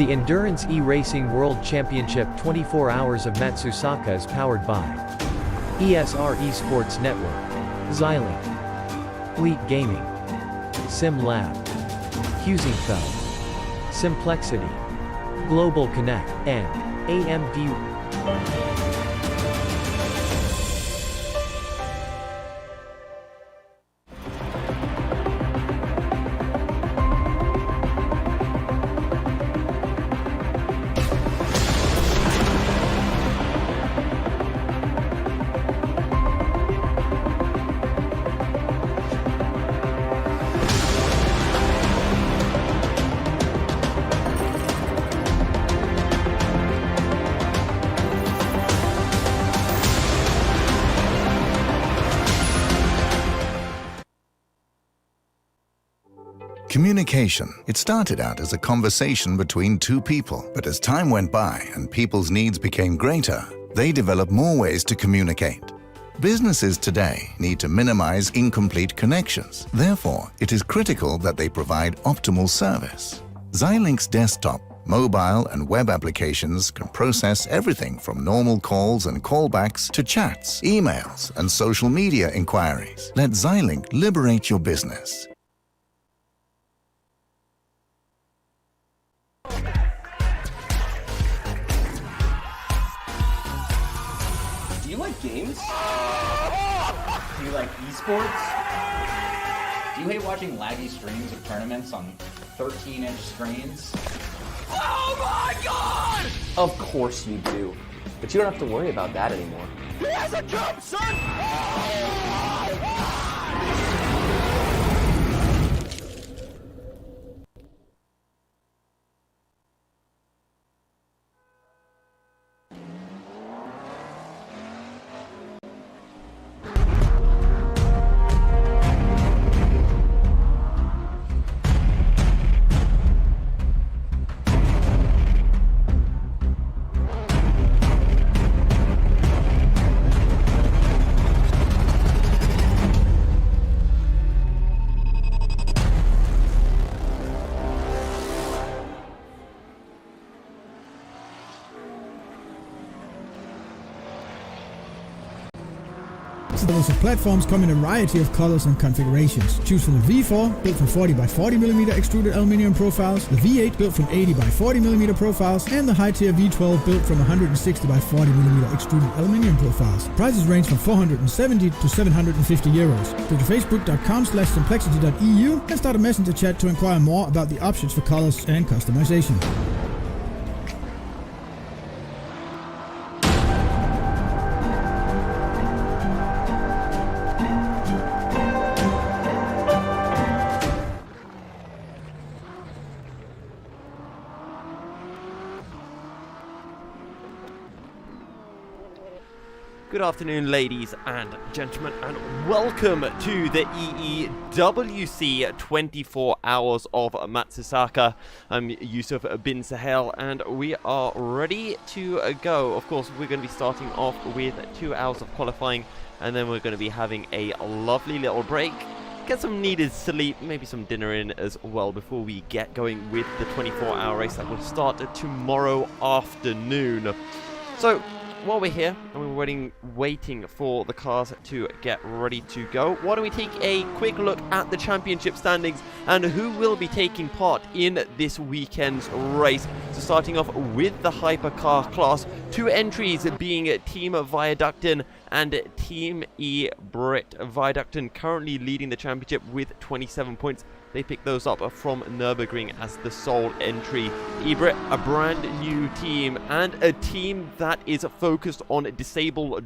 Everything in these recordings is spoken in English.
The Endurance eRacing World Championship 24 Hours of Matsusaka is powered by ESR Esports Network, Xilinx, Fleet Gaming, SimLab, Husingfeld, Simplexity, Global Connect, and AMD. Communication. It started out as a conversation between two people, but as time went by and people's needs became greater, they developed more ways to communicate. Businesses today need to minimize incomplete connections. Therefore, it is critical that they provide optimal service. Xilinx desktop, mobile and web applications can process everything from normal calls and callbacks to chats, emails, and social media inquiries. Let Xilinx liberate your business. Do you like games? Do you like esports? Do you hate watching laggy streams of tournaments on 13-inch screens? Oh my god! Of course you do. But you don't have to worry about that anymore. He has a jump, son! Oh my god! Models of platforms come in a variety of colors and configurations. Choose from the V4, built from 40x40mm extruded aluminum profiles, the V8 built from 80x40mm profiles, and the high-tier V12 built from 160x40mm extruded aluminum profiles. Prices range from 470 to 750 euros. Go to facebook.com/simplexity.eu and start a messenger chat to inquire more about the options for colors and customization. Good afternoon, ladies and gentlemen, and welcome to the EEWC 24 Hours of Matsusaka. I'm Yusuf bin Sahel, and we are ready to go. Of course, we're going to be starting off with 2 hours of qualifying, and then we're going to be having a lovely little break. Get some needed sleep, maybe some dinner in as well before we get going with the 24-hour race that will start tomorrow afternoon. So, while we're here and we're waiting for the cars to get ready to go, why don't we take a quick look at the championship standings and who will be taking part in this weekend's race. So starting off with the hypercar class, 2 entries being Team Viaducten and Team eBrit. Viaducten currently leading the championship with 27 points. They picked those up from Nürburgring as the sole entry. eBrit, a brand new team and a team that is focused on disabled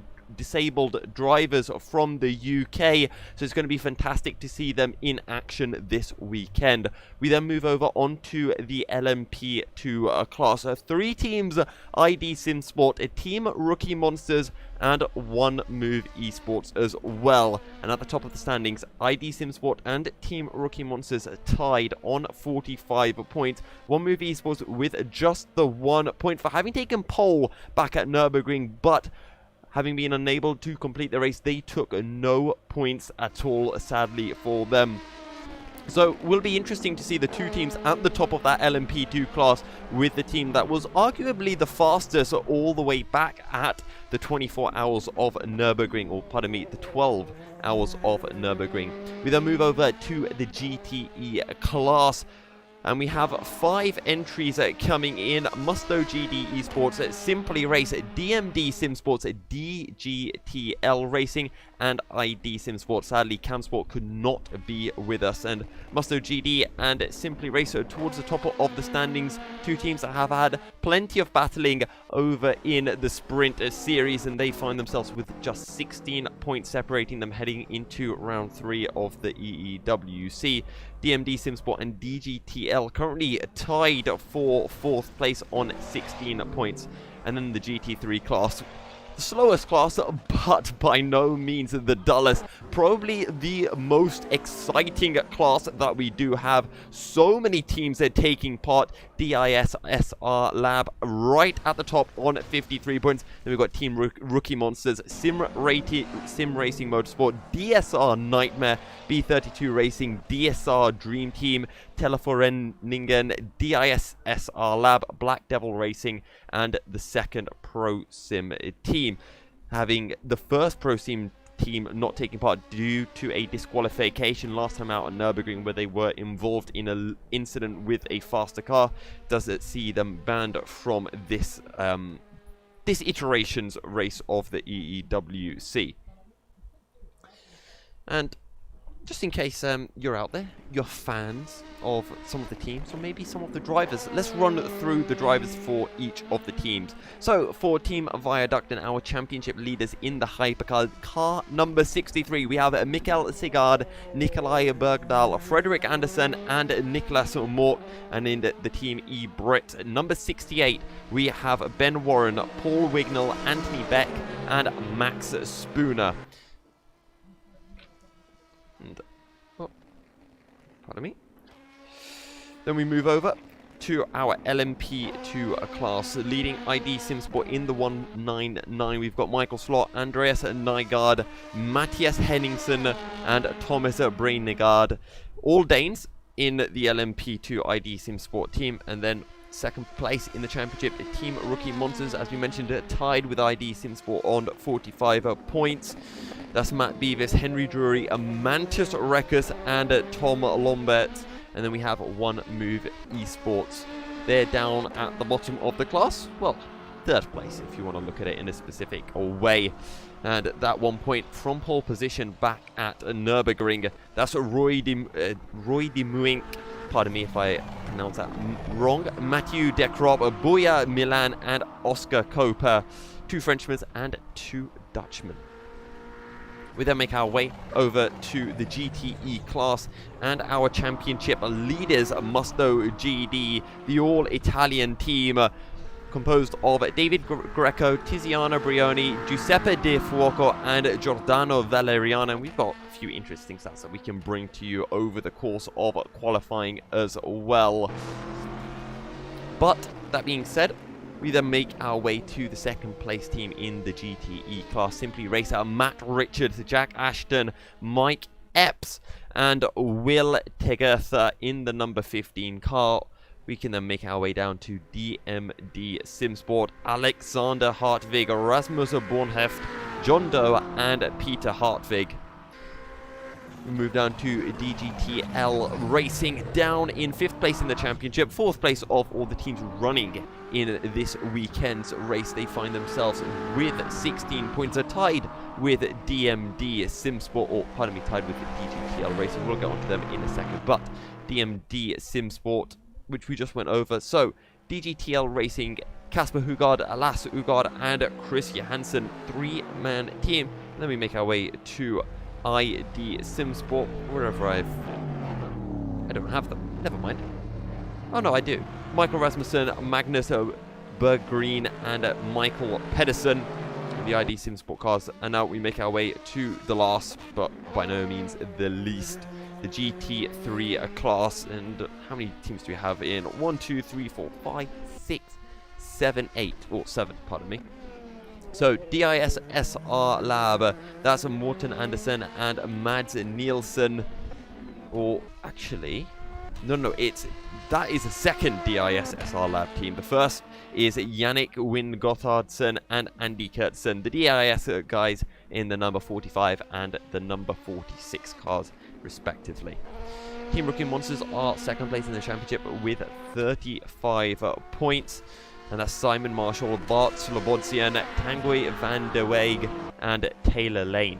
drivers from the UK, so it's going to be fantastic to see them in action this weekend. We then move over onto the LMP2 class. 3 teams: ID SimSport, a Team Rookie Monsters, and One Move Esports as well. And at the top of the standings, ID SimSport and Team Rookie Monsters tied on 45 points. One Move Esports with just the 1 point for having taken pole back at Nürburgring, but having been unable to complete the race, they took no points at all, sadly for them. So will be interesting to see the two teams at the top of that LMP2 class with the team that was arguably the fastest all the way back at the 24 hours of Nürburgring, or pardon me, the 12 hours of Nürburgring. We then move over to the GTE class. And we have 5 entries coming in: Musto GD Esports, Simply Race, DMD Sim Sports, DGTL Racing, and ID Sim Sports. Sadly, Camsport could not be with us. And Musto GD and Simply Race are towards the top of the standings. Two teams that have had plenty of battling over in the Sprint series, and they find themselves with just 16 points separating them heading into round 3 of the EEWC. DMD Simsport and DGTL currently tied for 4th place on 16 points. And then the GT3 class, the slowest class, but by no means the dullest. Probably the most exciting class that we do have. So many teams are taking part. DISSR Lab right at the top on 53 points. Then we've got Team Rookie Monsters, Sim Racing Motorsport, DSR Nightmare, B32 Racing, DSR Dream Team, Teleforeningen, DISSR Lab, Black Devil Racing, and the second Pro Sim team. Having the first Pro Sim team not taking part due to a disqualification last time out at Nürburgring, where they were involved in an incident with a faster car, does it see them banned from this this iteration's race of the EEWC. And just in case you're out there, you're fans of some of the teams, or maybe some of the drivers, let's run through the drivers for each of the teams. So for Team Viaduct and our championship leaders in the hypercar, car number 63, we have Mikkel Sigard, Nikolai Bergdahl, Frederick Anderson, and Niklas Mork. And in the Team E-Brit, number 68, we have Ben Warren, Paul Wignall, Anthony Beck, and Max Spooner. And, oh, pardon me. Then we move over to our LMP2 class. Leading ID Simsport in the 199, we've got Michael Slot, Andreas Nygaard, Matthias Henningsen, and Thomas Brainegard. All Danes in the LMP2 ID Simsport team. And then second place in the championship, Team Rookie Monsters, as we mentioned, tied with ID Simsport on 45 points. That's Matt Beavis, Henry Drury, Mantis Rekus, and Tom Lombert. And then we have One Move Esports. They're down at the bottom of the class. Well, 3rd place if you want to look at it in a specific way. And that 1 point from pole position back at Nürburgring. That's Roy de Muink. Pardon me if I pronounce that wrong. Mathieu Dekrop, Booya Milan, and Oscar Koper. 2 Frenchmen and 2 Dutchmen. We then make our way over to the GTE class and our championship leaders, Musto GD, the all-Italian team, composed of David Greco, Tiziano Brioni, Giuseppe De Fuoco, and Giordano Valeriano. And we've got a few interesting stats that we can bring to you over the course of qualifying as well. But that being said, we then make our way to the 2nd place team in the GTE class. Simply Racer, Matt Richards, Jack Ashton, Mike Epps, and Will Tegertha in the number 15 car. We can then make our way down to DMD Simsport, Alexander Hartvig, Rasmus Bornheft, John Doe, and Peter Hartvig. We move down to DGTL Racing, down in 5th place in the championship, 4th place of all the teams running in this weekend's race. They find themselves with 16 points, are tied with DMD Simsport, or pardon me, tied with DGTL Racing. We'll get onto them in a second, but DMD Simsport, which we just went over. So DGTL Racing, Kasper Hugard, Lasse Hugard, and Chris Johansson, 3-man team. And then we make our way to ID Simsport, wherever I don't have them. Never mind. Oh no, I do. Michael Rasmussen, Magnus Berggreen, and Michael Pedersen, the ID Simsport cars. And now we make our way to the last, but by no means the least, the GT3 class. And how many teams do we have in? 1, 2, 3, 4, 5, 6, 7, 8. Oh, 7, pardon me. So DISSR Lab, that's Morten Andersen and Mads Nielsen. Or actually, no, that is a second DIS SR Lab team. The first is Yannick Wynn Gothardson and Andy Kurtzson, the DIS guys in the number 45 and the number 46 cars, respectively. Team Rookie Monsters are second place in the championship with 35 points. And that's Simon Marshall, Bart Slobodsian, Tanguy van der Weeg, and Taylor Lane.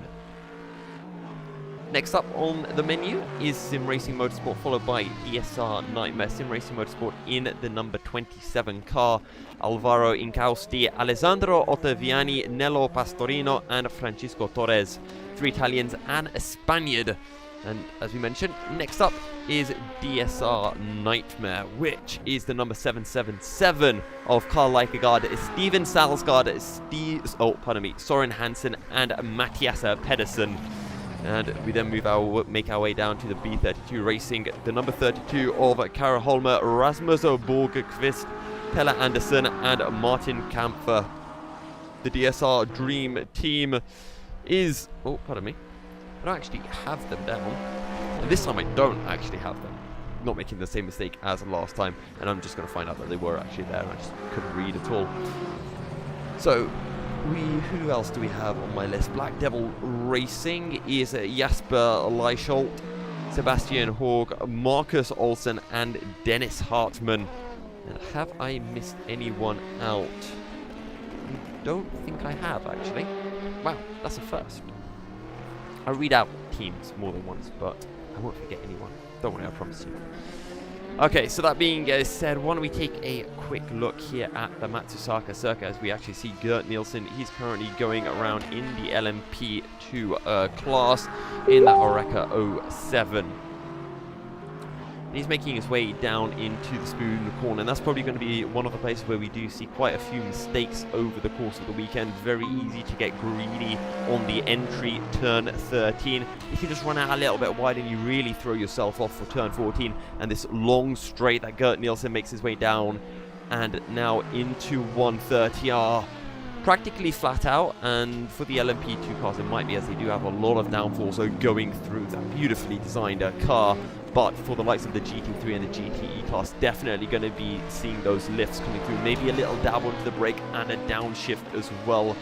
Next up on the menu is Sim Racing Motorsport, followed by ESR Nightmare Sim Racing Motorsport in the number 27 car. Alvaro Incausti, Alessandro Ottaviani, Nello Pastorino, and Francisco Torres. 3 Italians and a Spaniard. And as we mentioned, next up is DSR Nightmare, which is the number 777 of Carl Leikegaard, Steven Salsgaard, Soren Hansen, and Matthias Pedersen. And we then make our way down to the B32 Racing, the number 32 of Kara Holmer, Rasmus Borgqvist, Pelle Andersen, and Martin Kampfer. The DSR Dream Team is... Oh, pardon me. I don't actually have them down. And this time I don't actually have them. Not making the same mistake as last time. And I'm just going to find out that they were actually there. I just couldn't read at all. So... who else do we have on my list? Black Devil Racing is Jasper Leisholt, Sebastian Haug, Marcus Olsen, and Dennis Hartmann. And have I missed anyone out? I don't think I have, actually. Wow, that's a first. I read out teams more than once, but I won't forget anyone. Don't worry, I promise you. Okay, so that being said, why don't we take a quick look here at the Matsusaka circuit as we actually see Gert Nielsen. He's currently going around in the LMP2 class in that Oreca 07. And he's making his way down into the Spoon Corner, and that's probably going to be one of the places where we do see quite a few mistakes over the course of the weekend. Very easy to get greedy on the entry turn 13. If you just run out a little bit wide and you really throw yourself off for turn 14, and this long straight that Gert Nielsen makes his way down and now into 130 are practically flat out, and for the LMP2 cars it might be, as they do have a lot of downforce so going through that beautifully designed car. But for the likes of the GT3 and the GTE class, definitely going to be seeing those lifts coming through. Maybe a little dab onto the brake and a downshift as well.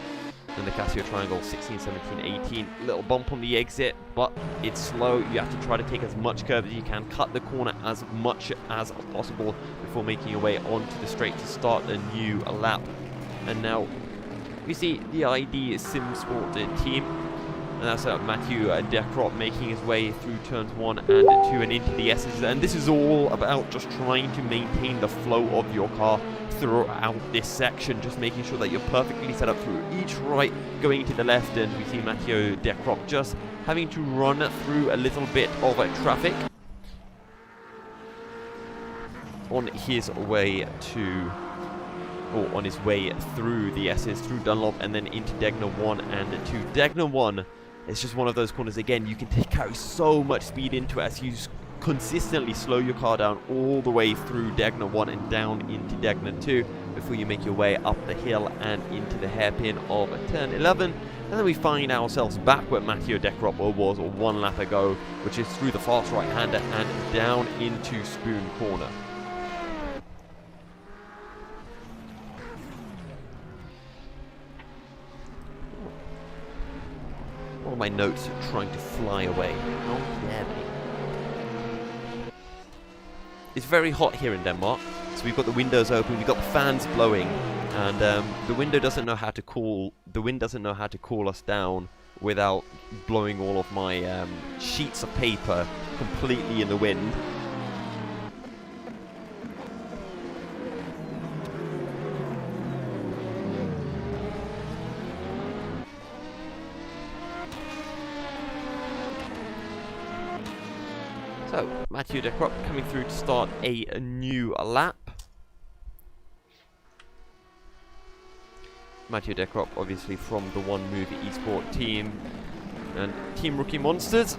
And the Casio Triangle 16, 17, 18. Little bump on the exit, but it's slow. You have to try to take as much curve as you can. Cut the corner as much as possible before making your way onto the straight to start a new lap. And now we see the ID Sim Sport team. And that's Matthew Dekrop making his way through turns 1 and 2 and into the S's. And this is all about just trying to maintain the flow of your car throughout this section. Just making sure that you're perfectly set up through each right, going to the left. And we see Matthew Dekrop just having to run through a little bit of traffic on his way to... or on his way through the S's, through Dunlop, and then into Degner 1 and 2. Degner 1, it's just one of those corners, again, you can carry so much speed into it as you consistently slow your car down all the way through Degner 1 and down into Degner 2 before you make your way up the hill and into the hairpin of turn 11. And then we find ourselves back where Mathieu Dekrop was one lap ago, which is through the fast right-hander and down into Spoon Corner. All my notes are trying to fly away. How dare they? It's very hot here in Denmark, so we've got the windows open, we've got the fans blowing, and the wind doesn't know how to cool us down without blowing all of my sheets of paper completely in the wind. So, Mathieu Dekrop coming through to start a new lap. Mathieu Dekrop obviously from the One Move eSport team. And Team Rookie Monsters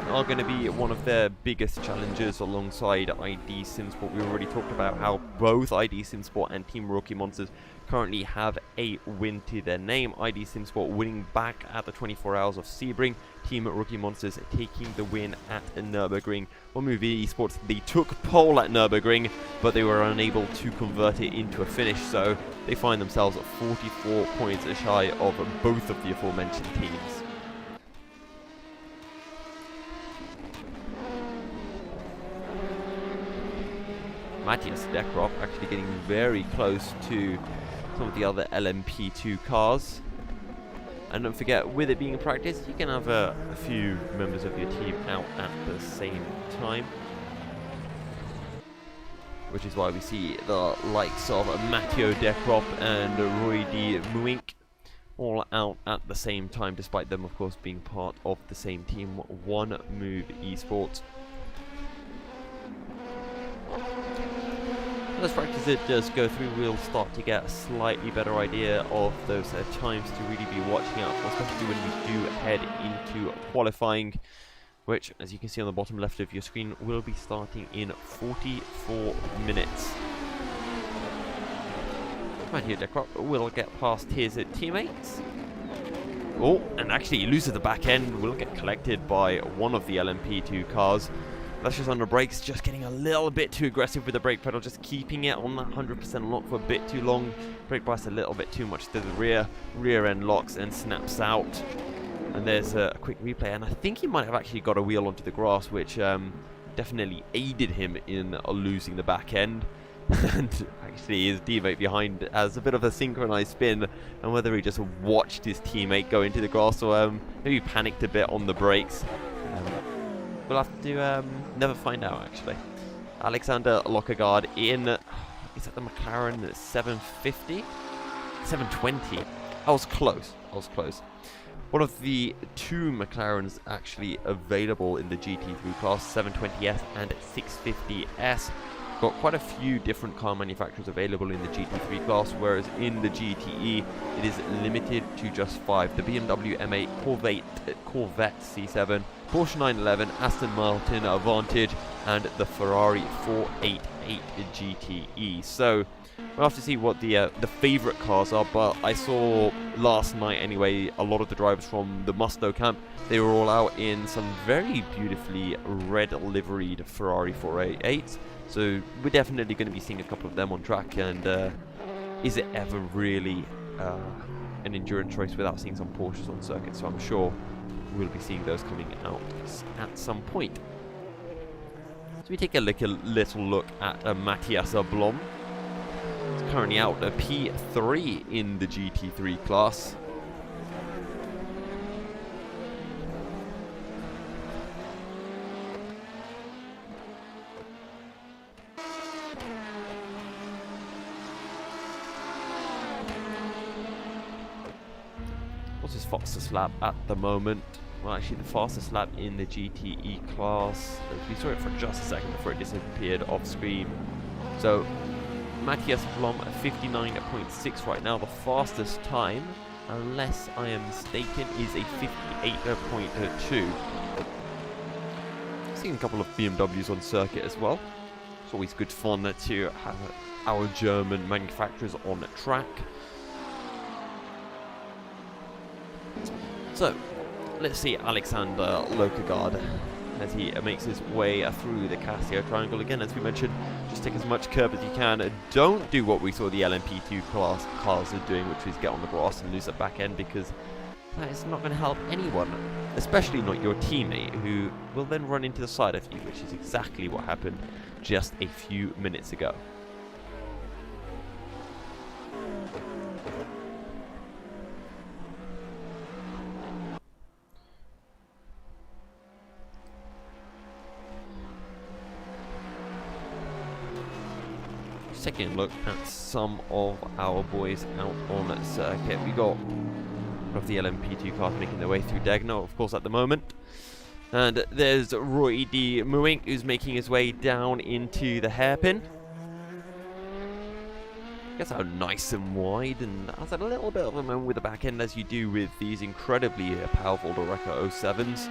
are going to be one of their biggest challenges alongside ID SimSport. We already talked about how both ID SimSport and Team Rookie Monsters currently have a win to their name. ID SimSport winning back at the 24 Hours of Sebring. Team Rookie Monsters taking the win at Nürburgring. One Move Esports, they took pole at Nürburgring, but they were unable to convert it into a finish, so they find themselves at 44 points shy of both of the aforementioned teams. Matthias Dekrop actually getting very close to some of the other LMP2 cars. And don't forget, with it being a practice, you can have a few members of your team out at the same time. Which is why we see the likes of Matteo Dekrop and Roy D. Muink all out at the same time, despite them, of course, being part of the same team, One Move Esports. As practice it does go through, we'll start to get a slightly better idea of those times to really be watching out for, especially when we do head into qualifying, which, as you can see on the bottom left of your screen, will be starting in 44 minutes. Matthew Dekrop will get past his teammates. Oh, and actually he loses the back end, will get collected by one of the LMP2 cars. That's just under brakes, just getting a little bit too aggressive with the brake pedal, just keeping it on that 100% lock for a bit too long. Brake bias a little bit too much to the rear end locks and snaps out. And there's a quick replay, and I think he might have actually got a wheel onto the grass, which definitely aided him in losing the back end. And actually his teammate behind has a bit of a synchronized spin, and whether he just watched his teammate go into the grass or maybe panicked a bit on the brakes. We'll have to never find out, actually. Alexander Lockergaard in, is that the McLaren 750? 720. I was close. One of the two McLarens actually available in the GT3 class, 720S and 650S. Got quite a few different car manufacturers available in the GT3 class, whereas in the GTE it is limited to just 5. The BMW M8, Corvette C7, Porsche 911, Aston Martin Vantage, and the Ferrari 488 GTE. So we'll have to see what the favourite cars are, but I saw last night anyway a lot of the drivers from the Musto camp. They were all out in some very beautifully red liveried Ferrari 488s. So we're definitely going to be seeing a couple of them on track, and is it ever really an endurance race without seeing some Porsches on circuit? So I'm sure we'll be seeing those coming out at some point. So we take a little look at Matthias Blom. He's currently out a P3 in the GT3 class. What's his fastest lap at the moment? Well, actually the fastest lap in the GTE class, we saw it for just a second before it disappeared off screen. So Matthias Blom at 59.6 right now. The fastest time, unless I am mistaken, is a 58.2. Seeing a couple of BMWs on circuit as well. It's always good fun to have our German manufacturers on track. So, let's see Alexander Lockergaard as he makes his way through the Casio triangle. Again, as we mentioned, just take as much curb as you can. Don't do what we saw the LMP2 class cars are doing, which is get on the grass and lose the back end, because that is not going to help anyone, especially not your teammate, who will then run into the side of you, which is exactly what happened just a few minutes ago. Taking a look at some of our boys out on circuit. We got one of the LMP2 cars making their way through Degno, of course, at the moment. And there's Roy D. Muink, who's making his way down into the hairpin. Gets out nice and wide, and has a little bit of a moment with the back end, as you do with these incredibly powerful Oreca 07s.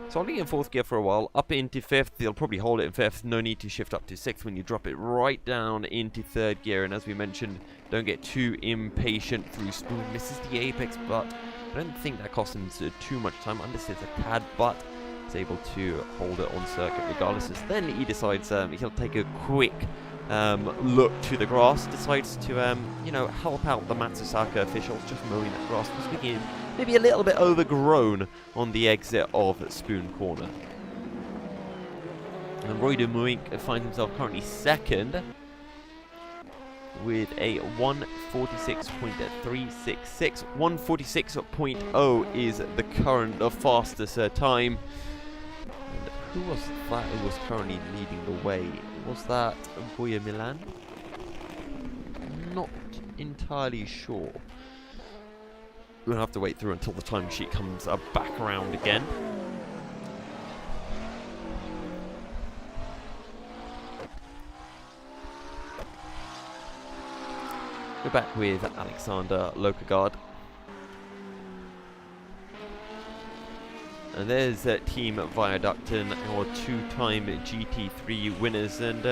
So holding in 4th gear for a while, up into 5th, they'll probably hold it in 5th, no need to shift up to 6th when you drop it right down into 3rd gear, and as we mentioned, don't get too impatient through Spoon, misses the apex, but I don't think that costs him too much time, understeers a tad, but is able to hold it on circuit regardless, as then he decides he'll take a quick look to the grass, decides to, you know, help out the Matsusaka officials, just mowing that grass, was beginning maybe a little bit overgrown on the exit of Spoon Corner. And Roy de Muink finds himself currently 2nd with a 1:46.366. 1:46.0 is the current fastest time. And who was that who was currently leading the way? Was that Boya Milan? Not entirely sure. We'll have to wait through until the timesheet comes back around again. We're back with Alexander Lokagard. And there's Team Viaducton, our 2-time GT3 winners, and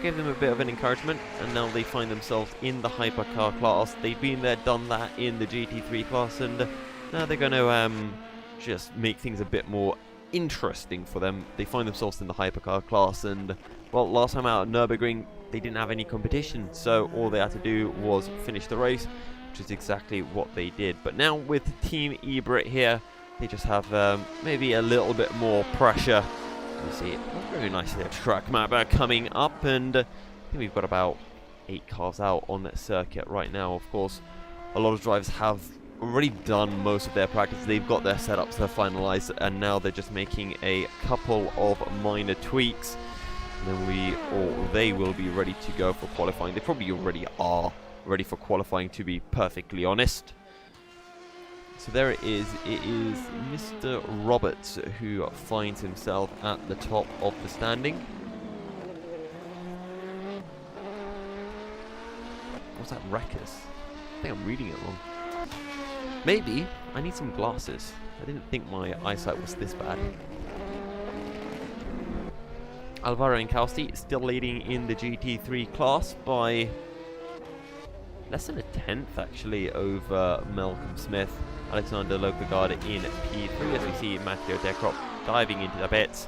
gave them a bit of an encouragement, and now they find themselves in the hypercar class. They've been there, done that in the GT3 class, and now they're going to just make things a bit more interesting for them. They find themselves in the hypercar class, and well, last time out at Nürburgring they didn't have any competition, so all they had to do was finish the race, which is exactly what they did. But now with Team eBrit here, they just have maybe a little bit more pressure. You see a very nice little track map coming up, and I think we've got about 8 cars out on that circuit right now. Of course, a lot of drivers have already done most of their practice. They've got their setups, they're finalized, and now they're just making a couple of minor tweaks. And then they will be ready to go for qualifying. They probably already are ready for qualifying, to be perfectly honest. So there it is Mr. Roberts who finds himself at the top of the standing. What's that, Wreckers? I think I'm reading it wrong. Maybe I need some glasses. I didn't think my eyesight was this bad. Alvaro Incausti still leading in the GT3 class by less than a tenth actually over Malcolm Smith. Alexander Lokagard in P3 as we see Matteo Dekrop diving into the pits,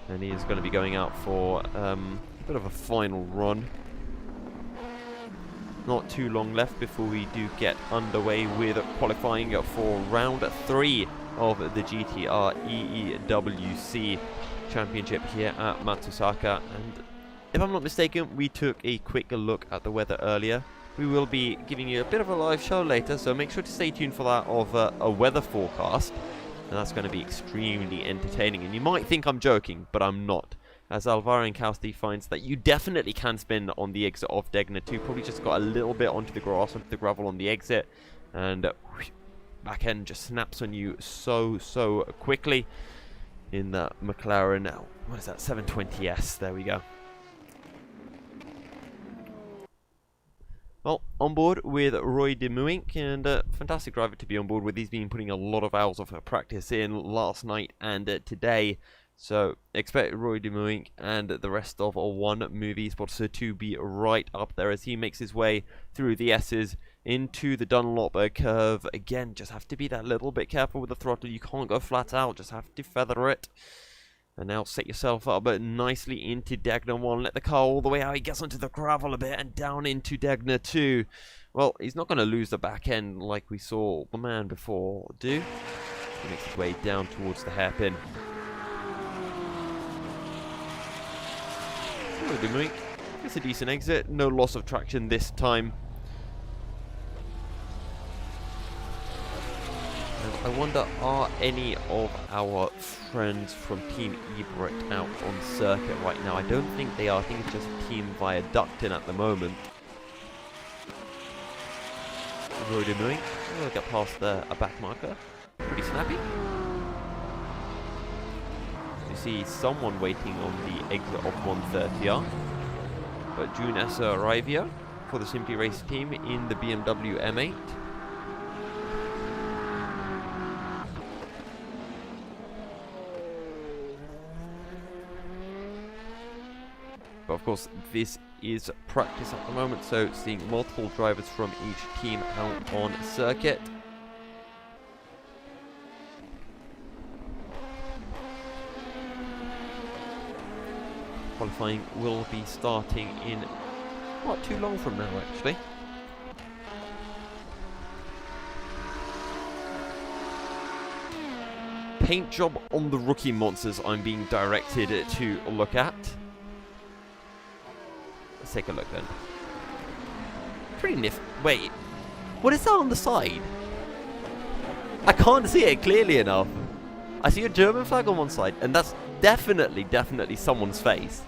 and he is going to be going out for a bit of a final run. Not too long left before we do get underway with qualifying for round 3 of the GTR EEWC Championship here at Matsusaka. And if I'm not mistaken, we took a quick look at the weather earlier. We will be giving you a bit of a live show later, so make sure to stay tuned for that of a weather forecast. And that's going to be extremely entertaining. And you might think I'm joking, but I'm not. As Alvaro Incausti finds that you definitely can spin on the exit of Degner 2. Probably just got a little bit onto the grass, onto the gravel on the exit. And back end just snaps on you so quickly in the McLaren. What is that? 720S. There we go. Well, on board with Roy de Muink, and a fantastic driver to be on board with. He's been putting a lot of hours of practice in last night and today. So expect Roy de Muink and the rest of One Movie Sports to be right up there as he makes his way through the S's into the Dunlop curve. Again, just have to be that little bit careful with the throttle. You can't go flat out, just have to feather it. And now set yourself up nicely into Degner 1. Let the car all the way out. He gets onto the gravel a bit and down into Degner 2. Well, he's not going to lose the back end like we saw the man before do. He makes his way down towards the hairpin. It's a decent exit. No loss of traction this time. I wonder, are any of our friends from Team eBrit out on circuit right now? I don't think they are. I think it's just Team Viaducton at the moment. Road doing. We'll get past a back marker. Pretty snappy. You see someone waiting on the exit of 130R. But June S. Arivia for the Simply Race team in the BMW M8. But of course, this is practice at the moment, so seeing multiple drivers from each team out on circuit. Qualifying will be starting in not too long from now, actually. Paint job on the rookie monsters I'm being directed to look at. Let's take a look then. Pretty nifty. Wait, what is that on the side? I can't see it clearly enough. I see a German flag on one side, and that's definitely someone's face.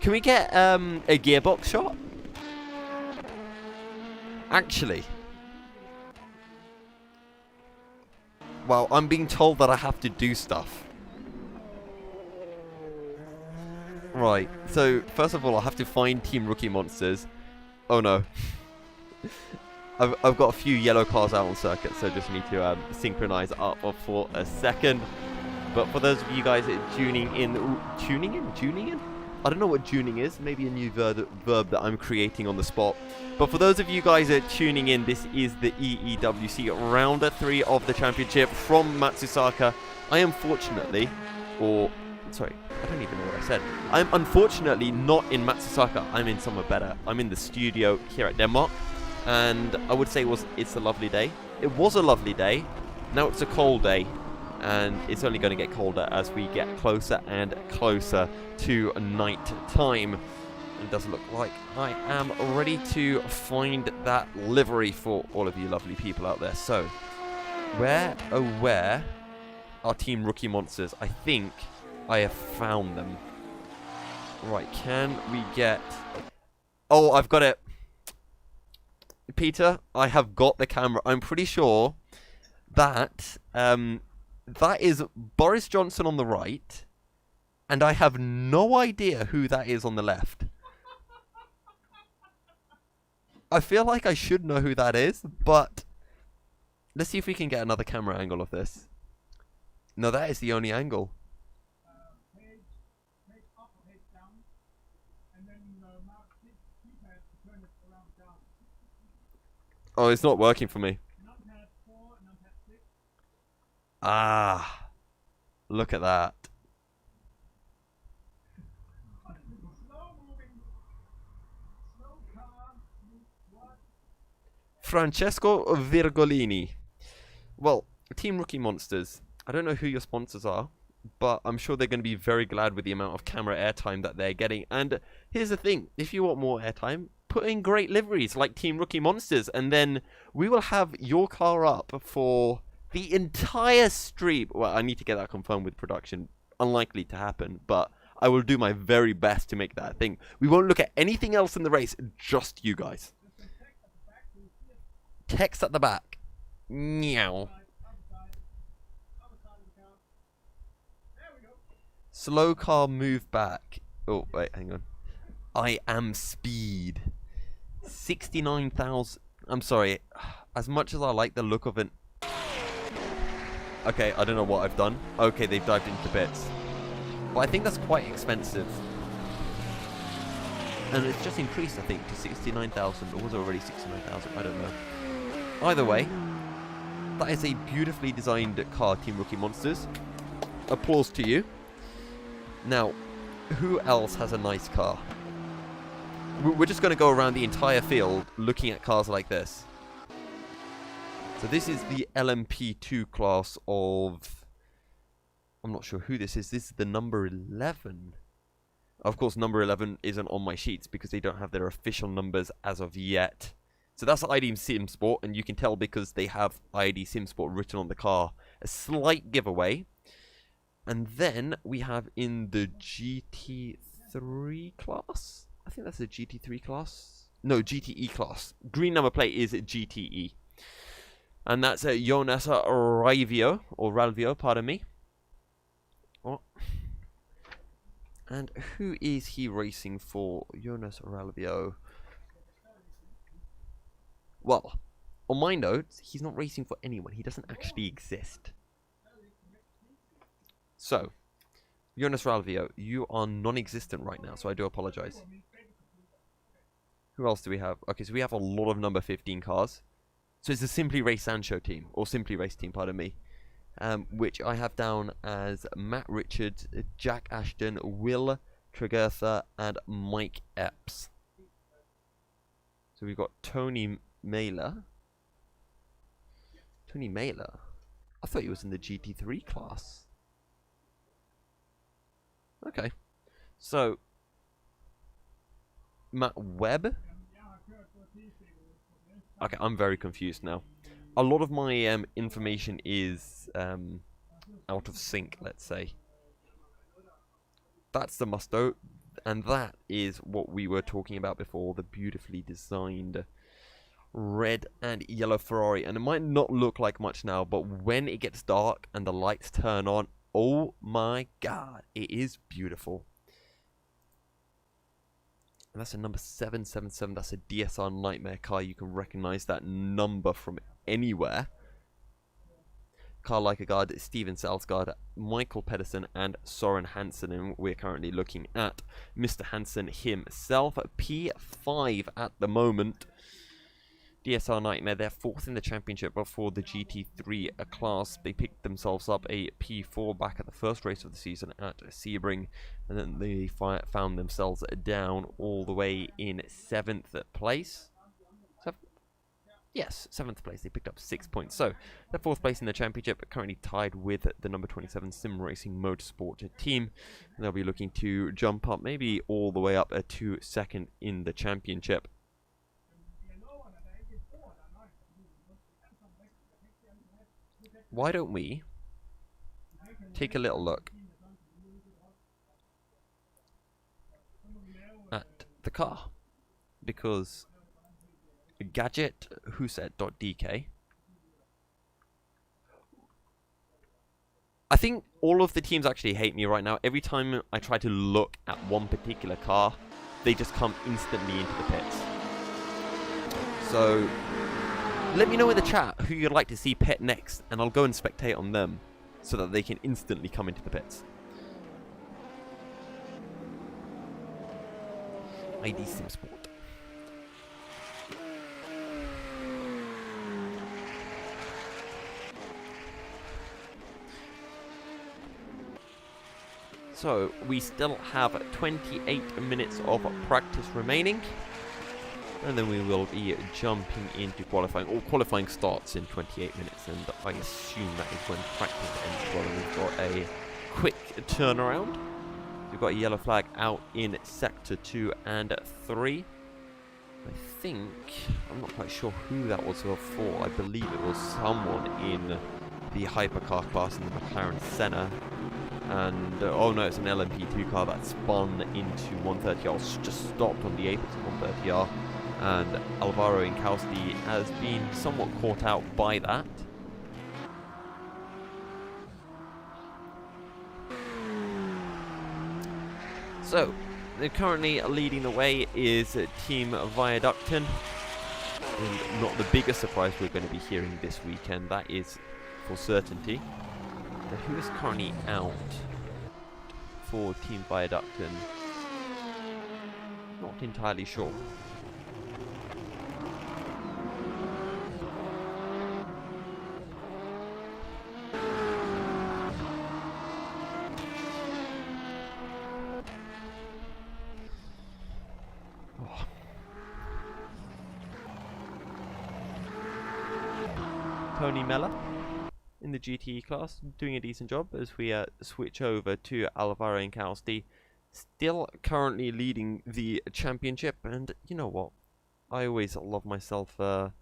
Can we get a gearbox shot? Actually. Well, I'm being told that I have to do stuff. Right, so first of all, I have to find Team Rookie Monsters. Oh no. I've got a few yellow cars out on circuit, so just need to synchronize up for a second. But for those of you guys tuning in? I don't know what tuning is. Maybe a new verb that I'm creating on the spot. But for those of you guys tuning in, this is the EEWC Round 3 of the championship from Matsusaka. I am fortunately, sorry, I don't even know what I said. I'm unfortunately not in Matsusaka. I'm in somewhere better. I'm in the studio here at Denmark. And I would say it's a lovely day. It was a lovely day. Now it's a cold day. And it's only going to get colder as we get closer and closer to night time. It does look like I am ready to find that livery for all of you lovely people out there. So, where are Team Rookie Monsters? I think I have found them. Right, can we get... Oh, I've got it. Peter, I have got the camera. I'm pretty sure that... that is Boris Johnson on the right, and I have no idea who that is on the left. I feel like I should know who that is, but let's see if we can get another camera angle of this. No, that is the only angle. Oh, it's not working for me. Ah, look at that. Francesco Virgolini. Well, Team Rookie Monsters. I don't know who your sponsors are, but I'm sure they're going to be very glad with the amount of camera airtime that they're getting. And here's the thing. If you want more airtime, put in great liveries like Team Rookie Monsters, and then we will have your car up for... the entire stream. Well, I need to get that confirmed with production. Unlikely to happen, but I will do my very best to make that a thing. We won't look at anything else in the race, just you guys. Text at the back. Meow. Slow car move back. Oh, wait, hang on. I am speed. 69,000. I'm sorry. As much as I like the look of it. Okay, I don't know what I've done. Okay, they've dived into bits. But I think that's quite expensive. And it's just increased, I think, to 69,000. Or was it already 69,000? I don't know. Either way, that is a beautifully designed car, Team Rookie Monsters. Applause to you. Now, who else has a nice car? We're just going to go around the entire field looking at cars like this. So this is the LMP2 class of... I'm not sure who this is. This is the number 11. Of course, number 11 isn't on my sheets because they don't have their official numbers as of yet. So that's ID Sim Sport, and you can tell because they have ID Sim Sport written on the car. A slight giveaway. And then we have in the GT3 class. I think that's the GT3 class. No, GTE class. Green number plate is GTE. And that's Jonas Ralvio, or Ralvio, pardon me. Oh. And who is he racing for? Jonas Ralvio. Well, on my notes, he's not racing for anyone. He doesn't actually exist. So, Jonas Ralvio, you are non-existent right now, so I do apologize. Who else do we have? Okay, so we have a lot of number 15 cars. So it's a Simply Race Sancho team, or Simply Race team, pardon me. Which I have down as Matt Richards, Jack Ashton, Will Tregertha, and Mike Epps. So we've got Tony Mailer. Tony Mailer? I thought he was in the GT3 class. Okay. So, Matt Webb? Okay, I'm very confused now. A lot of my information is out of sync, let's say. That's the Musto, and that is what we were talking about before, the beautifully designed red and yellow Ferrari. And it might not look like much now, but when it gets dark and the lights turn on, oh my god, it is beautiful. And that's a number 777, that's a DSR Nightmare car. You can recognize that number from anywhere. Carl Leikegaard, Steven Salsgaard, Michael Pedersen, and Soren Hansen. And we're currently looking at Mr. Hansen himself. P5 at the moment. DSR Nightmare, they're 4th in the championship before the GT3 class. They picked themselves up a P4 back at the first race of the season at Sebring. And then they found themselves down all the way in 7th place. Yes, 7th place. They picked up 6 points. So, they're 4th place in the championship, currently tied with the number 27 Sim Racing Motorsport team. And they'll be looking to jump up, maybe all the way up to 2nd in the championship. Why don't we take a little look at the car? Because gadgethuset.dk, I think all of the teams actually hate me right now. Every time I try to look at one particular car, they just come instantly into the pits. So let me know in the chat who you'd like to see pit next, and I'll go and spectate on them so that they can instantly come into the pits. ID Sim Sport. So, we still have 28 minutes of practice remaining. And then we will be jumping into qualifying. All qualifying starts in 28 minutes, and I assume that is when practice ends. Well, we've got a quick turnaround. We've got a yellow flag out in Sector 2 and 3. I think, I'm not quite sure who that was for. I believe it was someone in the hypercar class in the McLaren Senna. And, oh no, it's an LMP2 car that spun into 130R, just stopped on the apex of 130R. And Alvaro Inkowski has been somewhat caught out by that. So, they're currently leading the way is Team Viaducton. And not the biggest surprise we're going to be hearing this weekend, that is for certainty. But who is currently out for Team Viaducton? Not entirely sure. Tony Mella in the GTE class doing a decent job as we switch over to Alvaro Inkowski, still currently leading the championship. And you know what, I always love myself a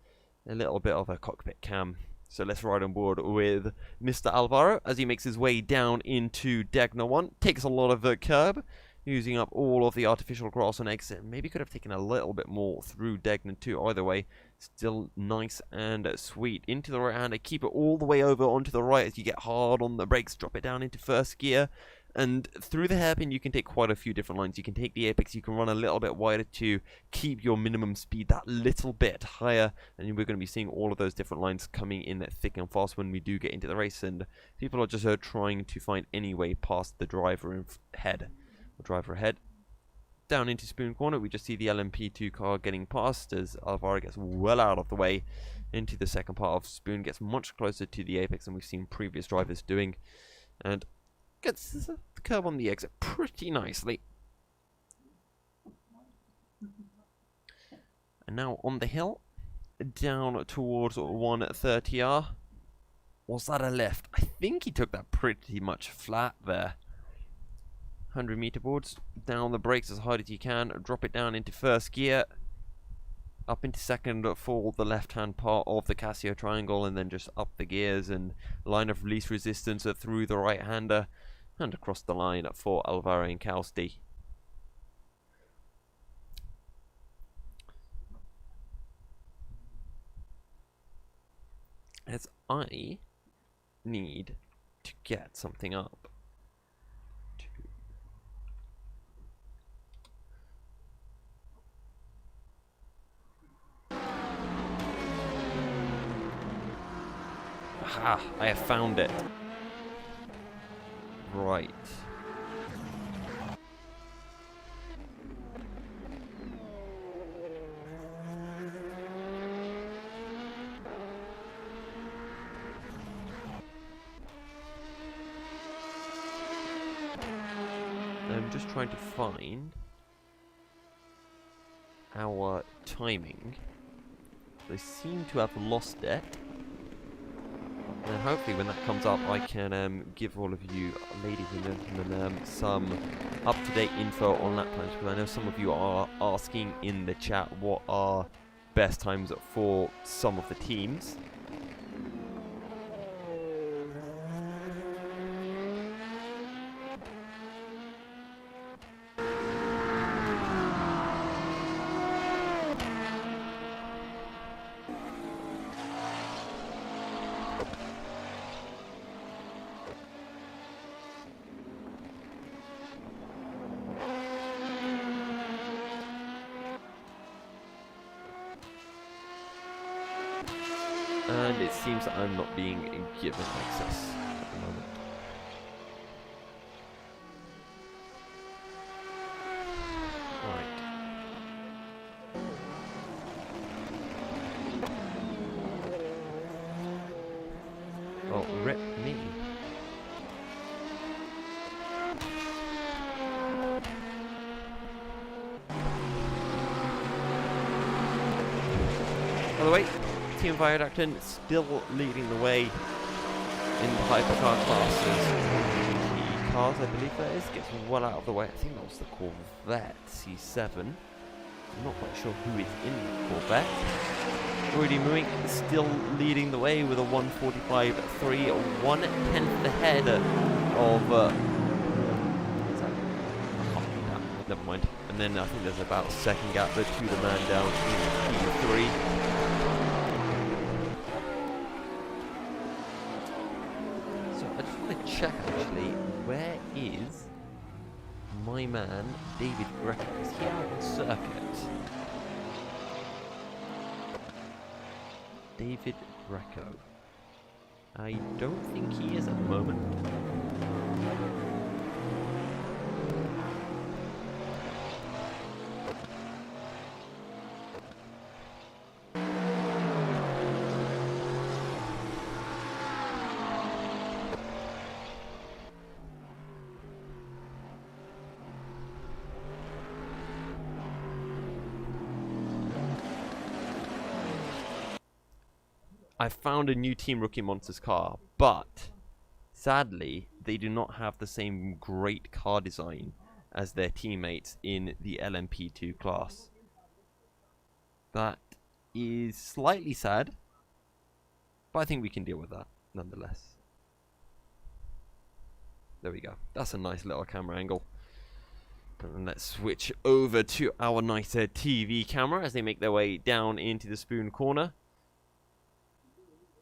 little bit of a cockpit cam, so let's ride on board with Mr. Alvaro as he makes his way down into Degner 1. Takes a lot of the curb, using up all of the artificial grass on exit. Maybe could have taken a little bit more through Degner 2. Either way, still nice and sweet. Into the right hander, keep it all the way over onto the right as you get hard on the brakes, drop it down into first gear, And through the hairpin, you can take quite a few different lines. You can take the apex, you can run a little bit wider to keep your minimum speed that little bit higher. And we're going to be seeing all of those different lines coming in thick and fast when we do get into the race. And people are just trying to find any way past the driver ahead. Down into Spoon Corner, we just see the LMP2 car getting past as Alvaro gets well out of the way. Into the second part of Spoon, gets much closer to the apex than we've seen previous drivers doing. And gets the curb on the exit pretty nicely. And now on the hill, down towards 130R. Was that a left? I think he took that pretty much flat there. 100-meter boards, down the brakes as hard as you can, drop it down into first gear, up into second for the left-hand part of the Casio triangle, and then just up the gears and line of least resistance through the right-hander, and across the line for Alvaro and Incausti. As I need to get something up. Aha, I have found it. Right. I'm just trying to find our timing. They seem to have lost it. And hopefully when that comes up, I can give all of you, ladies and gentlemen, some up-to-date info on lap times, because I know some of you are asking in the chat what are best times for some of the teams. And it seems that I'm not being given access at the moment. Right. Oh, rip me. By the way, Team Viaductin still leading the way in the hypercar classes. The cars, I believe that is, gets well out of the way. I think that was the Corvette C7. I'm not quite sure who is in the Corvette. Rudy Muink still leading the way with a 1:45.3, 1/10 ahead of. Never mind. And then I think there's about a second gap to the man down in P3. Check actually, where is my man David Greco? Is he out on circuit? David Greco. I don't think he is at the moment. I found a new Team Rookie Monsters car, but sadly, they do not have the same great car design as their teammates in the LMP2 class. That is slightly sad, but I think we can deal with that nonetheless. There we go. That's a nice little camera angle. And let's switch over to our nicer TV camera as they make their way down into the Spoon Corner.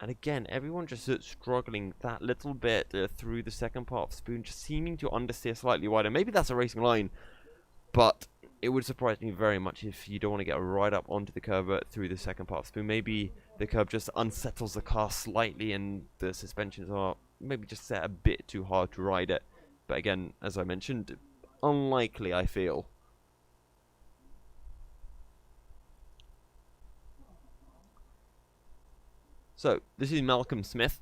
And again, everyone just struggling that little bit through the second part of Spoon, just seeming to understeer slightly wider. Maybe that's a racing line, but it would surprise me very much if you don't want to get right up onto the curb through the second part of Spoon. Maybe the curb just unsettles the car slightly and the suspensions are maybe just set a bit too hard to ride it. But again, as I mentioned, unlikely, I feel. So, this is Malcolm Smith,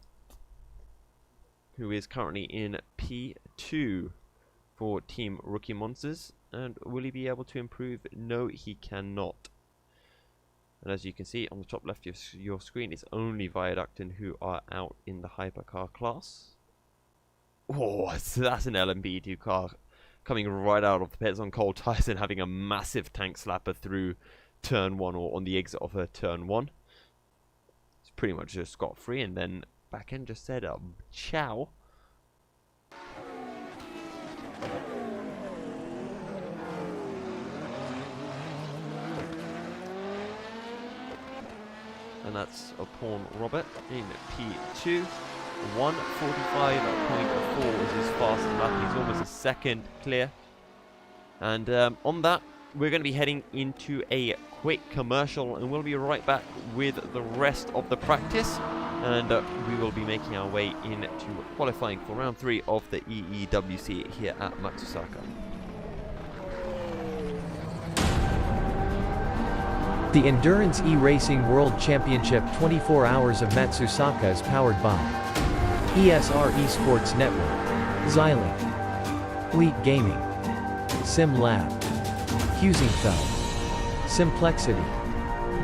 who is currently in P2 for Team Rookie Monsters. And will he be able to improve? No, he cannot. And as you can see on the top left of your screen, it's only Viaductin who are out in the hypercar class. Oh, so that's an LMP2 car coming right out of the pits on cold tyres and having a massive tank slapper through turn 1 or on the exit of her turn 1. It's pretty much just scot-free, and then back end just said ciao. And that's upon Robert in P2. 1:45.4 is his fastest lap. He's almost a second clear. And on that, we're going to be heading into a quick commercial, and we'll be right back with the rest of the practice. And we will be making our way into qualifying for round 3 of the EEWC here at Matsusaka. The Endurance eRacing World Championship 24 Hours of Matsusaka is powered by ESR Esports Network, Xilinx, Elite Gaming, SimLab, Husingfeld, Simplexity,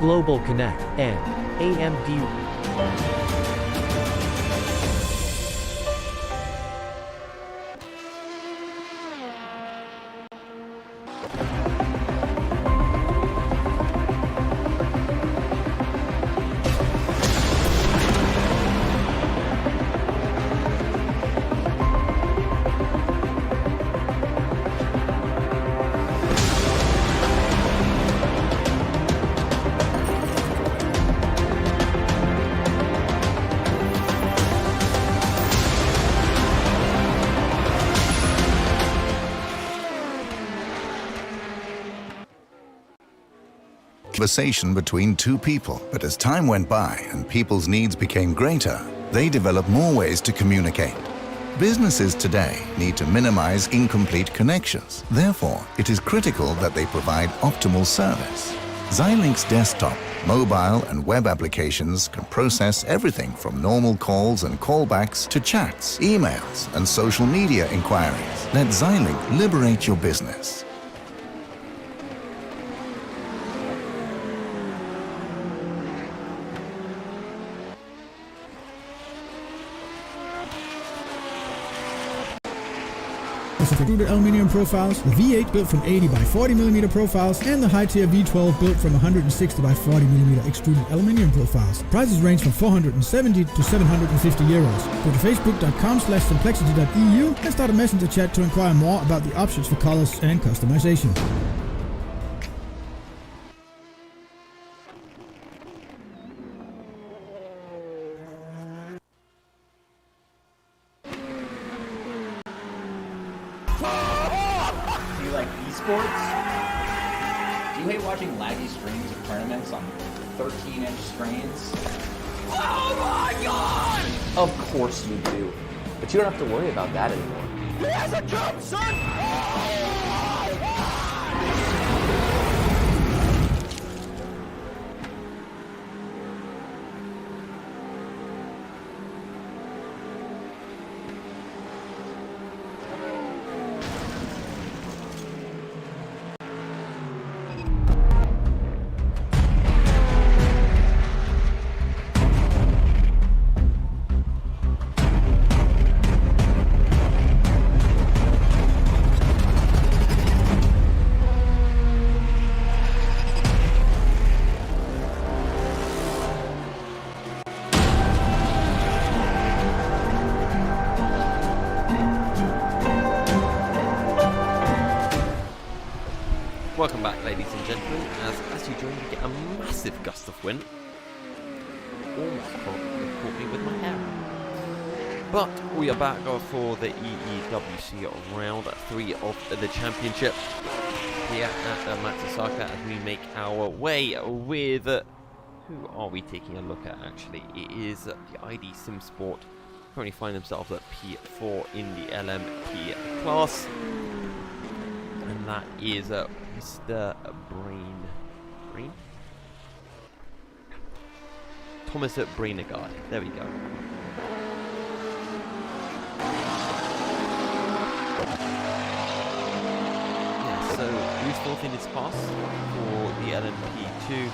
Global Connect, and AMD. Conversation between two people. But as time went by and people's needs became greater, they developed more ways to communicate. Businesses today need to minimize incomplete connections. Therefore, it is critical that they provide optimal service. Xilinx desktop, mobile and web applications can process everything from normal calls and callbacks to chats, emails, and social media inquiries. Let Xilinx liberate your business. Extruded aluminium profiles, the V8 built from 80 by 40 mm profiles, and the high-tier V12 built from 160 by 40 mm extruded aluminium profiles. Prices range from 470 to 750 euros. Go to facebook.com/simplexity.eu and start a messenger chat to inquire more about the options for colors and customization. Do you like esports? Do you hate watching laggy streams of tournaments on 13-inch screens? Oh my god! Of course you do. But you don't have to worry about that anymore. He has a jump, son! Welcome back, ladies and gentlemen. As you join, you get a massive gust of wind. Almost caught But we are back for the EEWC round 3 of the championship here at Matsusaka as we make our way with... who are we taking a look at actually? It is the ID Sim Sport. Currently find themselves at P4 in the LMP class. And that is Mr. Brain? Thomas at Brainagard. There we go. So, who's fourth in his class for the LMP2?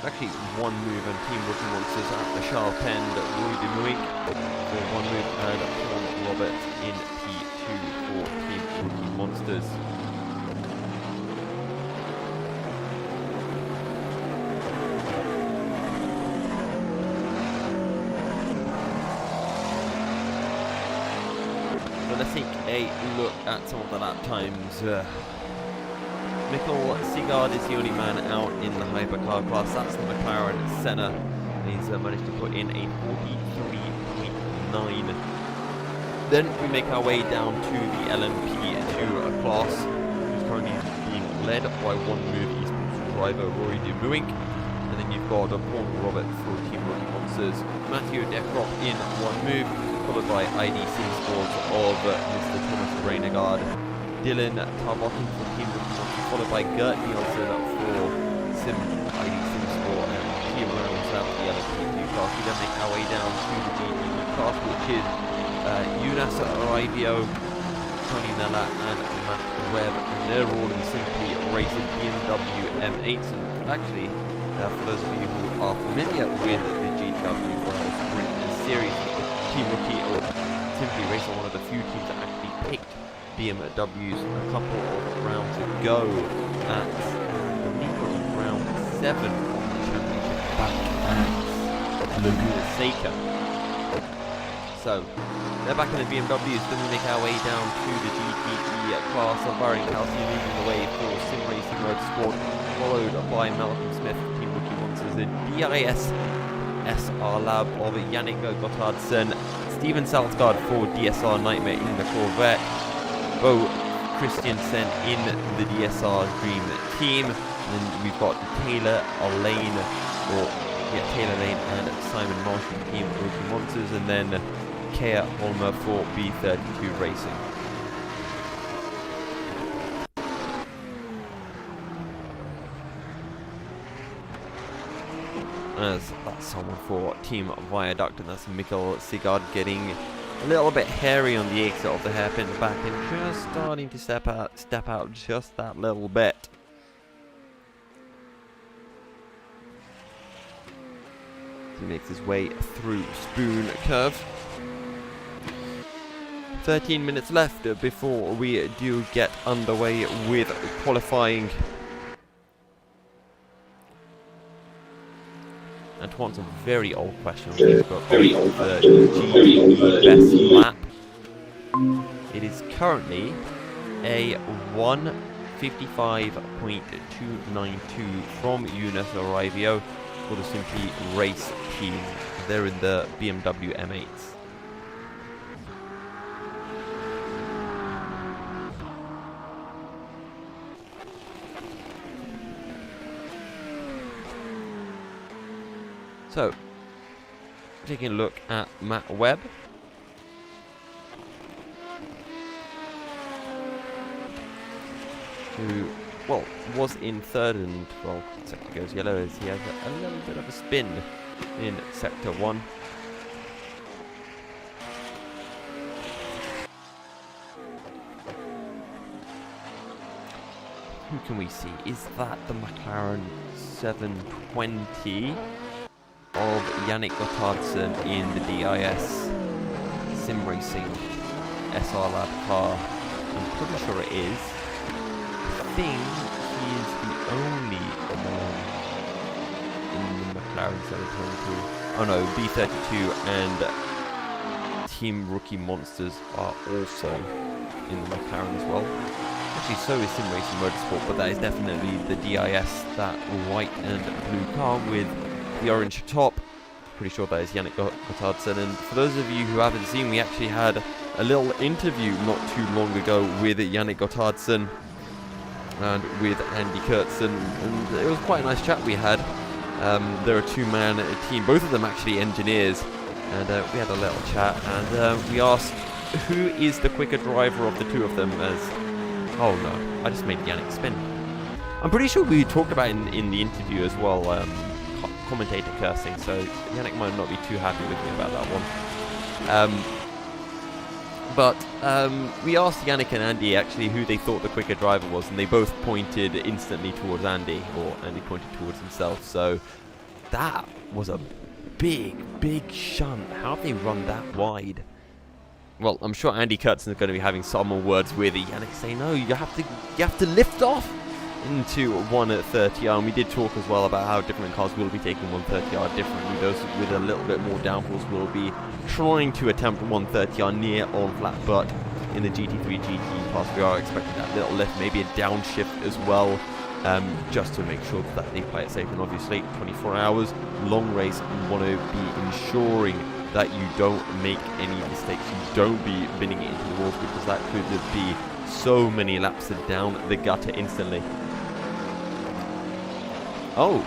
Actually, one move and Team Rookie Monsters at the sharp end. Rui de Muig for one move and Paul Robert in P2 for Team Rookie Monsters. So let's take a look at some of the lap times. Mikkel Sigard is the only man out in the hypercar class. That's the McLaren Senna. He's managed to put in a 43.9. Then we make our way down to the LMP2 class, who's currently being led by one move East driver Rory de Muink. And then you've got Paul Robert for Team Rookie Monsters, Matthew Dekrop in one move, followed by ID Sim Sports of Mr. Thomas Brainagard. Dylan Tarbotten for Team Rookie Monsters, followed by Gert Nielsen for ID Sim Sport, and he rounds out the LMP2 class. We then make our way down to the GT class, which is Jonas Arivio, Tony Nella, and Matt Webb. And they're all in simply racing BMW M8s. And actually, for those of you who are familiar with the GTW World Sprint Series, Team Rookie or Simply Racer, one of the few teams that actually picked BMWs a couple of rounds ago at round 7 of the championship back at Laguna Seca. So they're back in the BMWs. Then we make our way down to the GTE class of Byron Kelsey leading the way for Sim Racing Motorsport, followed by Malcolm Smith, Team Rookie Monsters, the DIS SR Lab of Yannick Gottardsen, Steven Salzgaard for DSR Nightmare in the Corvette, Bo Christiansen in the DSR Dream Team, and then we've got Taylor Lane and Simon Marsh from Team Rookie Monsters, and then Kea Holmer for B32 Racing. As that's someone for Team Viaduct, and that's Mikkel Sigard getting a little bit hairy on the exit of the hairpin back and just starting to step out just that little bit. He makes his way through Spoon Curve. 13 minutes left before we do get underway with qualifying. And to answer a very old question on Facebook, the GTE best lap. It is currently a 1:55.292 from Eunice Arivio for the Simply Race team. They're in the BMW M8s. So, taking a look at Matt Webb. Who, well, was in third and, well, sector goes yellow as he has a little bit of a spin in sector 1. Who can we see? Is that the McLaren 720? Of Yannick Gottardsen in the DIS Sim Racing SR Lab car? I'm pretty sure it is. I think he is the only man in the McLaren 722. Oh no, B32 and Team Rookie Monsters are also in the McLaren as well. Actually, so is Sim Racing Motorsport, but that is definitely the DIS, that white and blue car with the orange top. pretty sure that is Yannick Gotthardsson. And for those of you who haven't seen, we actually had a little interview not too long ago with Yannick Gotthardsson and with Andy Kurtzen, and it was quite a nice chat we had. They're a two-man team, both of them actually engineers, and we had a little chat, and we asked who is the quicker driver of the two of them, as... Oh no, I just made Yannick spin. I'm pretty sure we talked about it in the interview as well, commentator cursing, so Yannick might not be too happy with me about that one. But we asked Yannick and Andy actually who they thought the quicker driver was, and they both pointed instantly towards Andy, or Andy pointed towards himself. So that was a big shunt. How have they run that wide? Well, I'm sure Andy Kurtzen is going to be having some more words with Yannick, saying, no, you have to lift off into 130R, and we did talk as well about how different cars will be taking 130R differently. Those with a little bit more downforce will be trying to attempt 130R near on flat, but in the GT3 GT class we are expecting that little lift, maybe a downshift as well, just to make sure that they play it safe. And obviously 24 hours, long race, you want to be ensuring that you don't make any mistakes, you don't be binning it into the walls, because that could be so many laps down the gutter instantly. Oh,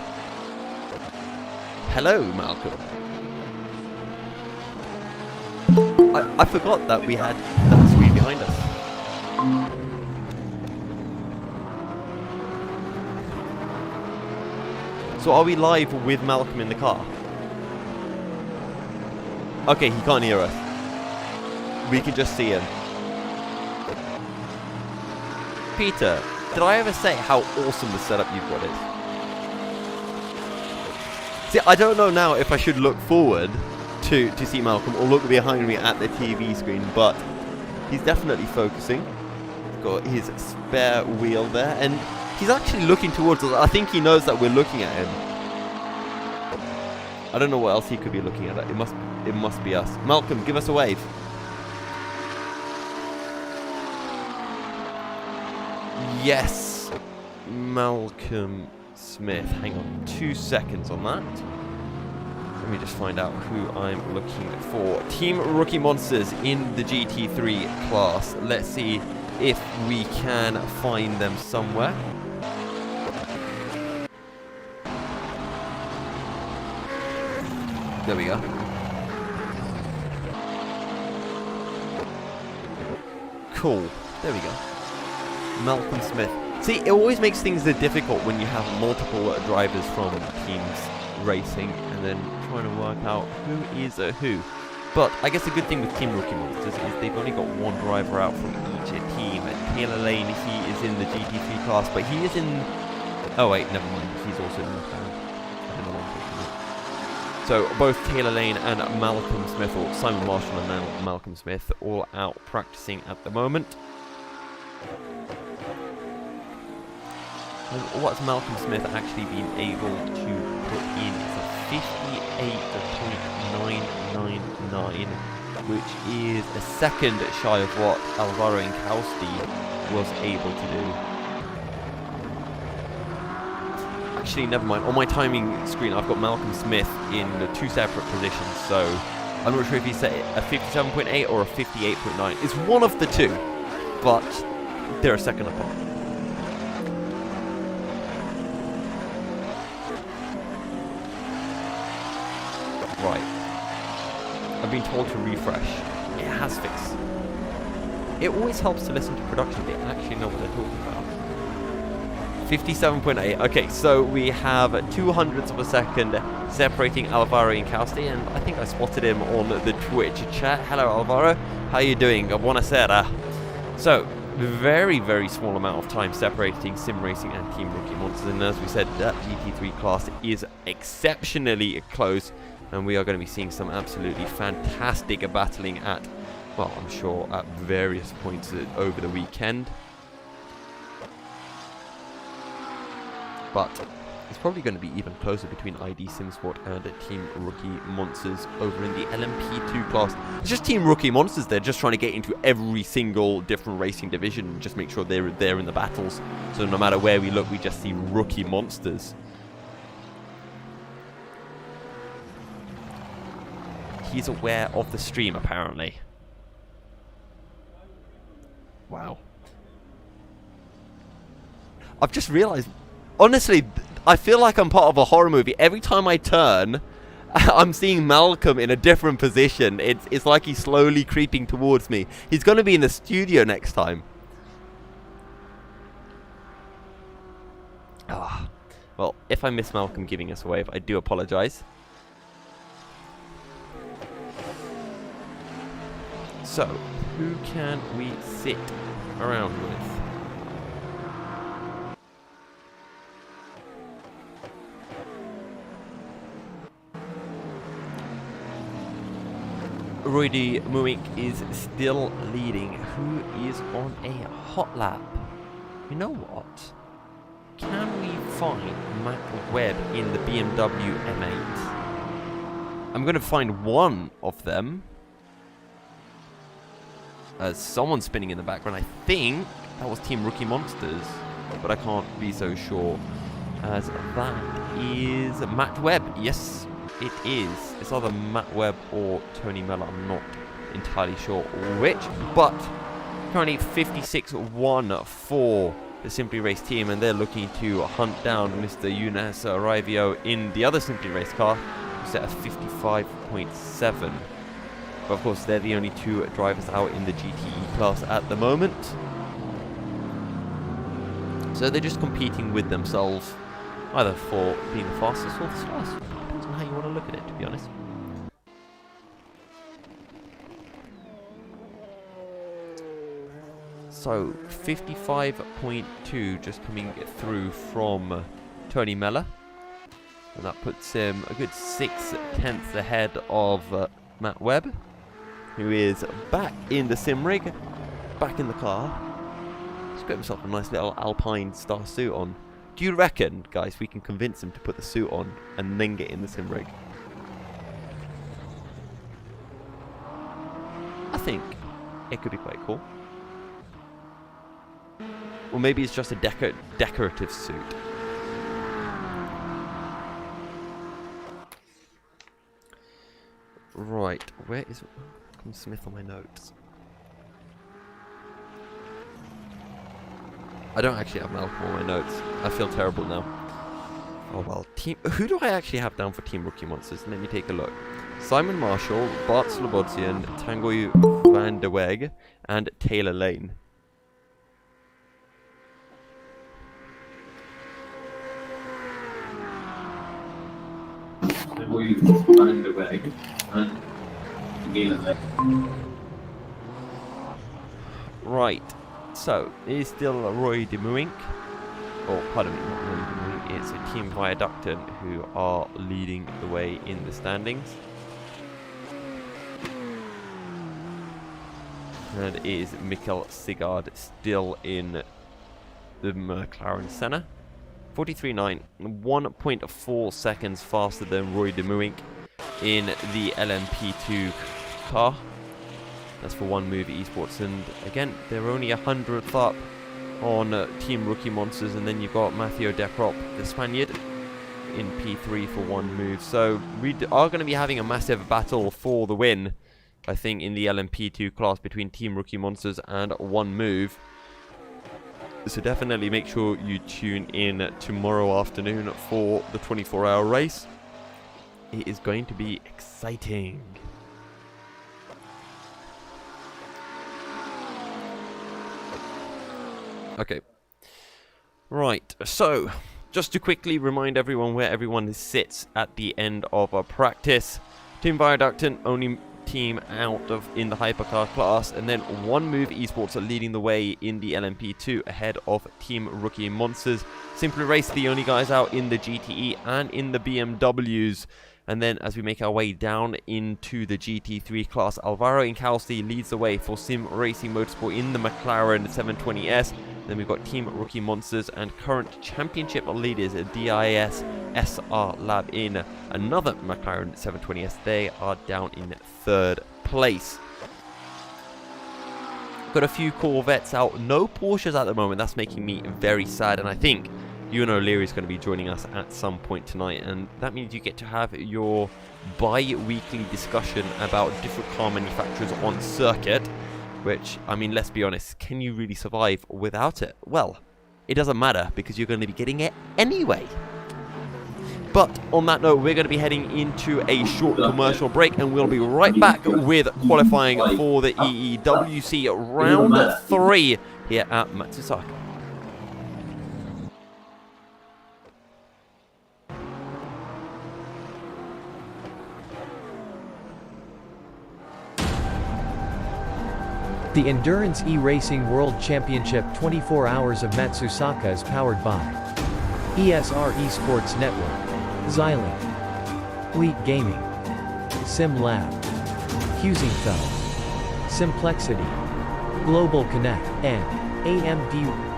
hello Malcolm. I forgot that we had that screen behind us. So are we live with Malcolm in the car? Okay, he can't hear us. We can just see him. Peter, did I ever say how awesome the setup you've got is? See, I don't know now if I should look forward to see Malcolm or look behind me at the TV screen, but he's definitely focusing. He's got his spare wheel there, and he's actually looking towards us. I think he knows that we're looking at him. I don't know what else he could be looking at. It must be us. Malcolm, give us a wave. Yes, Malcolm Smith. Hang on 2 seconds on that. Let me just find out who I'm looking for. Team Rookie Monsters in the GT3 class. Let's see if we can find them somewhere. There we go. Cool. There we go. Malcolm Smith. See, it always makes things difficult when you have multiple drivers from teams racing and then trying to work out who is who. But I guess the good thing with Team Rookie Monsters is they've only got one driver out from each team. And Taylor Lane, he is in the GT3 class, but he is in... Oh wait, never mind. He's also in the... So both Taylor Lane and Malcolm Smith, or Simon Marshall and Malcolm Smith, all out practicing at the moment. And what's Malcolm Smith actually been able to put in is a 58.999, which is a second shy of what Alvaro Incausti was able to do. Actually, never mind. On my timing screen, I've got Malcolm Smith in two separate positions, so I'm not sure if he's set a 57.8 or a 58.9. It's one of the two, but they're a second apart. Right. I've been told to refresh. It has fixed. It always helps to listen to production. They actually know what they're talking about. 57.8. Okay, so we have 200ths of a second separating Alvaro Incausti, and I think I spotted him on the Twitch chat. Hello, Alvaro. How are you doing? Buonasera. So, very, very small amount of time separating Sim Racing and Team Rookie Monsters, and as we said, that GT3 class is exceptionally close, and we are going to be seeing some absolutely fantastic battling at, well, I'm sure at various points over the weekend. But it's probably going to be even closer between ID SimSport and Team Rookie Monsters over in the LMP2 class. It's just Team Rookie Monsters. They're just trying to get into every single different racing division and just make sure they're there in the battles. So no matter where we look, we just see Rookie Monsters. he's aware of the stream, apparently. Wow. I've just realized, honestly, I feel like I'm part of a horror movie. Every time I turn, I'm seeing Malcolm in a different position. It's like he's slowly creeping towards me. He's going to be in the studio next time. Ah, well, if I miss Malcolm giving us a wave, I do apologize. So, who can we sit around with? Roydy Muink is still leading. Who is on a hot lap? You know what? Can we find Matt Webb in the BMW M8? I'm going to find one of them. Someone's spinning in the background. I think that was Team Rookie Monsters, but I can't be so sure. As that is Matt Webb. Yes, it is. It's either Matt Webb or Tony Mellor. I'm not entirely sure which, but currently 56-1 for the Simply Race team, and they're looking to hunt down Mr. Younes Arivio in the other Simply Race car, who's set at 55.7. But of course, they're the only two drivers out in the GTE class at the moment. So they're just competing with themselves, either for being the fastest or the slowest. Depends on how you want to look at it, to be honest. So 55.2 just coming through from Tony Mellor, and that puts him a good 6/10 ahead of Matt Webb, who is back in the sim rig, back in the car. He's got himself a nice little Alpine star suit on. Do you reckon, guys, we can convince him to put the suit on and then get in the sim rig? I think it could be quite cool. Or maybe it's just a decorative suit. Right, where is Malcolm Smith on my notes? I don't actually have Malcolm on my notes. I feel terrible now. Oh well, who do I actually have down for Team Rookie Monsters? Let me take a look. Simon Marshall, Bart Slobodsian, Tanguy van der Weg, and Taylor Lane. Van der Weg and Taylor Lane. Right, so it is still Roydy Muink. Oh, pardon me, not Roydy Muink. It's a Team Viaducton who are leading the way in the standings. And it is Mikkel Sigard still in the McLaren Senna. 43.9, 1.4 seconds faster than Roydy Muink in the LMP2 car. That's for One Move Esports, and again, they're only 100th up on Team Rookie Monsters, and then you've got Matteo Decrop, the Spaniard, in P3 for One Move. So we are going to be having a massive battle for the win, I think, in the LMP2 class between Team Rookie Monsters and One Move. So definitely make sure you tune in tomorrow afternoon for the 24-hour race. It is going to be exciting. Okay. Right, so just to quickly remind everyone where everyone sits at the end of our practice. Team Viaducton, only team out of in the hypercar class, and then One Move Esports are leading the way in the LMP2 ahead of Team Rookie Monsters. Simply Race, the only guys out in the GTE and in the BMWs. And then as we make our way down into the GT3 class, Alvaro Incausti leads the way for Sim Racing Motorsport in the McLaren 720S. Then we've got Team Rookie Monsters and current championship leaders DIS SR Lab in another McLaren 720S. They are down in third place. Got a few Corvettes out, no Porsches at the moment. That's making me very sad, and I think Ewan O'Leary is going to be joining us at some point tonight, and that means you get to have your bi-weekly discussion about different car manufacturers on circuit, which, I mean, let's be honest, can you really survive without it? Well, it doesn't matter, because you're going to be getting it anyway. But on that note, we're going to be heading into a short commercial break, and we'll be right back with qualifying for the EEWC Round 3 here at Matsusaka. The Endurance eRacing World Championship 24 Hours of Matsusaka is powered by ESR Esports Network, Xilinx, Elite Gaming, SimLab, Husingfeld, Simplexity, Global Connect, and AMD.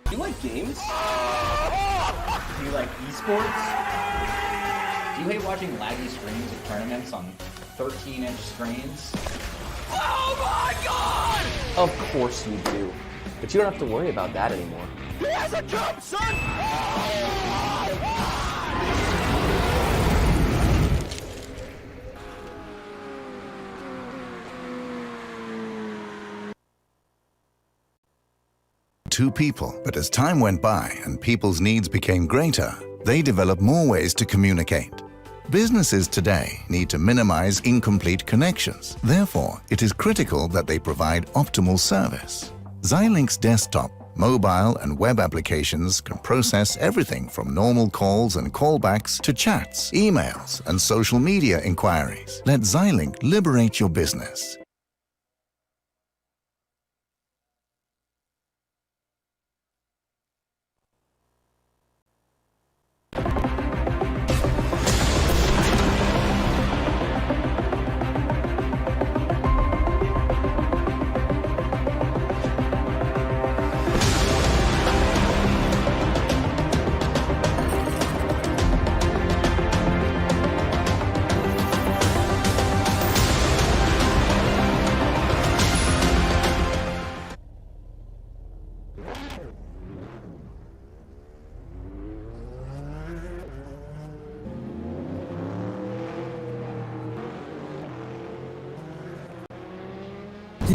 Do you like games? Do you like esports? Do you hate watching laggy streams of tournaments on 13-inch screens? Oh my god! Of course you do. But you don't have to worry about that anymore. He has a jump, son! Two people, but as time went by and people's needs became greater, they developed more ways to communicate. Businesses today need to minimize incomplete connections. Therefore, it is critical that they provide optimal service. Xilinx desktop, mobile and web applications can process everything from normal calls and callbacks to chats, emails, and social media inquiries. Let Xilinx liberate your business.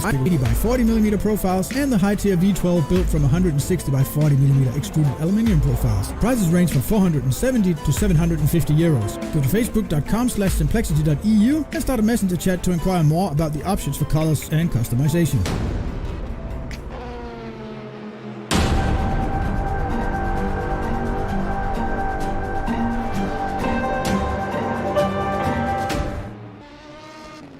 By 40mm profiles and the high-tier V12 built from 160 by 40mm extruded aluminium profiles. Prices range from 470 to 750 euros. Go to facebook.com/simplexity.eu and start a messenger chat to inquire more about the options for colors and customization.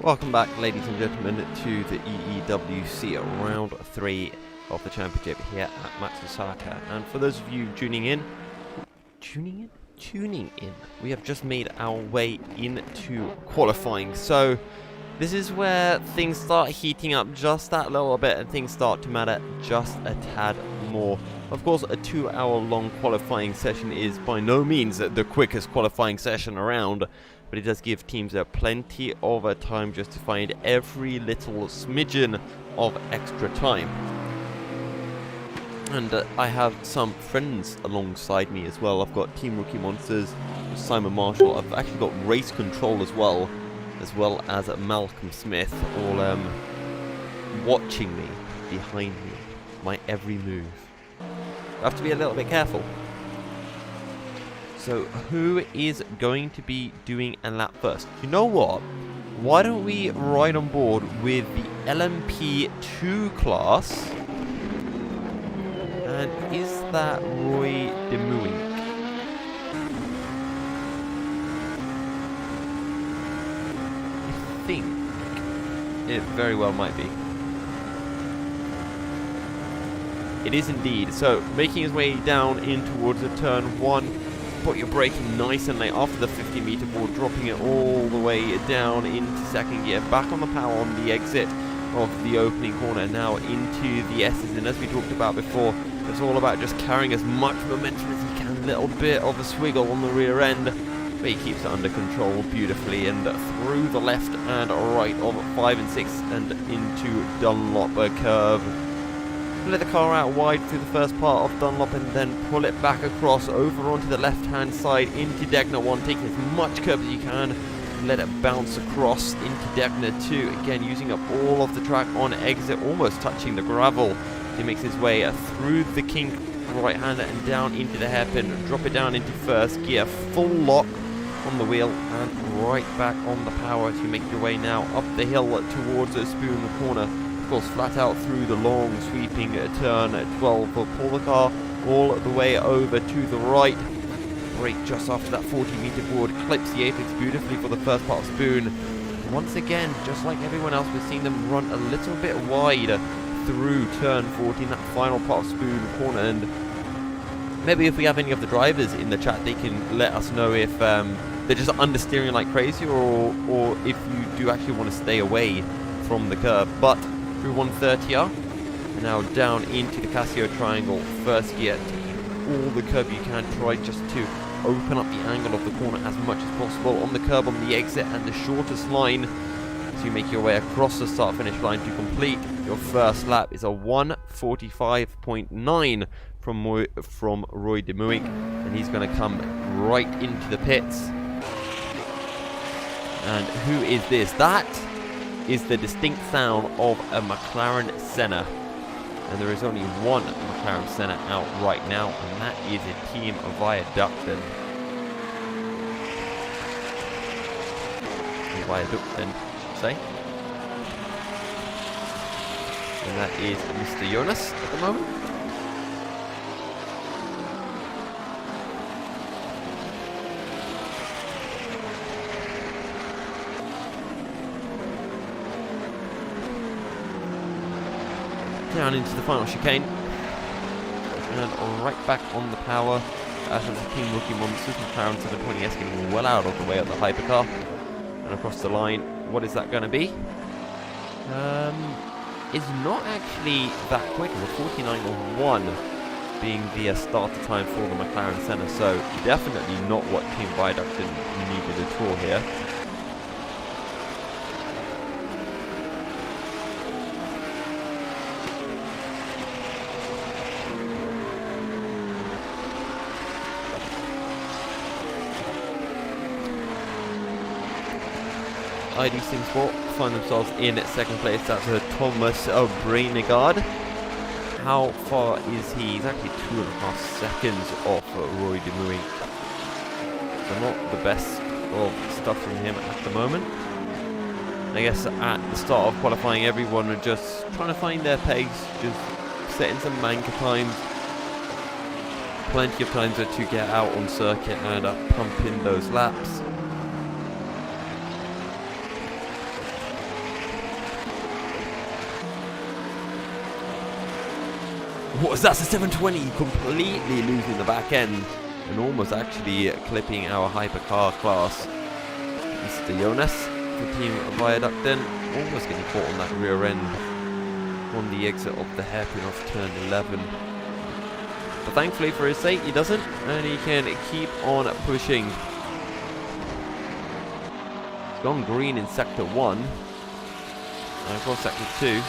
Welcome back, ladies and gentlemen, to the EEWC Round 3 of the Championship here at Matsusaka. And for those of you tuning in, we have just made our way into qualifying. So this is where things start heating up just that little bit and things start to matter just a tad more. Of course, a 2-hour-long qualifying session is by no means the quickest qualifying session around, but it does give teams plenty of time just to find every little smidgen of extra time. And I have some friends alongside me as well. I've got Team Rookie Monsters, Simon Marshall. I've actually got Race Control as well as Malcolm Smith, all watching me, behind me, my every move. I have to be a little bit careful. So who is going to be doing a lap first? You know what? Why don't we ride on board with the LMP2 class? And is that Roy Demuing? I think it very well might be. It is indeed. So, making his way down in towards the turn 1. Put your braking nice and late after the 50-meter board, dropping it all the way down into second gear. Back on the power on the exit of the opening corner, now into the S's. And as we talked about before, it's all about just carrying as much momentum as you can. Little bit of a swiggle on the rear end, but he keeps it under control beautifully. And through the left and right of 5 and 6 and into Dunlop curve. Let the car out wide through the first part of Dunlop and then pull it back across over onto the left hand side into Degner 1, taking as much curve as you can. Let it bounce across into Degner 2, again using up all of the track on exit, almost touching the gravel. He makes his way through the kink right hander and down into the hairpin, drop it down into first gear, full lock on the wheel and right back on the power as you make your way now up the hill towards Spoon corner. Of course, flat out through the long sweeping turn 12. Pull the car all the way over to the right. Brake just after that 40-meter board, clips the apex beautifully for the first part of Spoon. Once again, just like everyone else, we've seen them run a little bit wide through turn 14, that final part of Spoon corner. And maybe if we have any of the drivers in the chat, they can let us know if they're just understeering like crazy, or if you do actually want to stay away from the curb. But through 130R, and now down into the Casio triangle, first gear, taking all the curb you can, try just to open up the angle of the corner as much as possible on the curb on the exit and the shortest line. So you make your way across the start finish line to complete your first lap is a 1:45.9 from Roy Demuing, and he's going to come right into the pits. And who is this? That is the distinct sound of a McLaren Senna. And there is only one McLaren Senna out right now, and that is a team Viaductin. Viaductin, say. And that is Mr. Jonas at the moment. Down into the final chicane, and right back on the power as the Team Rookie Monsters. McLaren 720S getting well out of the way of the hypercar, and across the line. What is that going to be? It's not actually that quick. It's a 49.1 being the starter time for the McLaren Senna, so definitely not what Team Viaductin needed at all here. ID Sim Sport find themselves in second place. That's Thomas Brainegard. How far is he? He's actually 2.5 seconds off Roy Demuing. So not the best of stuff from him at the moment. I guess at the start of qualifying, everyone are just trying to find their pace, just setting some manker times. Plenty of times to get out on circuit and pump in those laps. What was that? It's a 720, completely losing the back end and almost actually clipping our hypercar class. Mr. Jonas for Team Viaductin, almost getting caught on that rear end on the exit of the hairpin off turn 11. But thankfully for his sake, he doesn't, and he can keep on pushing. It's gone green in sector 1, and across sector 2.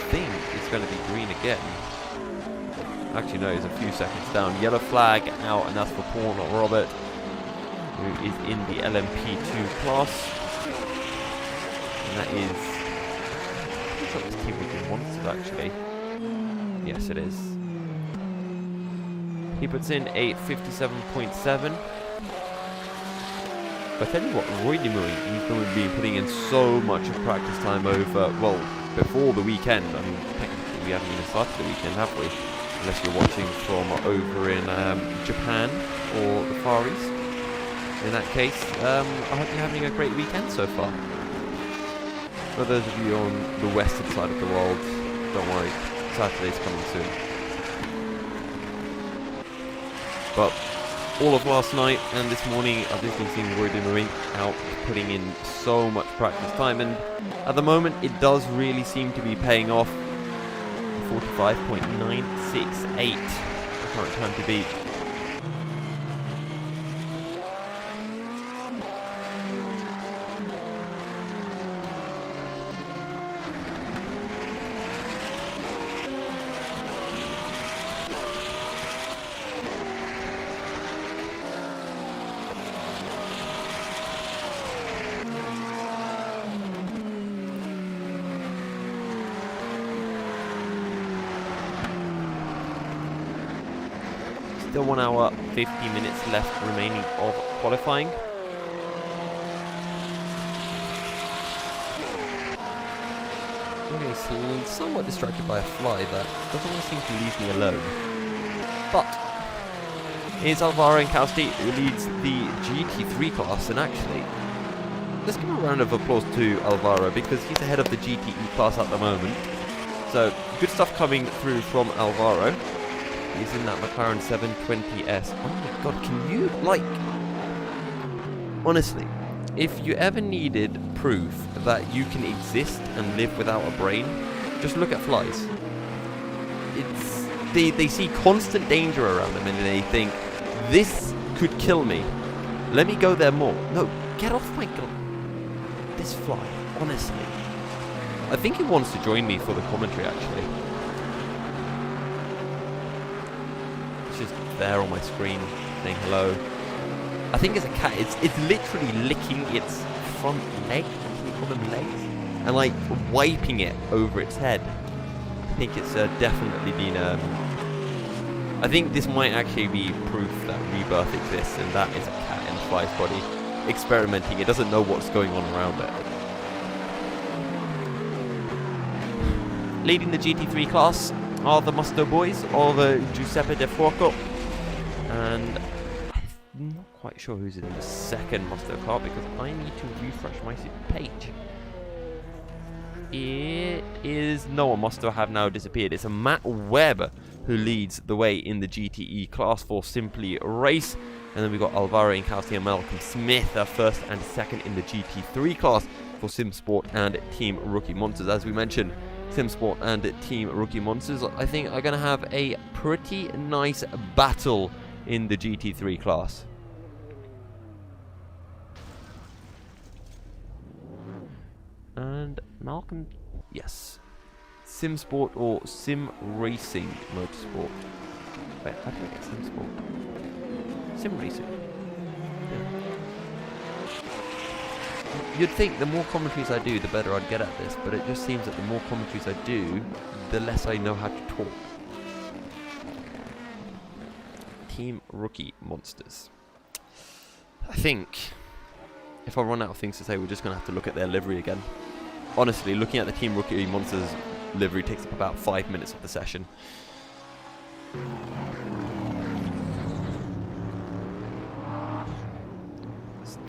I think it's going to be green again. Actually no, he's a few seconds down. Yellow flag out, and that's for Paul Robert, who is in the LMP2 class. And that is, I'm sure it's Team Wicked Monsters actually. Yes it is. He puts in a 57.7. But I tell you what, Roy Demuing, he's going to be putting in so much of practice time over, well, before the weekend. I mean, technically we haven't even started the weekend, have we? unless you're watching from over in Japan or the Far East. In that case, I hope you're having a great weekend so far. For those of you on the western side of the world, don't worry, Saturday's coming soon. But all of last night and this morning, I've just been seeing Roy de Marie out putting in so much practice time, and at the moment it does really seem to be paying off. 45.968 the current time to beat. Still 1 hour, 50 minutes left remaining of qualifying. I'm getting somewhat distracted by a fly that doesn't want to seem to leave me alone. But it's Alvaro Encausti who leads the GT3 class, and actually, let's give a round of applause to Alvaro because he's ahead of the GTE class at the moment. So, good stuff coming through from Alvaro. He's in that McLaren 720S. Oh my god, can you, like... Honestly, if you ever needed proof that you can exist and live without a brain, just look at flies. It's... They see constant danger around them and they think, this could kill me. Let me go there more. No, get off my god. This fly, honestly. I think he wants to join me for the commentary, actually. Just there on my screen saying hello. I think it's a cat. It's literally licking its front leg. Can you call them legs? And like wiping it over its head. I think it's definitely been. I think this might actually be proof that rebirth exists, and that is a cat in a fly's body experimenting. It doesn't know what's going on around it. Leading the GT3 class are the Musto boys of Giuseppe De Fuoco, and I'm not quite sure who's in the second Musto car because I need to refresh my page. It is Noah Musto have now disappeared. It's a Matt Webb who leads the way in the GTE class for Simply Race, and then we've got Alvaro Encausti and Malcolm Smith, first and second in the GT3 class for SimSport and Team Rookie Monsters. As we mentioned, SimSport and Team Rookie Monsters, I think, are going to have a pretty nice battle in the GT3 class. And Malcolm, yes, SimSport or Sim Racing Motorsport. Wait, how do I get SimSport? Sim Racing. Yeah. You'd think the more commentaries I do, the better I'd get at this, but it just seems that the more commentaries I do, the less I know how to talk. Team Rookie Monsters. I think if I run out of things to say, we're just going to have to look at their livery again. Honestly, looking at the Team Rookie Monsters livery takes up about 5 minutes of the session.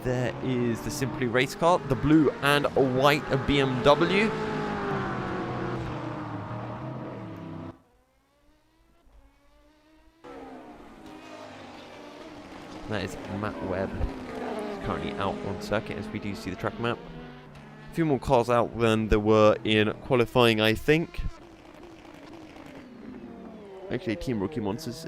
There is the Simply Race car, the blue and white BMW. That is Matt Webb, currently out on circuit as we do see the track map. A few more cars out than there were in qualifying, I think. Actually, Team Rookie Monsters,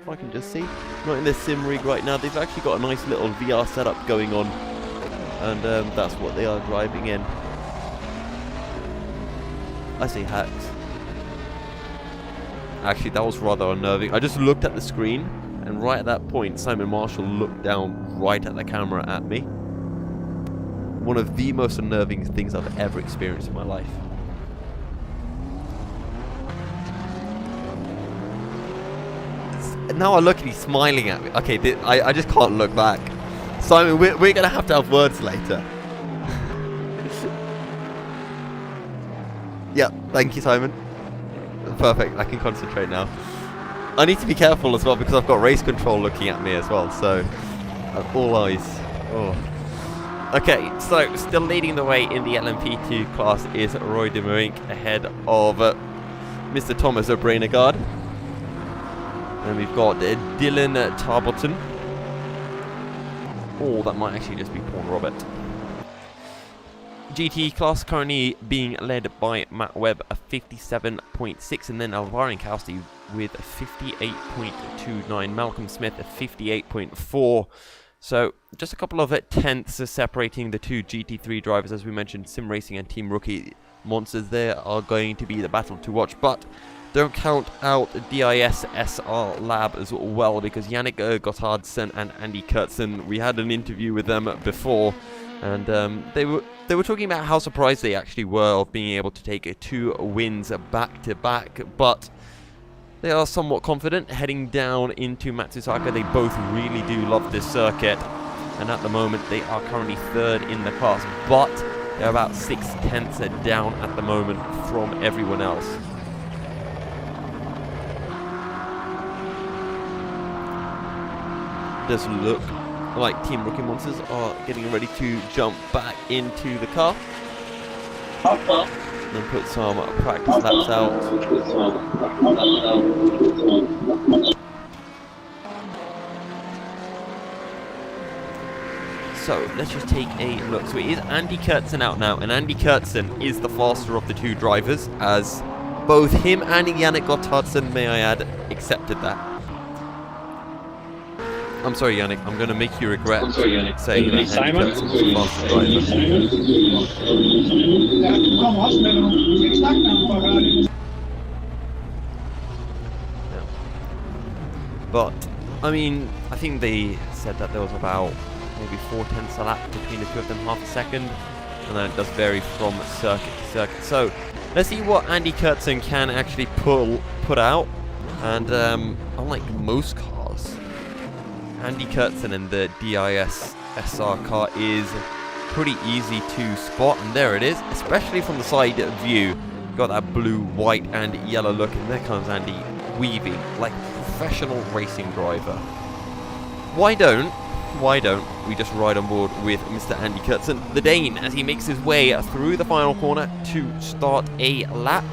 if I can just see, not in their sim rig right now. They've actually got a nice little VR setup going on, and that's what they are driving in. I see hacks. Actually, that was rather unnerving. I just looked at the screen, and right at that point, Simon Marshall looked down right at the camera at me. One of the most unnerving things I've ever experienced in my life. Now I look and he's smiling at me. Okay, I just can't look back. Simon, we're going to have words later. Yeah, thank you, Simon. Perfect, I can concentrate now. I need to be careful as well because I've got race control looking at me as well, so all eyes. Oh. Okay, so still leading the way in the LMP2 class is Roy de Moink ahead of Mr. Thomas O'Brainagard. And we've got Dylan Tarboton. Oh, that might actually just be Paul Robert. GT class currently being led by Matt Webb, a 57.6, and then Alvaro Incausti with a 58.29. Malcolm Smith a 58.4. So just a couple of tenths separating the two GT3 drivers. As we mentioned, Sim Racing and Team Rookie monsters there are going to be the battle to watch. But don't count out DIS SR Lab as well, because Yannick Gotthardsen and Andy Kurtzen, we had an interview with them before, and they were talking about how surprised they actually were of being able to take 2 wins back to back, but they are somewhat confident heading down into Matsusaka. They both really do love this circuit, and at the moment they are currently 3rd in the class, but they're about 6 tenths down at the moment from everyone else. Does look like Team Rookie Monsters are getting ready to jump back into the car and put some practice laps out. So let's just take a look. So it is Andy Kurtzen out now, and Andy Kurtzen is the faster of the 2 drivers, as both him and Yannick Gotthardsen, may I add, accepted that. I'm sorry, Yannick, I'm going to make you regret saying that Andy Kurtzen was the faster driver. Yeah. But, I mean, I think they said that there was about maybe 4 tenths a lap between the 2 of them, half a second, and then it does vary from circuit to circuit. So, let's see what Andy Kurtzen can actually put out, and unlike most cars, Andy Kurtzen in the DIS SR car is pretty easy to spot, and there it is, especially from the side view. Got that blue, white and yellow look, and there comes Andy weaving like a professional racing driver. Why don't we just ride on board with Mr. Andy Kurtzen, the Dane, as he makes his way through the final corner to start a lap.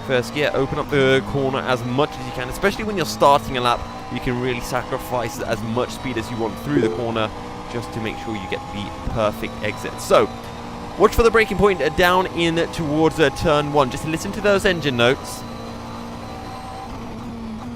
First gear, open up the corner as much as you can, especially when you're starting a lap. You can really sacrifice as much speed as you want through the corner just to make sure you get the perfect exit. So, watch for the braking point down in towards turn 1. Just listen to those engine notes.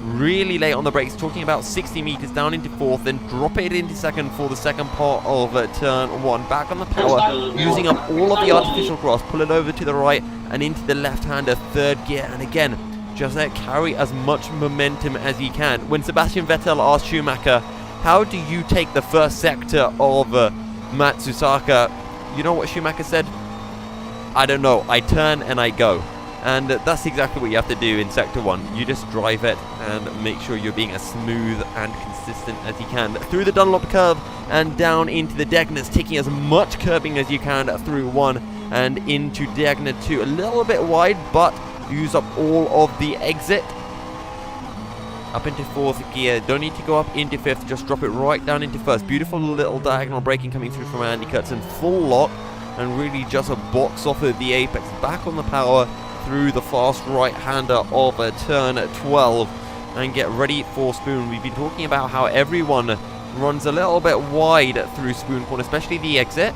Really late on the brakes, talking about 60 meters down into 4th, then drop it into 2nd for the second part of turn 1. Back on the power, using up all of the artificial grass, pull it over to the right and into the left-hander, 3rd gear, and again, just carry as much momentum as you can. When Sebastian Vettel asked Schumacher, how do you take the first sector of Matsusaka? You know what Schumacher said? I don't know, I turn and I go. And that's exactly what you have to do in Sector 1. You just drive it and make sure you're being as smooth and consistent as you can. Through the Dunlop curve and down into the Degners, taking as much curbing as you can through 1 and into Degner 2. A little bit wide, but use up all of the exit. Up into 4th gear. Don't need to go up into 5th. Just drop it right down into 1st. Beautiful little diagonal braking coming through from Andy Kurtzen. Full lock and really just a box off of the apex. Back on the power through the fast right-hander of turn 12 and get ready for Spoon. We've been talking about how everyone runs a little bit wide through Spoon Corner, especially the exit.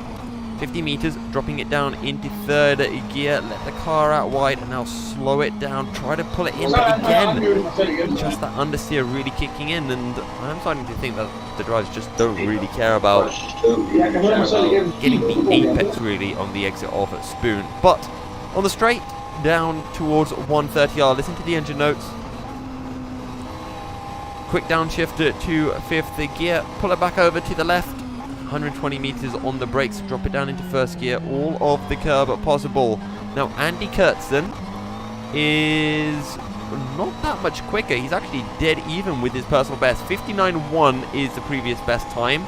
50 meters, dropping it down into 3rd gear, let the car out wide and now slow it down, try to pull it in, but again, just that understeer really kicking in, and I'm starting to think that the drivers just don't really care about getting the apex really on the exit of Spoon. But on the straight, down towards 130R, listen to the engine notes. Quick downshift to 5th gear, pull it back over to the left, 120 meters on the brakes, drop it down into 1st gear, all of the curb possible. Now Andy Kurtzen is not that much quicker, he's actually dead even with his personal best. 59.1 is the previous best time,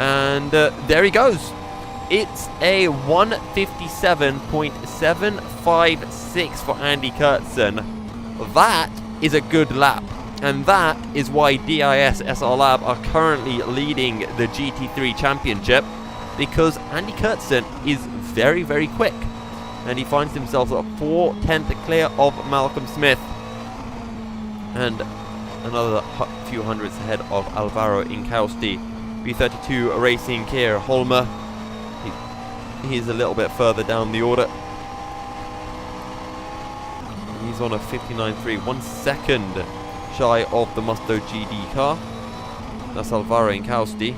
and there he goes. It's a 157.756 for Andy Kurtzen. That is a good lap. And that is why DIS SR Lab are currently leading the GT3 Championship, because Andy Kurtzon is very, very quick. And he finds himself at 4/10 clear of Malcolm Smith. And another few hundreds ahead of Alvaro Incausti. B32 Racing Kier Holmer. He's a little bit further down the order. He's on a 59.3, 1 second shy of the Musto GD car. That's Alvaro Incausti.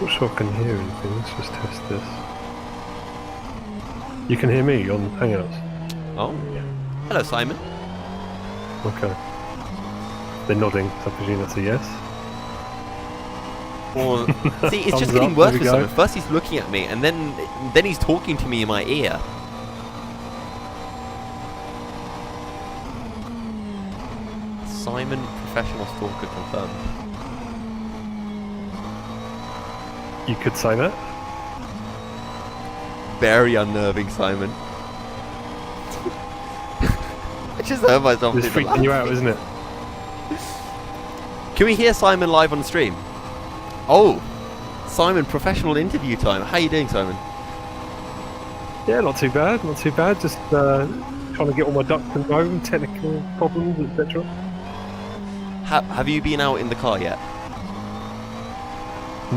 Not sure I can hear anything. Let's just test this. You can hear me on Hangouts? Oh, yeah. Hello, Simon. Okay. They're nodding, so I presume that's a yes. Or, see, it's just Thumbs getting up, worse there for we Simon. go. First he's looking at me, and then he's talking to me in my ear. Simon, professional stalker confirmed. You could say that. Very unnerving, Simon. I just heard myself. It's do the freaking you laugh. out, isn't it? Can we hear Simon live on stream? Oh, Simon, professional interview time. How you doing, Simon? Yeah, not too bad, not too bad. Just trying to get all my ducks in a row, technical problems, etc. Have you been out in the car yet?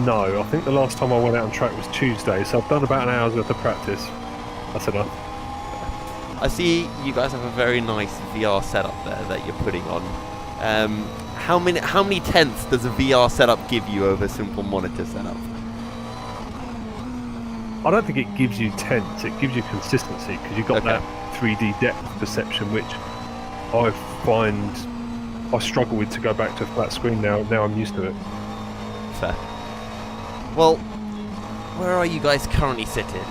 No, I think the last time I went out on track was Tuesday, so I've done about an hour's worth of practice. That's enough. I see you guys have a very nice VR setup there that you're putting on. How many tenths does a VR setup give you over a simple monitor setup? I don't think it gives you tense, it gives you consistency, because you've got Okay. that 3D depth perception, which I find I struggle with to go back to a flat screen now. Now I'm used to it. Fair. Well, where are you guys currently sitting?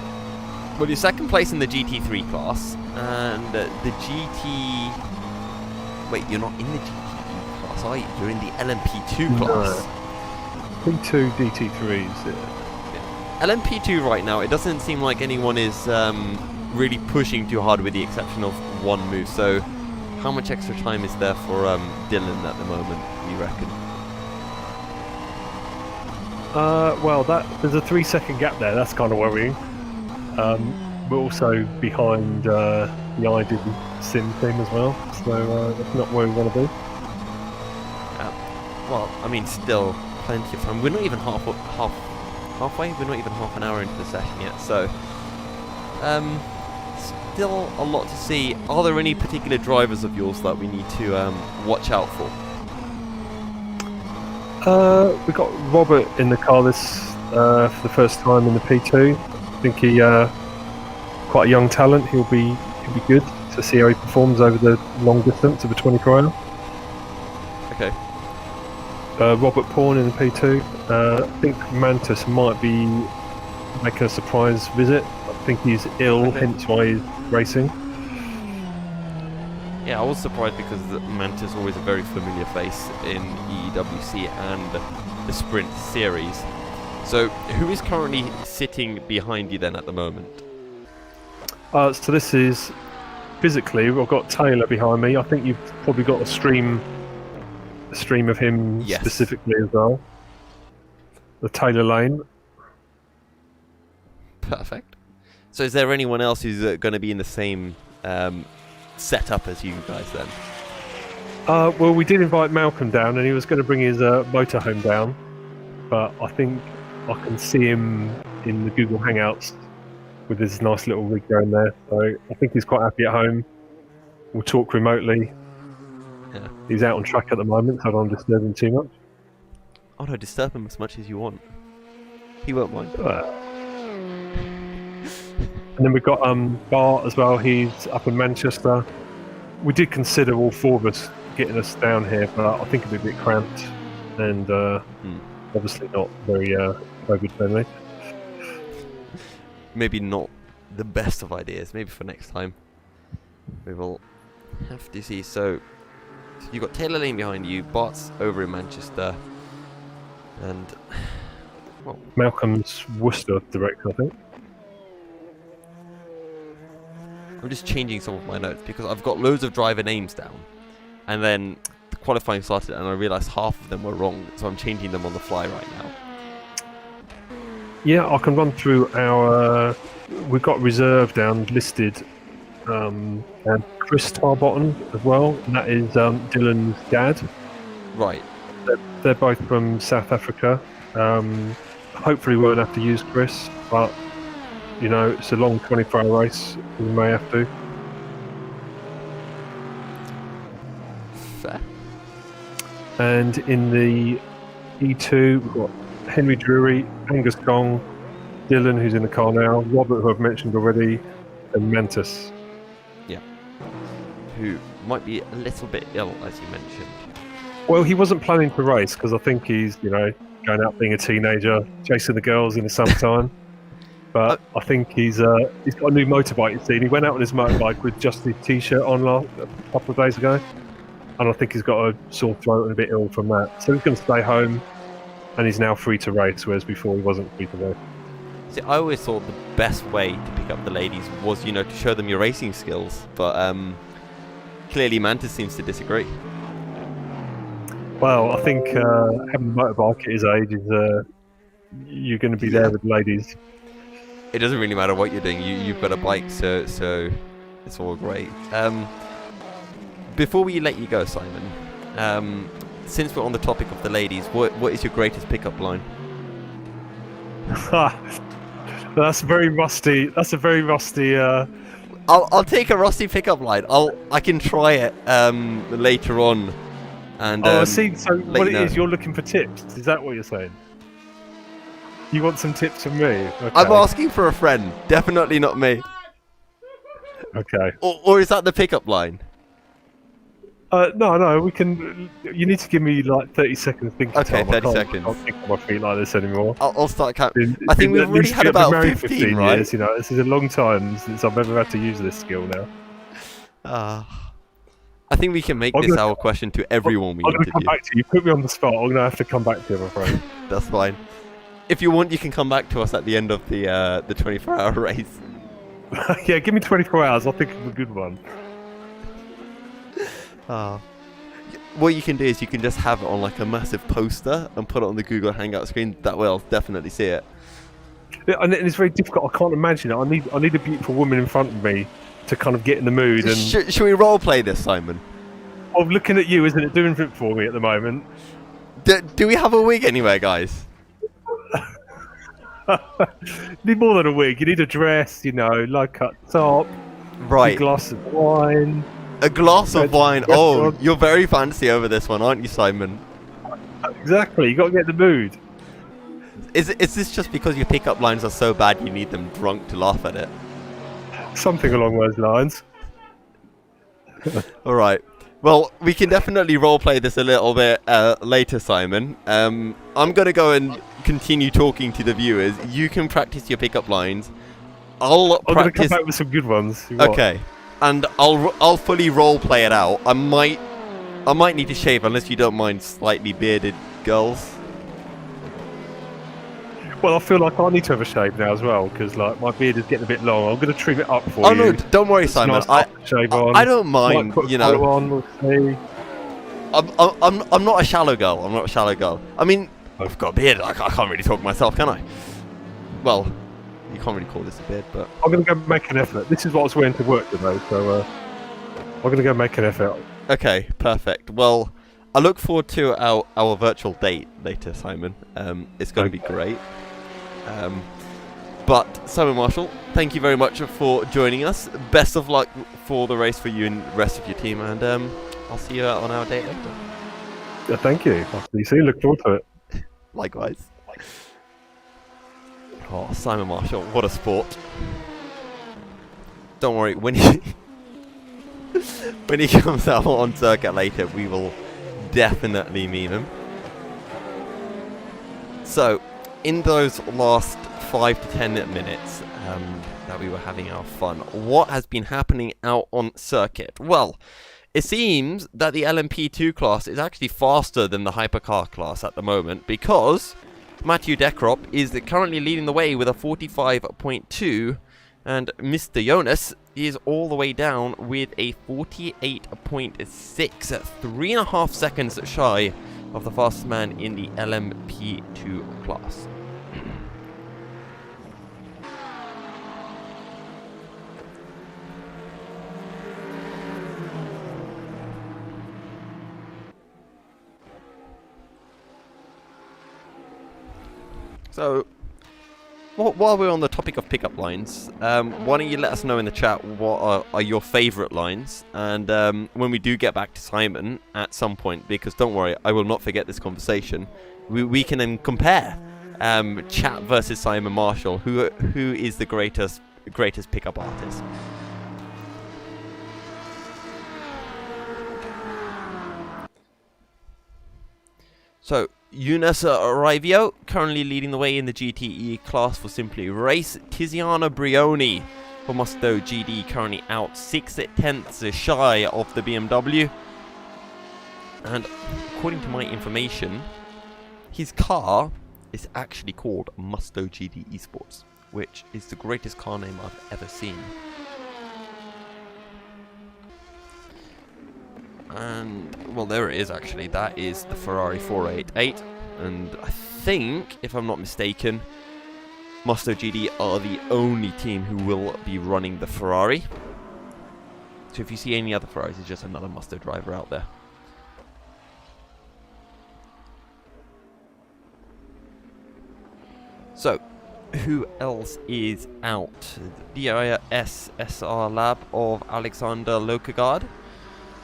Well, you're second place in the GT3 class, and the GT... Wait, you're not in the GT3 class, are you? You're in the LMP2 class. P2 DT3s. LMP2 right now, it doesn't seem like anyone is really pushing too hard with the exception of one move, so how much extra time is there for Dylan at the moment, you reckon? Well, there's a 3-second gap there. That's kind of worrying. We're also behind the ID Sim team as well, so that's not where we want to be. Well, I mean, still plenty of time. We're not even halfway. We're not even half an hour into the session yet, so still a lot to see. Are there any particular drivers of yours that we need to watch out for? We've got Robert in the car this for the first time in the P2. I think he quite a young talent. He'll be good to see how he performs over the long distance of a 24-hour. Okay. Robert Pawn in the P2. I think Mantis might be making a surprise visit. I think he's ill, Okay. hence why he's racing. Yeah, I was surprised because Mantis is always a very familiar face in EWC and the Sprint series. So, who is currently sitting behind you then at the moment? So this is physically. I've got Taylor behind me. I think you've probably got a stream of him Yes. specifically as well. The Taylor lane. Perfect. So, is there anyone else who's going to be in the same setup as you guys then? Well, we did invite Malcolm down, and he was going to bring his motorhome down, but I think I can see him in the Google Hangouts with his nice little rig going there. So I think he's quite happy at home. We'll talk remotely. Yeah. He's out on track at the moment, so I don't disturb him too much. Oh no, disturb him as much as you want. He won't mind. And then we've got Bart as well. He's up in Manchester. We did consider all four of us getting us down here, but I think it'd be a bit cramped and obviously not very COVID friendly. Maybe not the best of ideas. Maybe for next time. We will have to see. So you've got Taylor Lane behind you. Bart's over in Manchester. And... well, Malcolm's Worcester director, I think. I'm just changing some of my notes because I've got loads of driver names down, and then the qualifying started and I realised half of them were wrong, so I'm changing them on the fly right now. Yeah, I can run through our. We've got reserve down listed, and Chris Tarbottom as well, and that is Dylan's dad. Right. They're both from South Africa. Hopefully, we won't have to use Chris, but you know, it's a long 24-hour race. We may have to. Fair. And in the E2, we've got Henry Drury, Angus Gong, Dylan, who's in the car now, Robert, who I've mentioned already, and Mantis. Yeah. Who might be a little bit ill, as you mentioned. Well, he wasn't planning to race because I think he's, you know, going out being a teenager, chasing the girls in the summertime. But I think he's got a new motorbike, you see. And he went out on his motorbike with just his t-shirt on a couple of days ago. And I think he's got a sore throat and a bit ill from that. So he's going to stay home, and he's now free to race, whereas before he wasn't free to race. See, I always thought the best way to pick up the ladies was, you know, to show them your racing skills. But clearly Mantis seems to disagree. Well, I think having a motorbike at his age is you're going to be there with the ladies. It doesn't really matter what you're doing. You've got a bike, so it's all great. Before we let you go, Simon, since we're on the topic of the ladies, what is your greatest pickup line? That's very rusty. That's a very rusty. I'll take a rusty pickup line. I can try it later on. And I see. So what it know. is, you're looking for tips. Is that what you're saying? You want some tips from me? Okay. I'm asking for a friend. Definitely not me. Okay. Or is that the pickup line? No, we can. You need to give me like 30 seconds thinking Okay, time. 30 I seconds. can't think on my feet like this anymore. I'll start counting. I think we've already had about 15, right? Years, you know, this is a long time since I've ever had to use this skill now. I think we can make this our question to everyone we I'm going to come interview. back to you. Put me on the spot. I'm going to have to come back to you, I'm afraid. That's fine. If you want, you can come back to us at the end of the 24-hour race. Yeah, give me 24 hours. I'll think of a good one. What you can do is you can just have it on like a massive poster and put it on the Google Hangout screen. That way I'll definitely see it. Yeah, and it's very difficult. I can't imagine it. I need a beautiful woman in front of me to kind of get in the mood. And Should we role play this, Simon? I'm looking at you, isn't it doing it for me at the moment? Do we have a wig anywhere, guys? You need more than a wig. You need a dress, you know, low cut top, Right. a glass of wine. A glass of wine. Oh, restaurant. you're very fancy over this one, aren't you, Simon? Exactly. You got to get in the mood. Is this just because your pickup lines are so bad you need them drunk to laugh at it? Something along those lines. All right. Well, we can definitely roleplay this a little bit later, Simon. I'm going to go and continue talking to the viewers. You can practice your pickup lines. I'm going to practice. come back with some good ones. What? Okay. And I'll fully roleplay it out. I might need to shave unless you don't mind slightly bearded girls. Well, I feel like I need to have a shave now as well because like my beard is getting a bit long. I'm going to trim it up for you. Oh no, don't worry, Simon. Nice shave on. I don't mind. Put a You know, collar on, we'll see. I'm not a shallow girl. I'm not a shallow girl. I mean, I've got a beard. I can't really talk myself, can I? Well, you can't really call this a beard, but I'm going to go make an effort. This is what I was wearing to work today, so I'm going to go make an effort. okay, perfect. Well, I look forward to our virtual date later, Simon. It's going to be great. But Simon Marshall, thank you very much for joining us. Best of luck for the race for you and the rest of your team, and I'll see you on our date later. Yeah, thank you. I'll see you soon. Look forward to it. Likewise. Oh, Simon Marshall, what a sport. Don't worry, when he when he comes out on circuit later, we will definitely meet him. So, in those last 5 to 10 minutes that we were having our fun, what has been happening out on circuit? Well, it seems that the LMP2 class is actually faster than the hypercar class at the moment because Matthew Dekrop is currently leading the way with a 45.2 And Mr. Jonas is all the way down with a 48.6, 3.5 seconds shy of the fastest man in the LMP2 class. So, while we're on the topic of pickup lines, why don't you let us know in the chat what are your favourite lines, and when we do get back to Simon at some point, because don't worry, I will not forget this conversation, we can then compare Chat versus Simon Marshall, who is the greatest pickup artist. So, Eunice Arrivio, currently leading the way in the GTE class for Simply Race. Tiziana Brioni for Musto GD, currently out 6/10 shy of the BMW. And according to my information, his car is actually called Musto GD Esports, which is the greatest car name I've ever seen. And, well, there it is actually. That is the Ferrari 488. And I think, if I'm not mistaken, Musto GD are the only team who will be running the Ferrari. So if you see any other Ferraris, it's just another Musto driver out there. So, who else is out? DIS SR Lab of Alexander Lokegard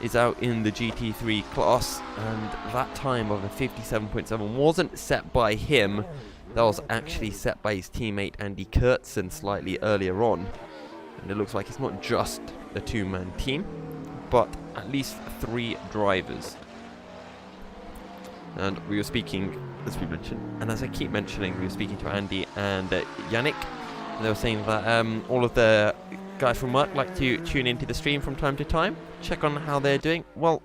is out in the GT3 class, and that time of a 57.7 wasn't set by him. That was actually set by his teammate Andy Kurtzen slightly earlier on. And it looks like it's not just a two-man team, but at least 3 drivers. And we were speaking, as we mentioned, and as I keep mentioning, we were speaking to Andy and Yannick, and they were saying that all of the guys from work like to tune into the stream from time to time, check on how they're doing. Well,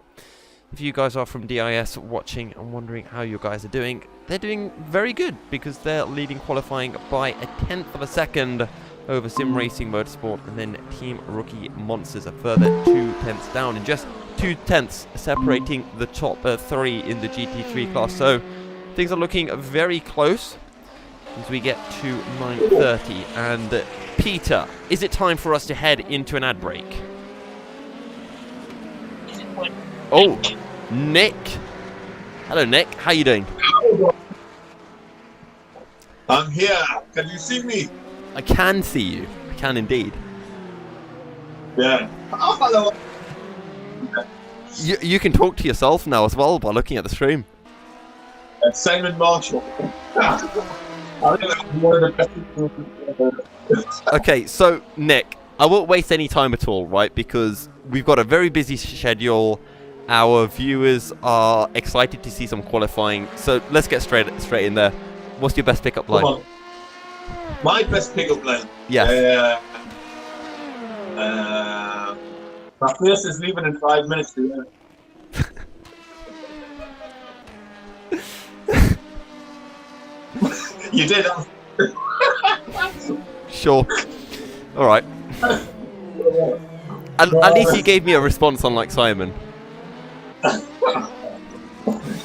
if you guys are from DIS watching and wondering how you guys are doing, they're doing very good, because they're leading qualifying by 1/10 of a second over Sim Racing Motorsport, and then Team Rookie Monsters a further 2/10 down, and just 2/10 separating the top 3 in the GT3 class. So things are looking very close as we get to 9:30. And Peter, is it time for us to head into an ad break? Oh, Nick. Hello, Nick. How you doing? I'm here. Can you see me? I can see you. I can indeed. Yeah. Oh, hello. You can talk to yourself now as well by looking at the stream. Simon Marshall. Okay, so Nick, I won't waste any time at all, right? Because we've got a very busy schedule. Our viewers are excited to see some qualifying. So let's get straight in there. What's your best pickup line? My best pickup line? Yes. My first is leaving in 5 minutes. You did. Sure. All right. At least you gave me a response, unlike Simon.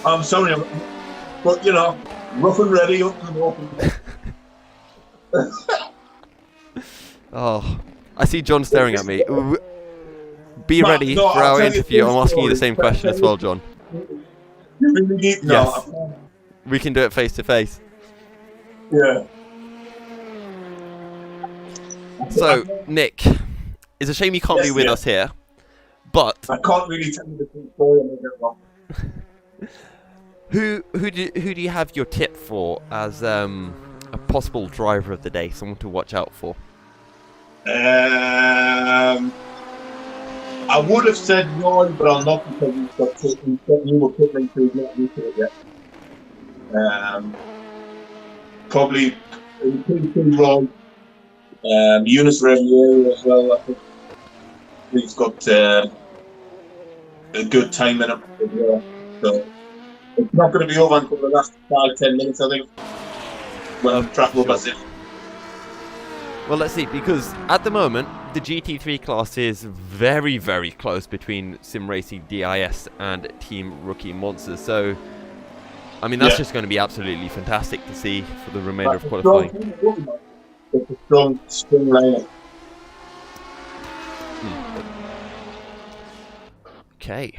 I'm sorry, but you know, rough and ready, up and open. Oh, I see John staring at me. Be Matt, ready no, for I'll our tell you interview. a I'm asking you the story. same question as well, John. You really need no. Yes. We can do it face to face. Yeah. So, Nick, it's a shame you can't be with us here, but I can't really tell you the full story. I'm gonna get wrong. who do you have your tip for as a possible driver of the day, someone to watch out for? I would have said no, but I'm not, because he's got new equipment, so he's not used to it yet. Probably pretty wrong. Eunice Riviere as well. I think he's got a good time in him as well. So it's not going to be over until the last 5-10 minutes, I think, when the track will pass it. Well, let's see, because at the moment, the GT3 class is very, very close between Sim Racing DIS and Team Rookie Monsters. So, I mean, that's just going to be absolutely fantastic to see for the remainder of qualifying. It's a strong lineup. Okay.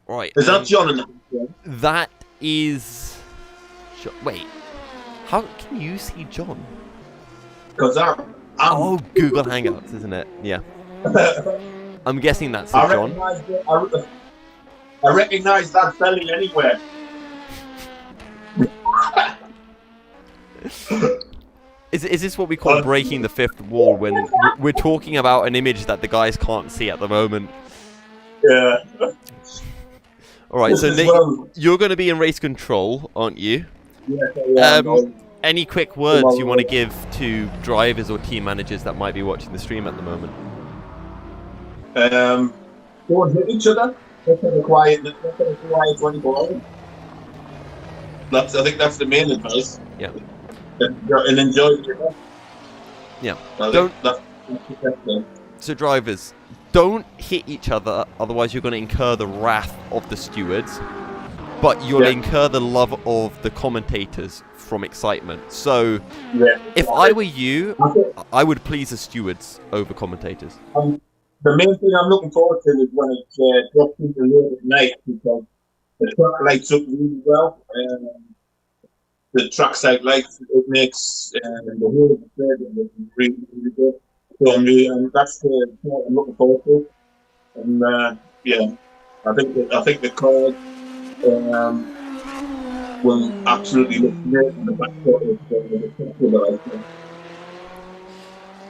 Right. Is that John in the That is... Wait. How can you see John? Because Oh, Google Hangouts, isn't it? Yeah. I'm guessing that's John. I recognise that belly anywhere. Is this what we call breaking the fifth wall when we're talking about an image that the guys can't see at the moment? Yeah. Alright, so Nick, you're going to be in race control, aren't you? Yeah. Any quick words you want to give to drivers or team managers that might be watching the stream at the moment? Don't hit each other. Let's have a quiet 24 hours. I think that's the main advice. Yeah. And enjoy it. Yeah. That's So drivers, don't hit each other, otherwise you're going to incur the wrath of the stewards. But you'll incur the love of the commentators from excitement. So, if I were you, I would please the stewards over commentators. The main thing I'm looking forward to is when it drops into late at night, because the track lights up really well. The trackside lights, it makes the whole of the stadium look really, really good. So that's the part I'm looking forward to. And I think the crowd will absolutely look great in the back quarter of the festival.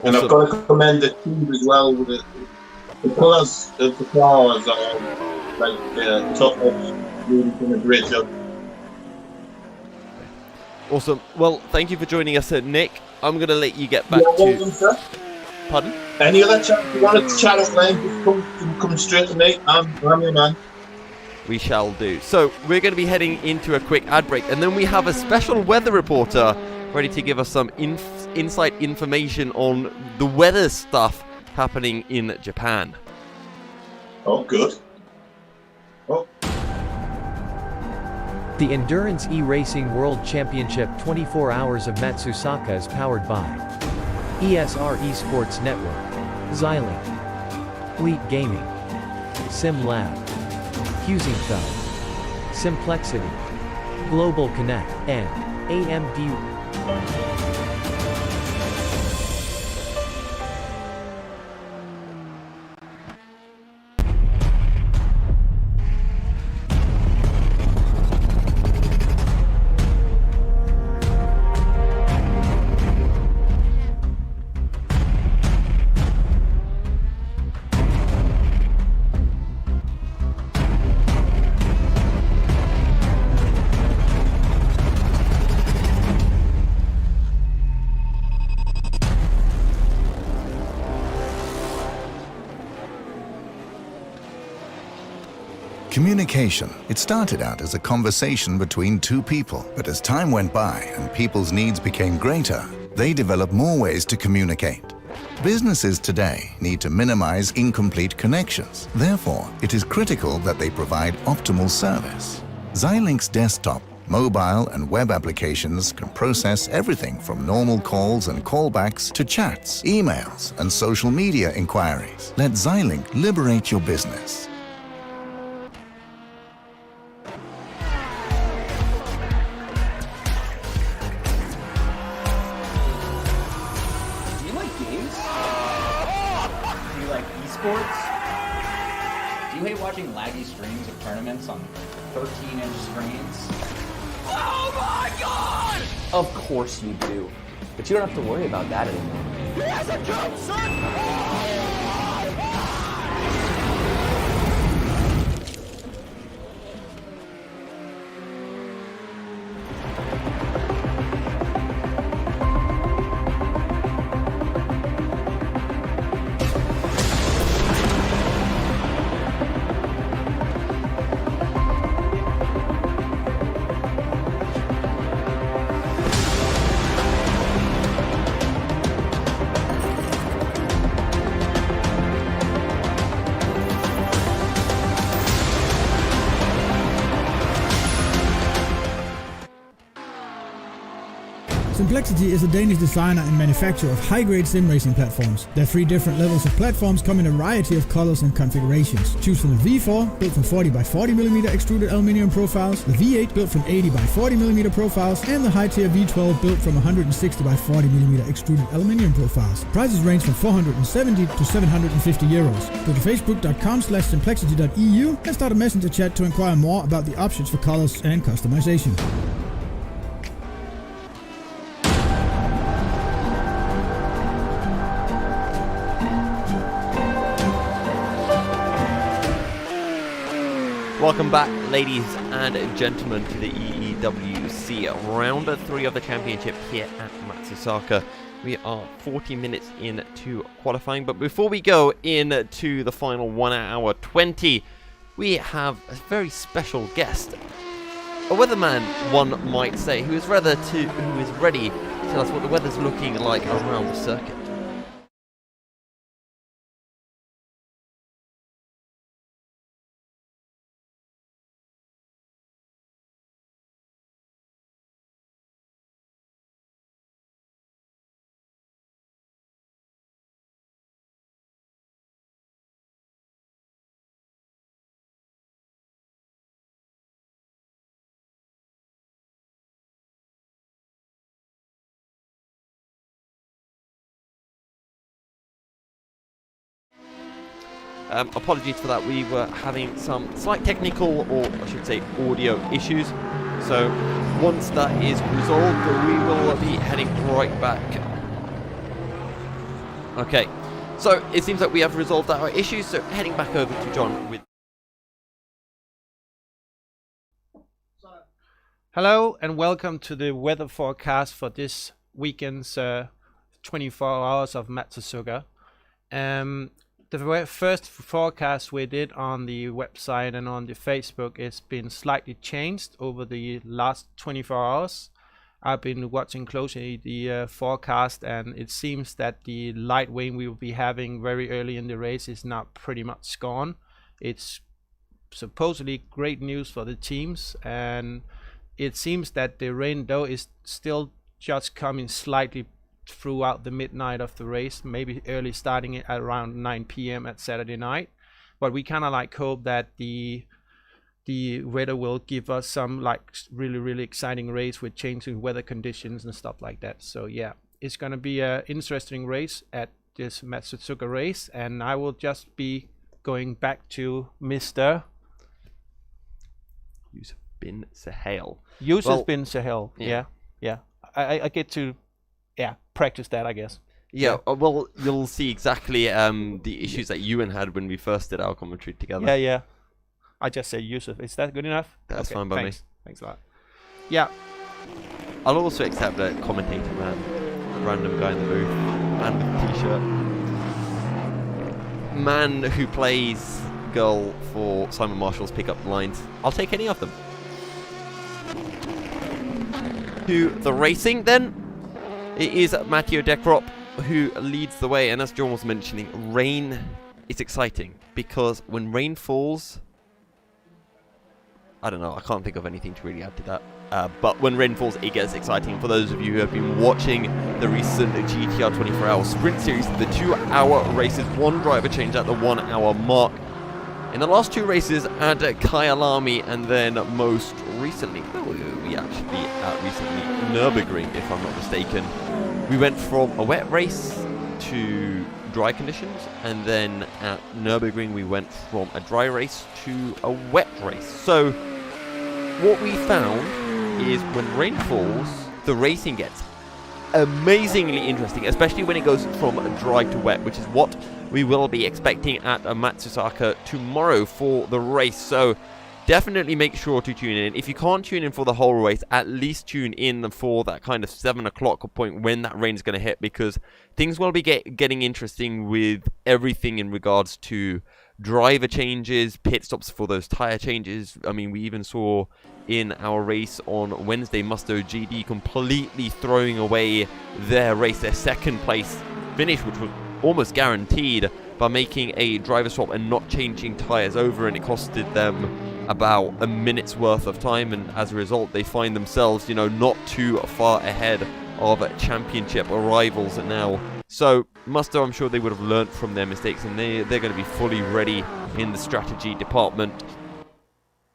And I've got to commend the team as well. With the colours of the cars are top of really doing a great job. Awesome. Well, thank you for joining us, Nick. I'm going to let you get back to... Sir. Pardon? Any other chat you want to chat offline, just come straight to me. I'm your man. We shall do. So, we're going to be heading into a quick ad break, and then we have a special weather reporter ready to give us some inside information on the weather stuff happening in Japan. Oh, good. Oh. The Endurance eRacing World Championship 24 Hours of Matsusaka is powered by ESR Esports Network, Xilinx, Elite Gaming, SimLab, Fusing Cell, Simplexity, Global Connect, and AMD. Communication. It started out as a conversation between two people, but as time went by and people's needs became greater, they developed more ways to communicate. Businesses today need to minimize incomplete connections. Therefore, it is critical that they provide optimal service. Xilinx desktop, mobile and web applications can process everything from normal calls and callbacks to chats, emails, and social media inquiries. Let Xilinx liberate your business. Do you hate watching laggy streams of tournaments on 13-inch screens? Oh my god! Of course you do. But you don't have to worry about that anymore. He has a jump, son! Simplexity is a Danish designer and manufacturer of high-grade sim racing platforms. Their 3 different levels of platforms come in a variety of colors and configurations. Choose from the V4, built from 40 by 40mm extruded aluminium profiles, the V8 built from 80 by 40mm profiles, and the high-tier V12 built from 160 by 40mm extruded aluminium profiles. Prices range from 470 to 750 euros. Go to facebook.com/simplexity.eu and start a messenger chat to inquire more about the options for colors and customization. Welcome back, ladies and gentlemen, to the EEWC Round 3 of the championship here at Matsusaka. We are 40 minutes into qualifying, but before we go into the final 1 hour 20, we have a very special guest. A weatherman, one might say, who is ready to tell us what the weather's looking like around the circuit. Apologies for that, we were having some slight technical, or I should say audio issues, so once that is resolved we will be heading right back. Okay, so it seems that we have resolved our issues, so heading back over to John with... Hello and welcome to the weather forecast for this weekend's 24 hours of Matsusaka. The first forecast we did on the website and on the Facebook has been slightly changed over the last 24 hours. I've been watching closely the forecast, and it seems that the light rain we will be having very early in the race is now pretty much gone. It's supposedly great news for the teams, and it seems that the rain though is still just coming slightly throughout the midnight of the race, maybe early starting at around 9 p.m. at Saturday night, but we kind of like hope that the weather will give us some like really exciting race with changing weather conditions and stuff like that. So yeah, it's gonna be an interesting race at this Matsusaka race, and I will just be going back to Mr. Yusuf bin Sahel. Yusuf bin Sahel. Yeah. I get to practice that, I guess. Yeah, well, you'll see exactly the issues that Ewan had when we first did our commentary together. Yeah. I just said Yusuf. Is that good enough? That's fine by me. Thanks a lot. Yeah. I'll also accept that commentator man, random guy in the booth, man with a t-shirt, man who plays girl for Simon Marshall's pickup lines. I'll take any of them. To the racing then. It is Matteo Dekrop who leads the way, and as John was mentioning, rain is exciting because when rain falls, I don't know, I can't think of anything to really add to that, but when rain falls it gets exciting. For those of you who have been watching the recent GTR 24-hour sprint series, the 2-hour races, one driver change at the 1 hour mark. In the last 2 races at Kyalami, and then most recently, recently Nürburgring, if I'm not mistaken, we went from a wet race to dry conditions, and then at Nürburgring we went from a dry race to a wet race. So what we found is when rain falls, the racing gets amazingly interesting, especially when it goes from dry to wet, which is what we will be expecting at Matsusaka tomorrow for the race. So definitely make sure to tune in. If you can't tune in for the whole race, at least tune in for that kind of 7 o'clock point when that rain is going to hit, because things will be getting interesting with everything in regards to driver changes, pit stops for those tire changes. I mean, we even saw in our race on Wednesday, Musto GD completely throwing away their race, their second place finish, which was almost guaranteed, by making a driver swap and not changing tires over, and it costed them about a minute's worth of time, and as a result they find themselves, not too far ahead of championship rivals now. So Muster, I'm sure they would have learnt from their mistakes, and they're going to be fully ready in the strategy department,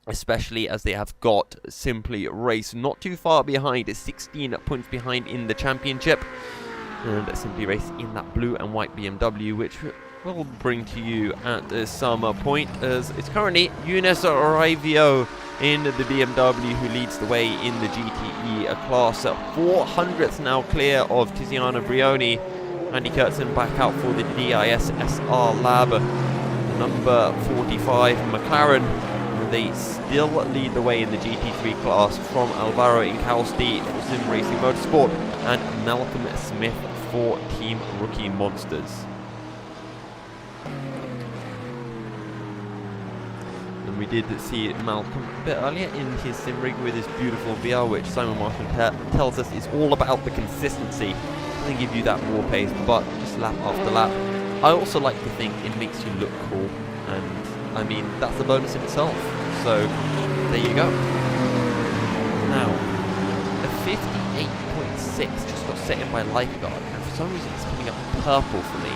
especially as they have got Simply Race not too far behind, 16 points behind in the championship, and Simply Race in that blue and white BMW, which we'll bring to you at some point, as it's currently Younes Raivio in the BMW who leads the way in the GTE class. 400th now clear of Tiziano Brioni. Andy Kurtzen back out for the DIS SR Lab. Number 45 McLaren, they still lead the way in the GT3 class from Alvaro Incausti for Sim Racing Motorsport and Malcolm Smith for Team Rookie Monsters. And we did see Malcolm a bit earlier in his sim rig with his beautiful VR, which Simon Marshall tells us is all about the consistency. Doesn't give you that more pace, but just lap after lap. I also like to think it makes you look cool, and I mean that's a bonus in itself. So there you go. Now a 58.6 just got set in by Lifeguard, and for some reason it's coming up purple for me.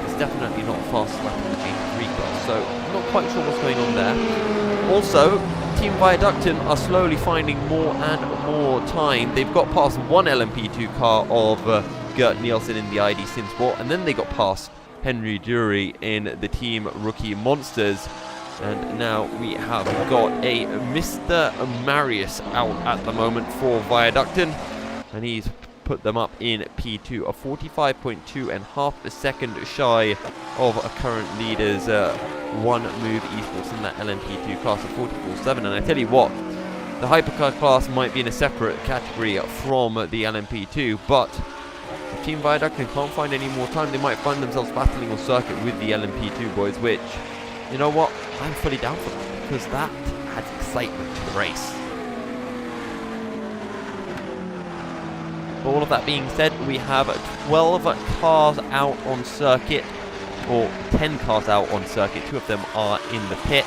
It's definitely not fast lap in the G3 class, so I'm not quite sure what's going on there. Also, Team Viaductin are slowly finding more and more time. They've got past one LMP2 car of Gert Nielsen in the ID Sim Sport, and then they got past Henry Dury in the Team Rookie Monsters. And now we have got a Mr. Marius out at the moment for Viaductin, and he's put them up in P2, a 45.2 and half a second shy of current leaders One Move Esports in that LMP2 class of 44.7. And I tell you what, the hypercar class might be in a separate category from the LMP2, but if Team Viaductin can't find any more time, they might find themselves battling on circuit with the LMP2 boys, which, you know what, I'm fully down for that, because that adds excitement to the race. All of that being said, we have 12 cars out on circuit, or 10 cars out on circuit. 2 of them are in the pit.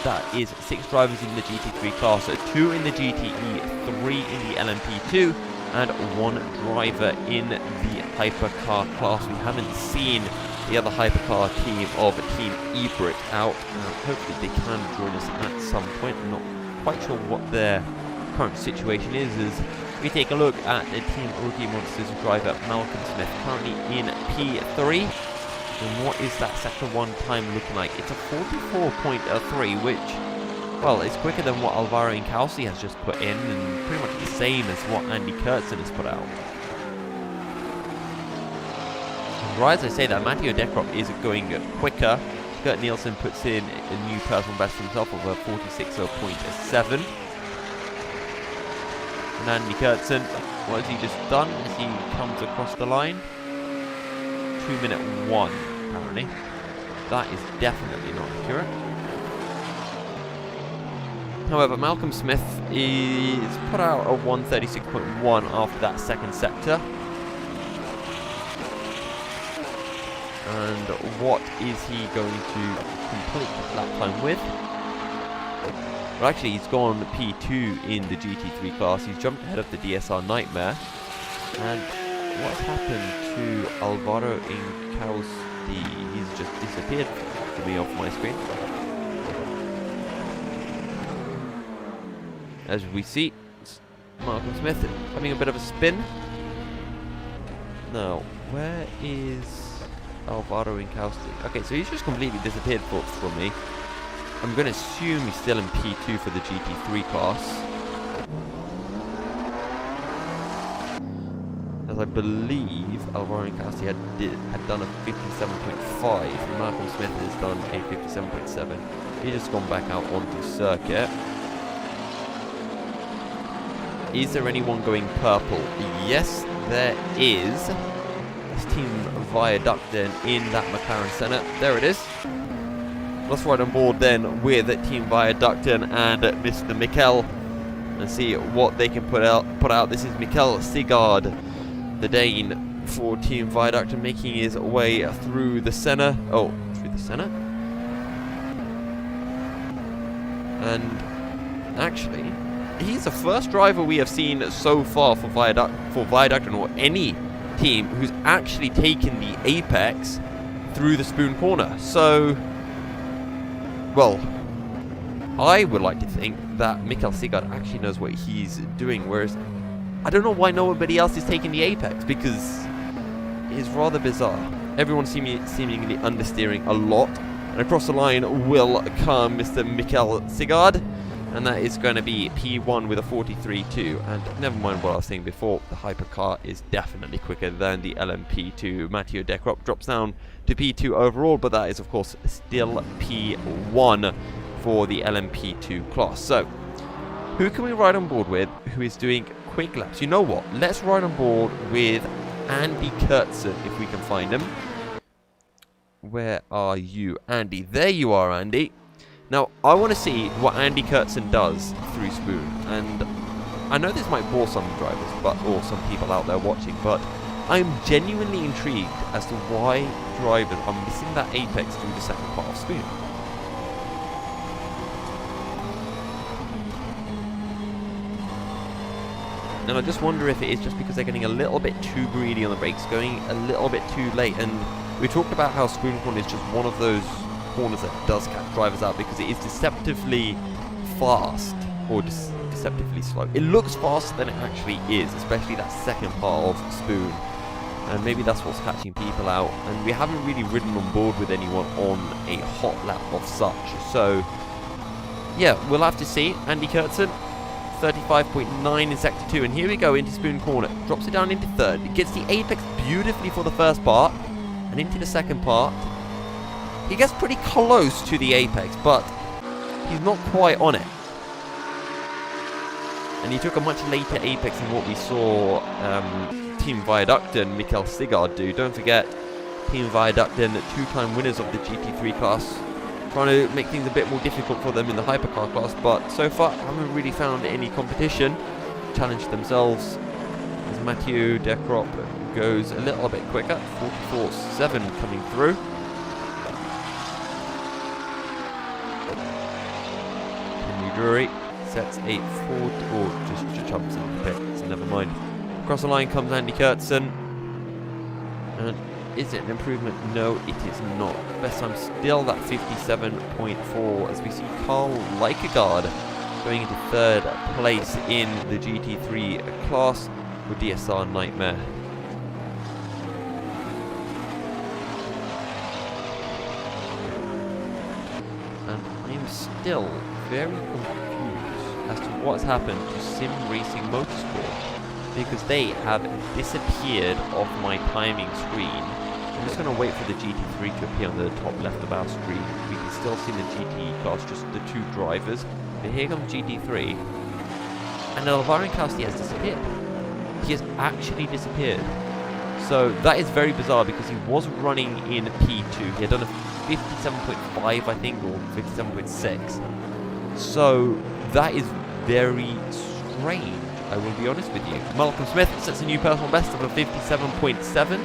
That is 6 drivers in the GT3 class, 2 in the GTE, 3 in the LMP2, and 1 driver in the hypercar class. We haven't seen the other hypercar team of Team Ebrit out. Hopefully they can join us at some point. I'm not quite sure what their current situation is. As we take a look at the Team Rookie Monsters driver Malcolm Smith, currently in P3. And what is that sector 1 time looking like? It's a 44.3, which, well, it's quicker than what Alvaro Incausti has just put in, and pretty much the same as what Andy Kurtzen has put out. Right as I say that, Matteo Dekrop is going quicker. Gert Nielsen puts in a new personal best for himself of a 46.7. And Andy Kurtzen, what has he just done as he comes across the line? 2-minute 1, apparently. That is definitely not accurate. However, Malcolm Smith is put out a 1:36.1 after that second sector. And what is he going to complete lap time with? Well, actually, he's gone P2 in the GT3 class. He's jumped ahead of the DSR Nightmare. And what's happened to Alvaro Incausti? He's just disappeared for me off my screen. As we see, Malcolm Smith having a bit of a spin. Now, where is Alvaro Incausti? Okay, so he's just completely disappeared from me. I'm going to assume he's still in P2 for the GT3 class, as I believe Alvaro Incausti had done a 57.5. Malcolm Smith has done a 57.7. He's just gone back out onto circuit. Is there anyone going purple? Yes, there is. It's Team Viaductin in that McLaren Senna. There it is. Let's ride on board then with Team Viaductin and Mr. Mikkel and see what they can put out. This is Mikkel Sigard, the Dane for Team Viaductin, making his way through the Senna. Oh, through the Senna? And actually, he's the first driver we have seen so far for Viaduct or any team who's actually taken the apex through the spoon corner. So, well, I would like to think that Mikael Sigurd actually knows what he's doing, whereas I don't know why nobody else is taking the apex, because it's rather bizarre. Everyone's seemingly understeering a lot, and across the line will come Mr. Mikael Sigurd, and that is going to be P1 with a 43.2. And never mind what I was saying before, the hypercar is definitely quicker than the LMP2. Mathieu Decrop drops down to P2 overall, but that is of course still P1 for the LMP2 class. So, who can we ride on board with who is doing quick laps? You know what? Let's ride on board with Andy Kurtzen if we can find him. Where are you, Andy? There you are, Andy. Now, I want to see what Andy Kurtzen does through Spoon, and I know this might bore some drivers, or some people out there watching, but I'm genuinely intrigued as to why drivers are missing that apex through the second part of Spoon. And I just wonder if it is just because they're getting a little bit too greedy on the brakes, going a little bit too late. And we talked about how Spoon Corner is just one of those corners that does catch drivers out because it is deceptively fast or deceptively slow. It looks faster than it actually is, especially that second part of Spoon. And maybe that's what's catching people out. And we haven't really ridden on board with anyone on a hot lap of such. So, yeah, we'll have to see. Andy Kurtzen, 35.9 in Sector 2. And here we go into Spoon Corner. Drops it down into third. It gets the apex beautifully for the first part. And into the second part. He gets pretty close to the apex, but he's not quite on it. And he took a much later apex than what we saw Team Viaduct and Mikael Sigurd do. Don't forget, Team Viaduct and two-time winners of the GT3 class, trying to make things a bit more difficult for them in the hypercar class, but so far haven't really found any competition to challenge themselves. As Mathieu Decrop goes a little bit quicker, 44.7 coming through. Drury sets a 40, or just jumps in the pit, so never mind. Across the line comes Andy Kurtzen. And is it an improvement? No, it is not. Best time still that 57.4 as we see Carl Leikegaard going into third place in the GT3 class for DSR Nightmare. And I'm still very confused as to what's happened to Sim Racing Motorsport, because they have disappeared off my timing screen. I'm just going to wait for the GT3 to appear on the top left of our screen. We can still see the GT class, just the two drivers. But here comes GT3, and Alvaro Casti has disappeared. He has actually disappeared. So that is very bizarre because he was running in P2. He had done a 57.5, I think, or 57.6. So that is very strange, I will be honest with you. Malcolm Smith sets a new personal best of a 57.7.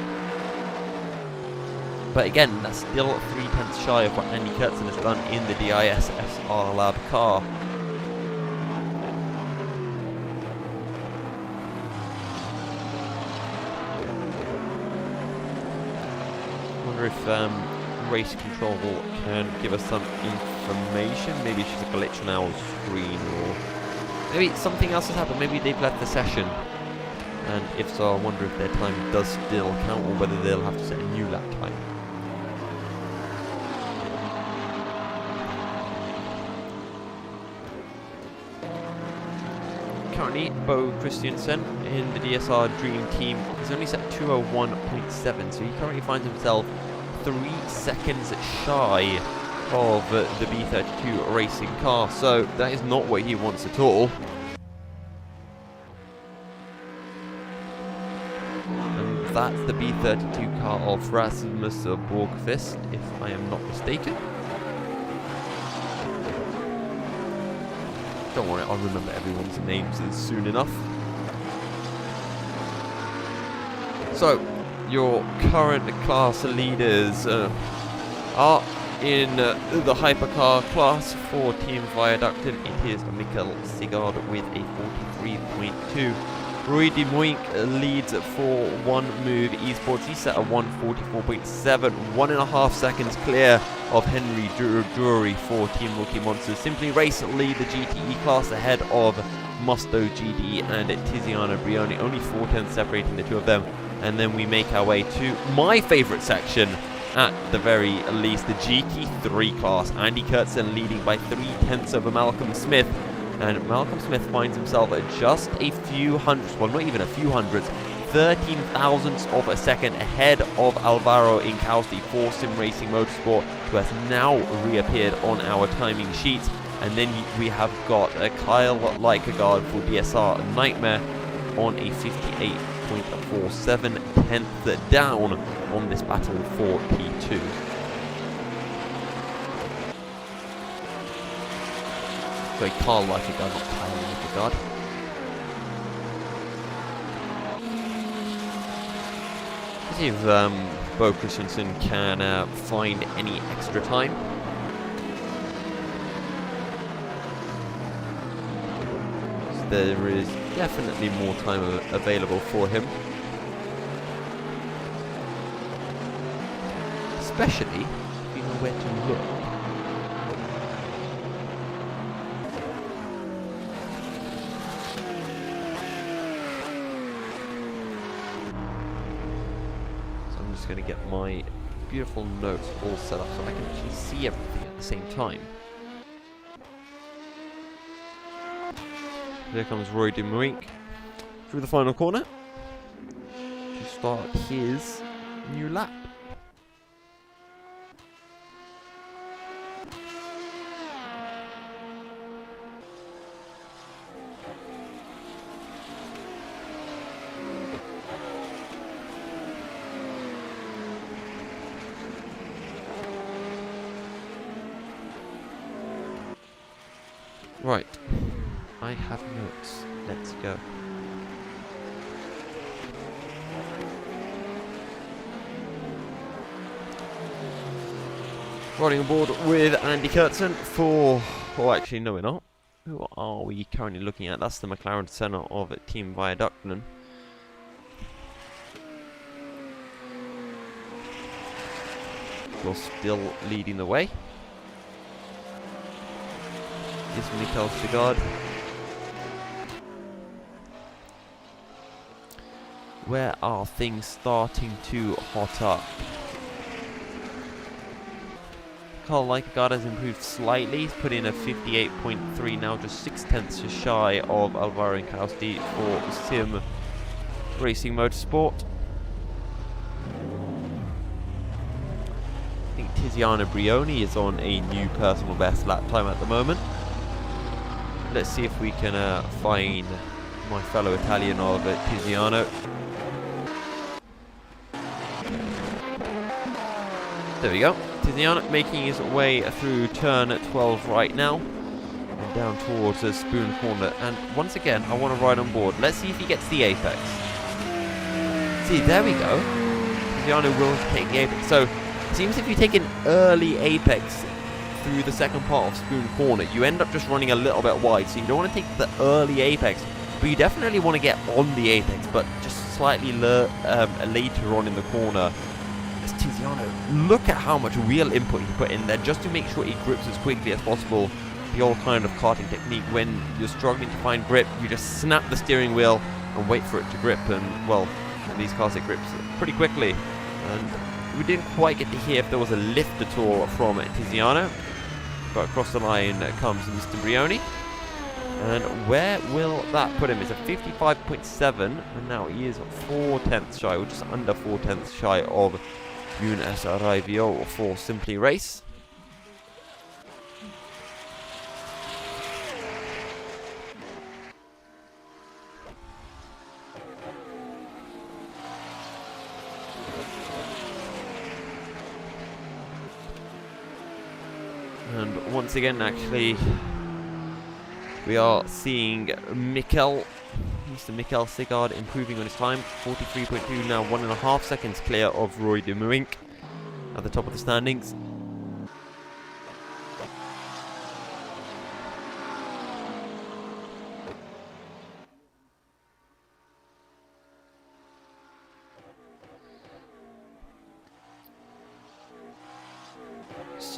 But again, that's still 3/10 shy of what Andy Kurtzen has done in the DIS SR Lab car. I wonder if race control can give us some information. Maybe it's just a glitch on our screen, or maybe something else has happened. Maybe they've left the session, and if so, I wonder if their time does still count, or whether they'll have to set a new lap time. Currently, Bo Christiansen in the DSR Dream Team is only set 201.7, so he currently finds himself 3 seconds shy of the B32 racing car, so that is not what he wants at all. And that's the B32 car of Rasmus Borgqvist, if I am not mistaken. Don't worry, I'll remember everyone's names soon enough. So, your current class leaders are in the hypercar class for Team Viaducten, it is Mikkel Sigard with a 43.2. Roy de Moink leads for one move esports. He's set a 144.7, 1.5 seconds clear of Henry Drury for Team Rookie Monsters. Simply Race lead the GTE class ahead of Musto GD and Tiziana Brioni, only 4 tenths separating the two of them. And then we make our way to my favourite section, at the very least, the GT3 class. Andy Kurtzen leading by 3 tenths over Malcolm Smith. And Malcolm Smith finds himself at just a few hundreds, well, not even a few hundreds, 13 thousandths of a second ahead of Alvaro Incausti for Sim Racing Motorsport, who has now reappeared on our timing sheets. And then we have got Kyle Likegaard for DSR Nightmare on a 58.47, 10th down on this battle for P2. Sorry, Carl Likegaard, not Kyle Likegaard. Let's see if Bo Christensen can find any extra time. So there is definitely more time available for him. Especially if you know where to look. Going to get my beautiful notes all set up so I can actually see everything at the same time. There comes Roy de Moink through the final corner to start his new lap. Right, I have notes. Let's go. Riding on board with Andy Kurtzen for... Oh, actually, no, we're not. Who are we currently looking at? That's the McLaren Senna of Team Viaducten. We're still leading the way. Is Mikkel Sigard. Where are things starting to hot up? Carl Likegaard has improved slightly. He's put in a 58.3, now just 6 tenths shy of Alvaro Incausti for Sim Racing Motorsport. I think Tiziana Brioni is on a new personal best lap time at the moment. Let's see if we can find my fellow Italian of Tiziano. There we go. Tiziano making his way through turn 12 right now. And down towards Spoon Corner. And once again, I want to ride on board. Let's see if he gets the apex. See, there we go. Tiziano will take the apex. So, it seems if you take an early apex through the second part of Spoon Corner, you end up just running a little bit wide, so you don't want to take the early apex, but you definitely want to get on the apex, but just slightly later on in the corner. As Tiziano, look at how much wheel input he put in there just to make sure he grips as quickly as possible. The old kind of karting technique, when you're struggling to find grip, you just snap the steering wheel and wait for it to grip, and well, these cars it grips pretty quickly. And we didn't quite get to hear if there was a lift at all from Tiziano. But across the line comes Mr. Brioni. And where will that put him? It's a 55.7. And now he is 4 tenths shy, or just under 4 tenths shy of Younes Raivio for Simply Race. And once again, actually, we are seeing Mr. Mikkel Sigard improving on his time. 43.2, now 1.5 seconds clear of Roy de Moink at the top of the standings.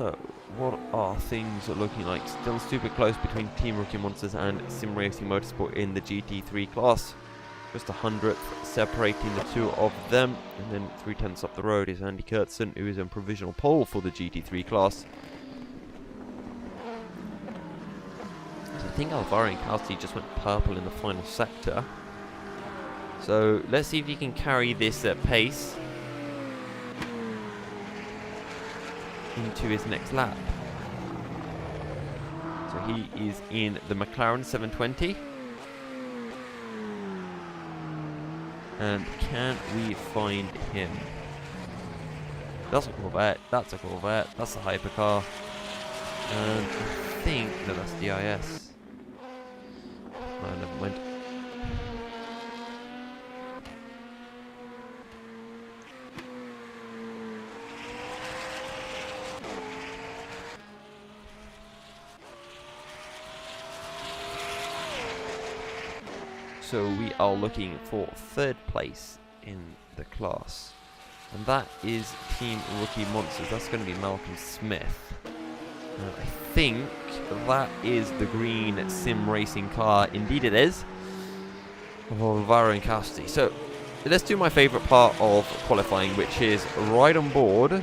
So, what are things looking like? Still super close between Team Rookie Monsters and Sim Racing Motorsport in the GT3 class. Just 100th separating the two of them, and then 3/10 up the road is Andy Kurtzen, who is in provisional pole for the GT3 class. So I think Alvaro Incausti just went purple in the final sector. So let's see if he can carry this pace into his next lap. So he is in the McLaren 720. And can we find him? That's a Corvette, that's a Corvette, that's a hypercar. And I think that that's DIS. No, never mind. So we are looking for 3rd place in the class. And that is Team Rookie Monsters. That's going to be Malcolm Smith. And I think that is the green sim racing car. Indeed it is. Of Alvaro Incausti. So let's do my favourite part of qualifying, which is ride on board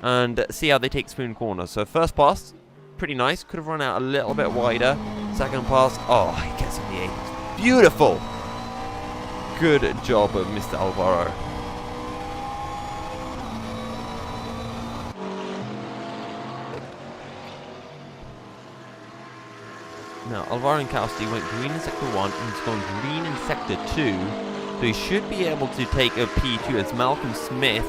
and see how they take Spoon Corner. So first pass, pretty nice. Could have run out a little bit wider. Second pass, oh, he gets on the 8. Beautiful! Good job of Mr. Alvaro. Now, Alvaro Incausti went green in Sector 1 and he's gone green in Sector 2. So he should be able to take a P2 as Malcolm Smith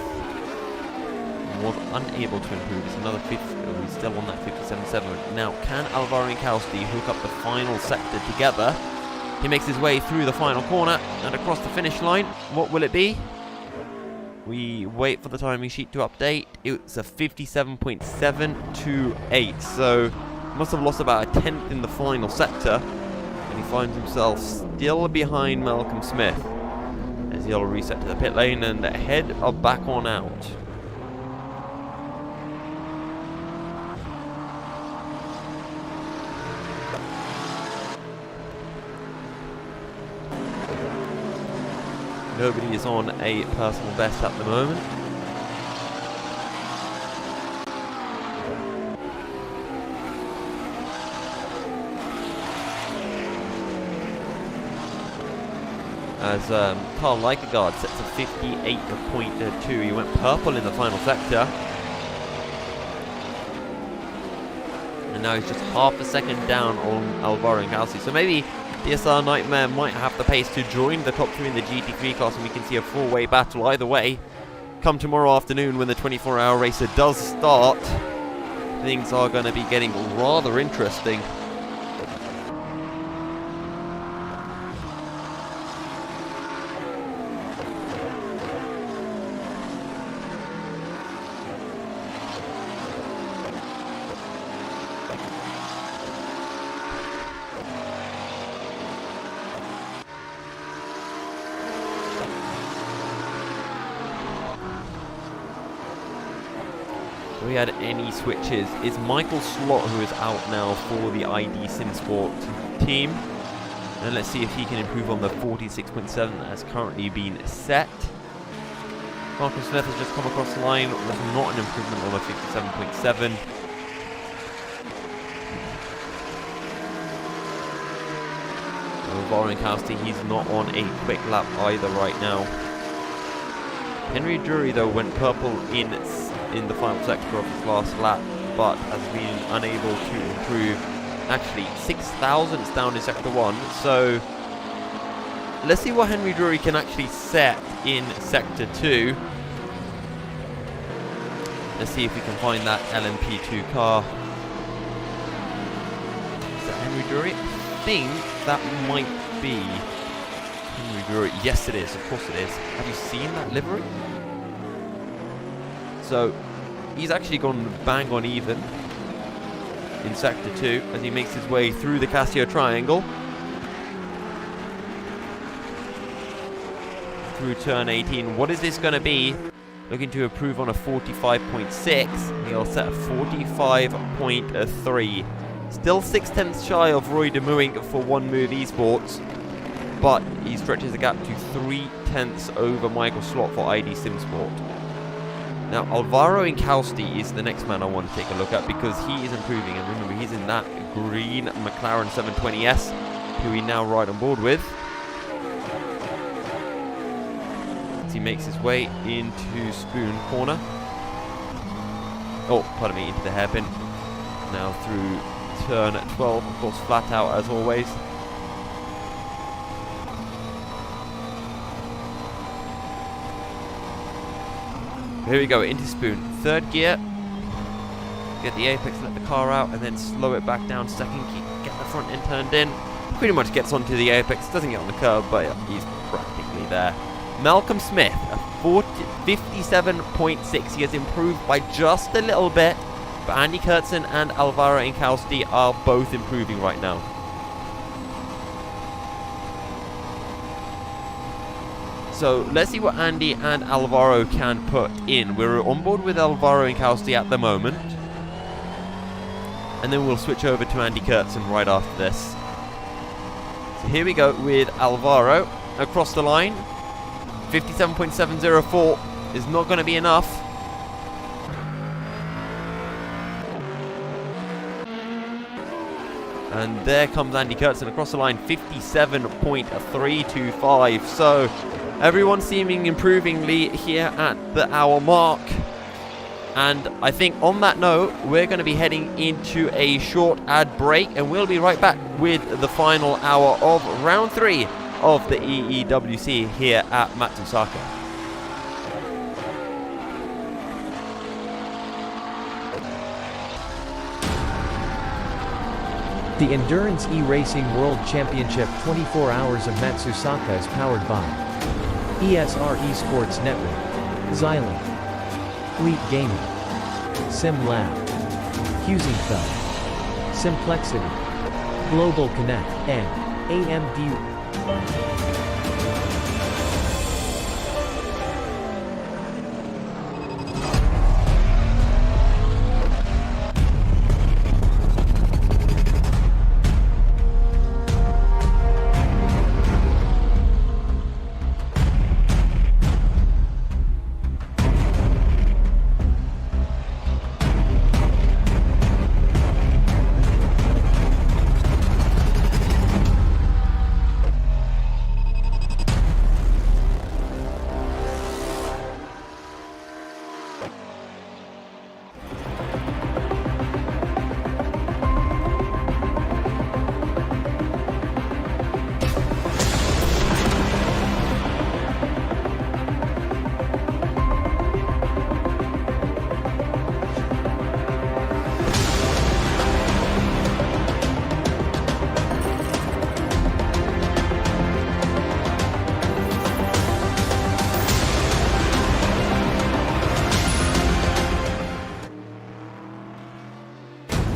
was unable to improve. It's another 50, he's still on that 57.7. Now, can Alvaro Incausti hook up the final sector together? He makes his way through the final corner and across the finish line. What will it be? We wait for the timing sheet to update. It's a 57.728. So must have lost about a 10th in the final sector. And he finds himself still behind Malcolm Smith as he'll reset to the pit lane and head back on out. Nobody is on a personal best at the moment. As Carl Likegaard sets a 58.2. He went purple in the final sector. And now he's just half a second down on Alvaro Incausti. So maybe DSR Nightmare might have the pace to join the top 3 in the GT3 class, and we can see a 4-way battle either way. Come tomorrow afternoon when the 24-hour racer does start, things are going to be getting rather interesting. We had any switches. Is Michael Slot, who is out now for the ID SimSport team. And let's see if he can improve on the 46.7 that has currently been set. Malcolm Smith has just come across the line. That's not an improvement on a 57.7. Alvaro Incausti, he's not on a quick lap either right now. Henry Drury, though, went purple in the final sector of his last lap, but has been unable to improve. Actually, 6,000ths down in Sector 1, so let's see what Henry Drury can actually set in Sector 2. Let's see if we can find that LMP2 car. Is that Henry Drury? I think that might be Henry Drury. Yes, it is. Of course it is. Have you seen that livery? So he's actually gone bang on even in Sector 2 as he makes his way through the Casio Triangle. Through turn 18. What is this going to be? looking to improve on a 45.6. He'll set a 45.3. Still 6/10 shy of Roy DeMuing for One Move Esports, but he stretches the gap to 3/10 over Michael Slot for ID SimSport. Now, Alvaro Incausti is the next man I want to take a look at because he is improving. And remember, he's in that green McLaren 720S, who we now ride on board with. As he makes his way into Spoon Corner. Oh, pardon me, into the hairpin. Now through turn 12, of course, flat out as always. Here we go, into Spoon. Third gear. Get the apex, let the car out, and then slow it back down. Second gear, get the front end turned in. Pretty much gets onto the apex. Doesn't get on the curb, but he's practically there. Malcolm Smith, a 57.6. He has improved by just a little bit. But Andy Kurtzen and Alvaro Incausti are both improving right now. So let's see what Andy and Alvaro can put in. We're on board with Alvaro Incausti at the moment. And then we'll switch over to Andy Kurtzen right after this. So here we go with Alvaro across the line. 57.704 is not going to be enough. And there comes Andy Kurtzen across the line, 57.325. So everyone seeming improvingly here at the hour mark. And I think on that note, we're going to be heading into a short ad break, and we'll be right back with the final hour of round 3 of the EEWC here at Matsusaka. The Endurance eRacing World Championship 24 Hours of Matsusaka is powered by ESR Esports Network, Xilinx, Fleet Gaming, SimLab, Husingfeld, Simplexity, Global Connect, and AMD.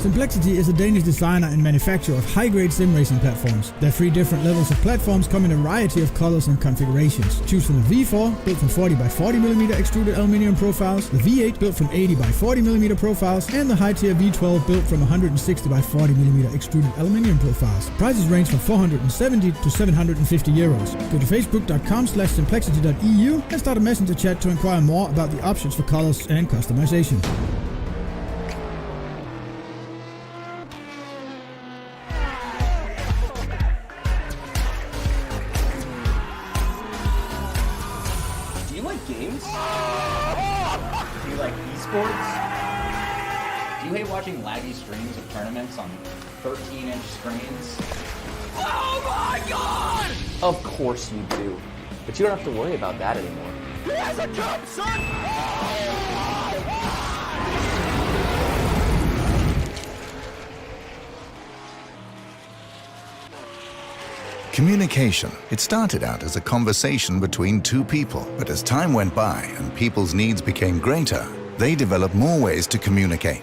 Simplexity is a Danish designer and manufacturer of high-grade sim racing platforms. There are 3 different levels of platforms come in a variety of colors and configurations. Choose from the V4, built from 40 by 40mm extruded aluminium profiles, the V8 built from 80 by 40mm profiles, and the high-tier V12 built from 160 by 40mm extruded aluminium profiles. Prices range from 470 to 750 euros. Go to facebook.com/simplexity.eu and start a messenger chat to inquire more about the options for colors and customization. Games? Do you like esports? Do you hate watching laggy streams of tournaments on 13-inch screens? Oh my god! Of course you do. But you don't have to worry about that anymore. He has a jump, son! Communication. It started out as a conversation between 2 people, but as time went by and people's needs became greater, they developed more ways to communicate.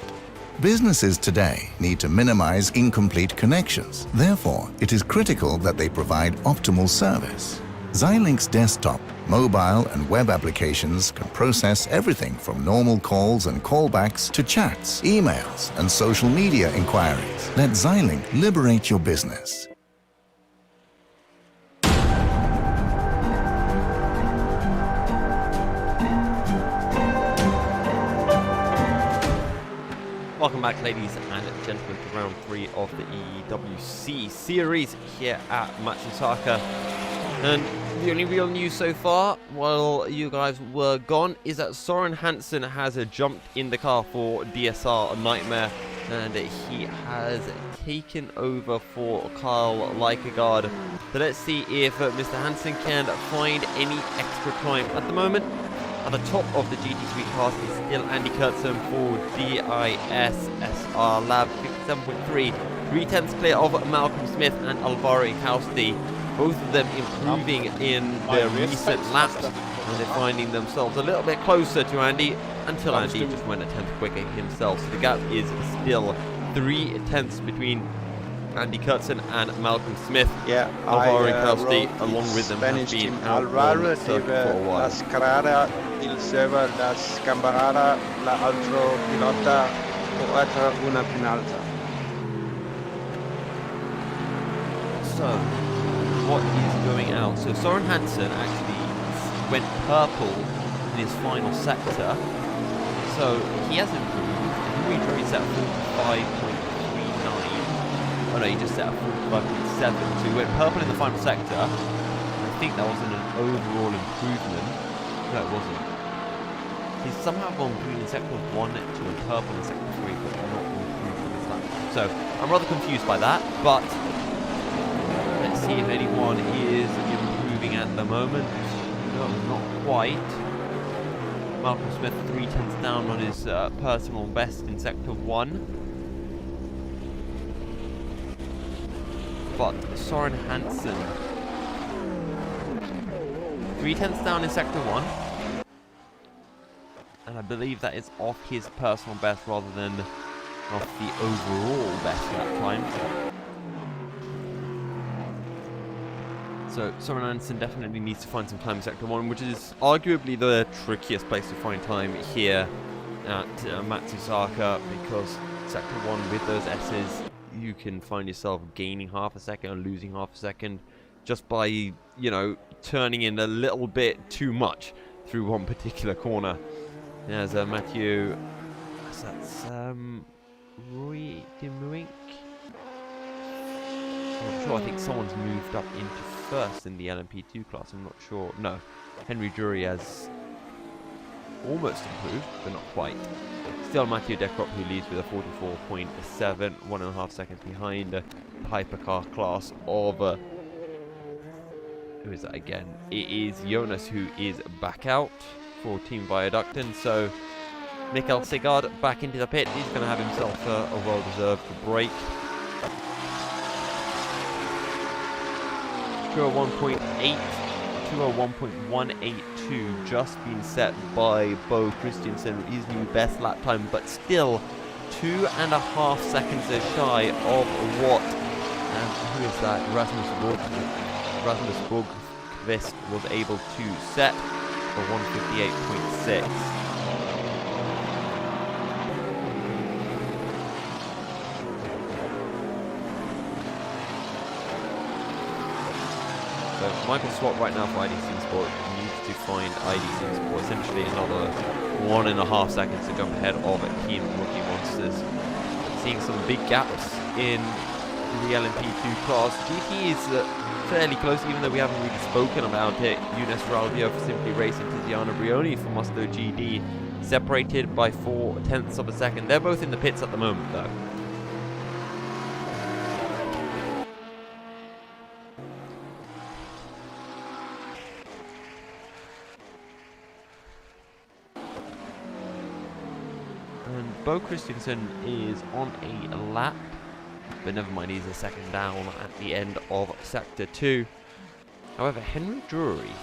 Businesses today need to minimize incomplete connections. Therefore, it is critical that they provide optimal service. Xilinx desktop, mobile and web applications can process everything from normal calls and callbacks to chats, emails and social media inquiries. Let Xilinx liberate your business. Welcome back, ladies and gentlemen, to round 3 of the EWC series here at Matsusaka. And the only real news so far, while you guys were gone, is that Soren Hansen has jumped in the car for DSR Nightmare, and he has taken over for Kyle Likegaard. So let's see if Mr. Hansen can find any extra time. At the moment, at the top of the GT Suite class is still Andy Kurtzen for DISSR Lab 57.3, 3/10 clear of Malcolm Smith and Alvaro Ikausti, both of them improving in their recent laps, and they're finding themselves a little bit closer to Andy, until Andy just went a tenth quicker himself. So the gap is still 3/10 between Andy Kurtzen and Malcolm Smith. Yeah, Alvaro Ikausti, along with them, have been out on the circuit for a while. Las carreras, il serve las cambarada, la altro pilota, o otra una penalta. So, what is going out? So Soren Hansen actually went purple in his final sector. So he has improved. Henry Drury set 45.39. Oh no, he just set up 45.7. So he went purple in the final sector. I think that wasn't an overall improvement. No, it wasn't. He's somehow gone green in sector 1 to a purple in sector 3, but not improved in his lap. So I'm rather confused by that, but let's see if anyone is improving at the moment. No, not quite. Malcolm Smith 3/10 down on his personal best in sector 1. But Soren Hansen 3/10 down in sector 1. And I believe that is off his personal best rather than off the overall best lap time. So Soren Hansen definitely needs to find some time in sector 1, which is arguably the trickiest place to find time here at Matsusaka, because sector 1 with those S's, you can find yourself gaining half a second or losing half a second just by, you know, turning in a little bit too much through one particular corner. There's Matthew, that's Roy Dimwink. I'm not sure, I think someone's moved up into first in the LMP2 class, I'm not sure. No, Henry Drury has almost improved, but not quite. Still Matthew Deckrop, who leads with a 44.7, 1.5 seconds behind the hypercar class of who is that again? It is Jonas, who is back out for Team Viaducton. So Mikael Sigard back into the pit. He's going to have himself a well-deserved break. 201.8, 201.182 just been set by Bo Christiansen, his new best lap time, but still 2.5 seconds shy of what, and who is that, Rasmus Borgqvist was able to set for 158.6. So Michael Swart right now for IDC Sport needs to find IDC Sport essentially another 1.5 seconds to jump ahead of Team Rookie Monsters. Seeing some big gaps in the LMP2 class. GT is fairly close, even though we haven't really spoken about it. Younes Ralvio for Simply Racing, Tiziano Brioni for Musto GD, separated by 0.4 of a second. They're both in the pits at the moment though. Bo Christensen is on a lap, but never mind, he's a second down at the end of Sector 2. However, Henry Drury,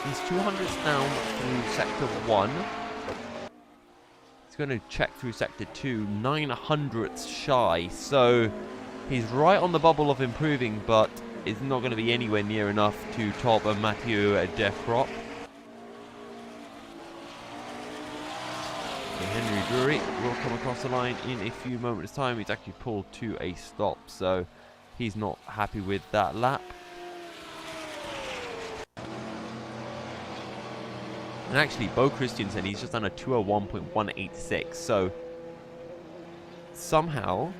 he's 200ths down through Sector 1. He's going to check through Sector 2, 900ths shy, so he's right on the bubble of improving, but is not going to be anywhere near enough to top Mathieu Decrop. Henry Drury will come across the line in a few moments' time. He's actually pulled to a stop, so he's not happy with that lap. And actually, Bo Christiansen, he's just done a 2:01.186. So somehow,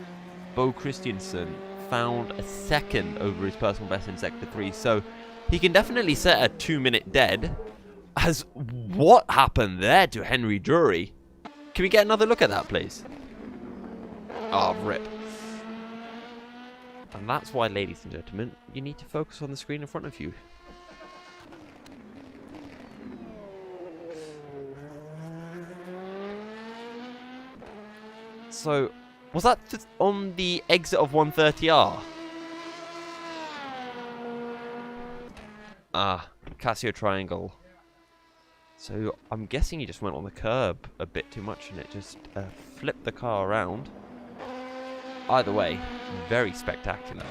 Bo Christiansen found a second over his personal best in Sector 3. So he can definitely set a 2-minute dead. As what happened there to Henry Drury? Can we get another look at that, please? Oh, rip. And that's why, ladies and gentlemen, you need to focus on the screen in front of you. So, was that just on the exit of 130R? Ah, Casio Triangle. So, I'm guessing he just went on the curb a bit too much and it just flipped the car around. Either way, very spectacular.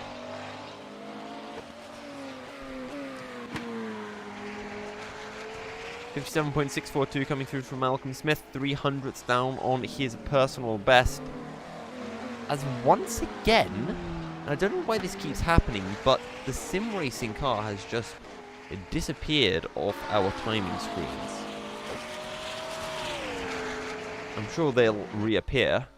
.642 coming through from Malcolm Smith, 300ths down on his personal best. As once again, and I don't know why this keeps happening, but the sim racing car has just disappeared off our timing screens. I'm sure they'll reappear.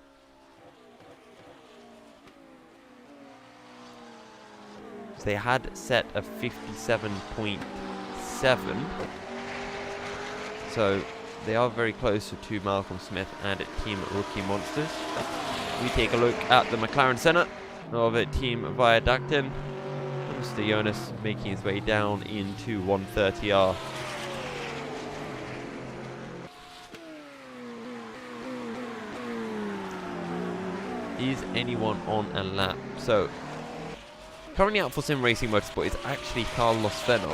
They had set a 57.7. So they are very close to Malcolm Smith and Team Rookie Monsters. We take a look at the McLaren Senna of Team Viaductin. Mr. Jonas making his way down into 130R. Is anyone on a lap? So currently out for Sim Racing Motorsport is actually Carlos Fenno.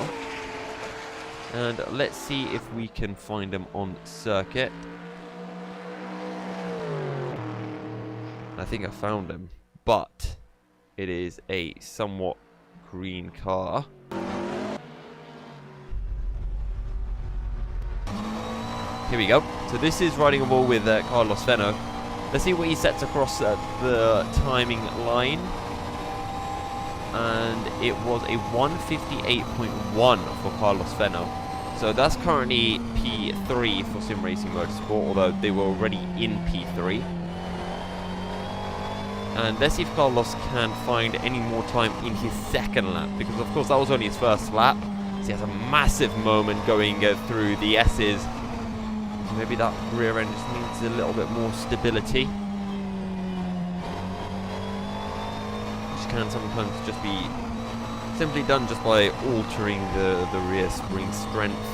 And let's see if we can find him on circuit. I think I found him, but it is a somewhat green car. Here we go. So this is riding a wall with Carlos Fenno. Let's see what he sets across the timing line. And it was a 158.1 for Carlos Fenno. So that's currently P3 for Sim Racing Motorsport, although they were already in P3. And let's see if Carlos can find any more time in his second lap, because of course that was only his first lap. So he has a massive moment going through the S's. Maybe that rear end just needs a little bit more stability. Can sometimes just be simply done just by altering the rear spring strength,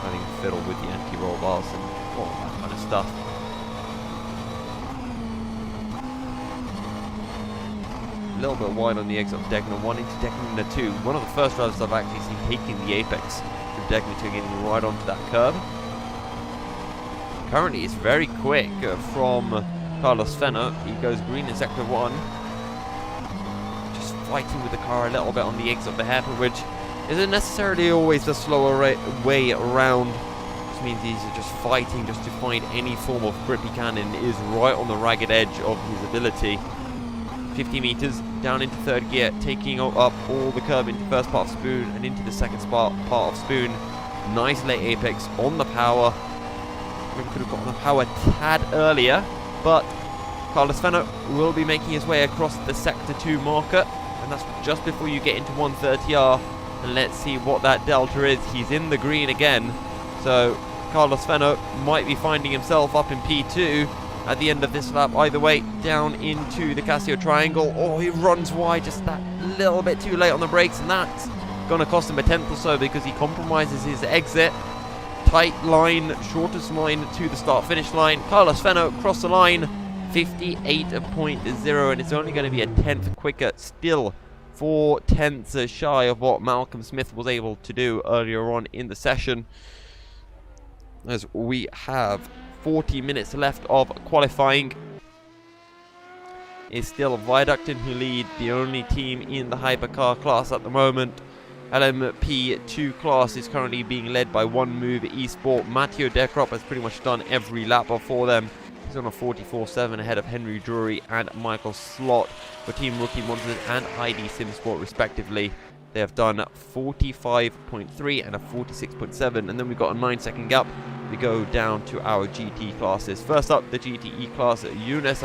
having to fiddle with the anti-roll bars and all that kind of stuff. A little bit wide on the exit of Degner 1 into Degner 2. One of the first drivers I've actually seen taking the apex from Degner 2 getting right onto that curb. Currently it's very quick from Carlos Fenno. He goes green in sector 1. Fighting with the car a little bit on the exit of the hairpin, which isn't necessarily always the slower way around. This means he's just fighting just to find any form of grip he can, and is right on the ragged edge of his ability. 50 meters down into third gear, taking up all the curb into first part of Spoon and into the second part of Spoon. Nice late apex on the power. Maybe could have gotten the power a tad earlier, but Carlos Fenno will be making his way across the sector 2 marker. And that's just before you get into 130R. And let's see what that delta is. He's in the green again. So Carlos Fenno might be finding himself up in P2 at the end of this lap. Either way, down into the Casio Triangle. Oh, he runs wide just that little bit too late on the brakes. And that's going to cost him a tenth or so because he compromises his exit. Tight line, shortest line to the start-finish line. Carlos Fenno across the line. 58.0, and it's only going to be a tenth quicker, still 4 tenths shy of what Malcolm Smith was able to do earlier on in the session, as we have 40 minutes left of qualifying. is still Viaductin, who lead the only team in the hypercar class at the moment. LMP2 class is currently being led by One Move Esport. Matteo Dekrop has pretty much done every lap before them. He's on a 44.7 ahead of Henry Drury and Michael Slot for Team Rookie Monsters and ID SimSport respectively. They have done 45.3 and a 46.7, and then we've got a 9-second gap. We go down to our GT classes. First up, the GTE class, Eunice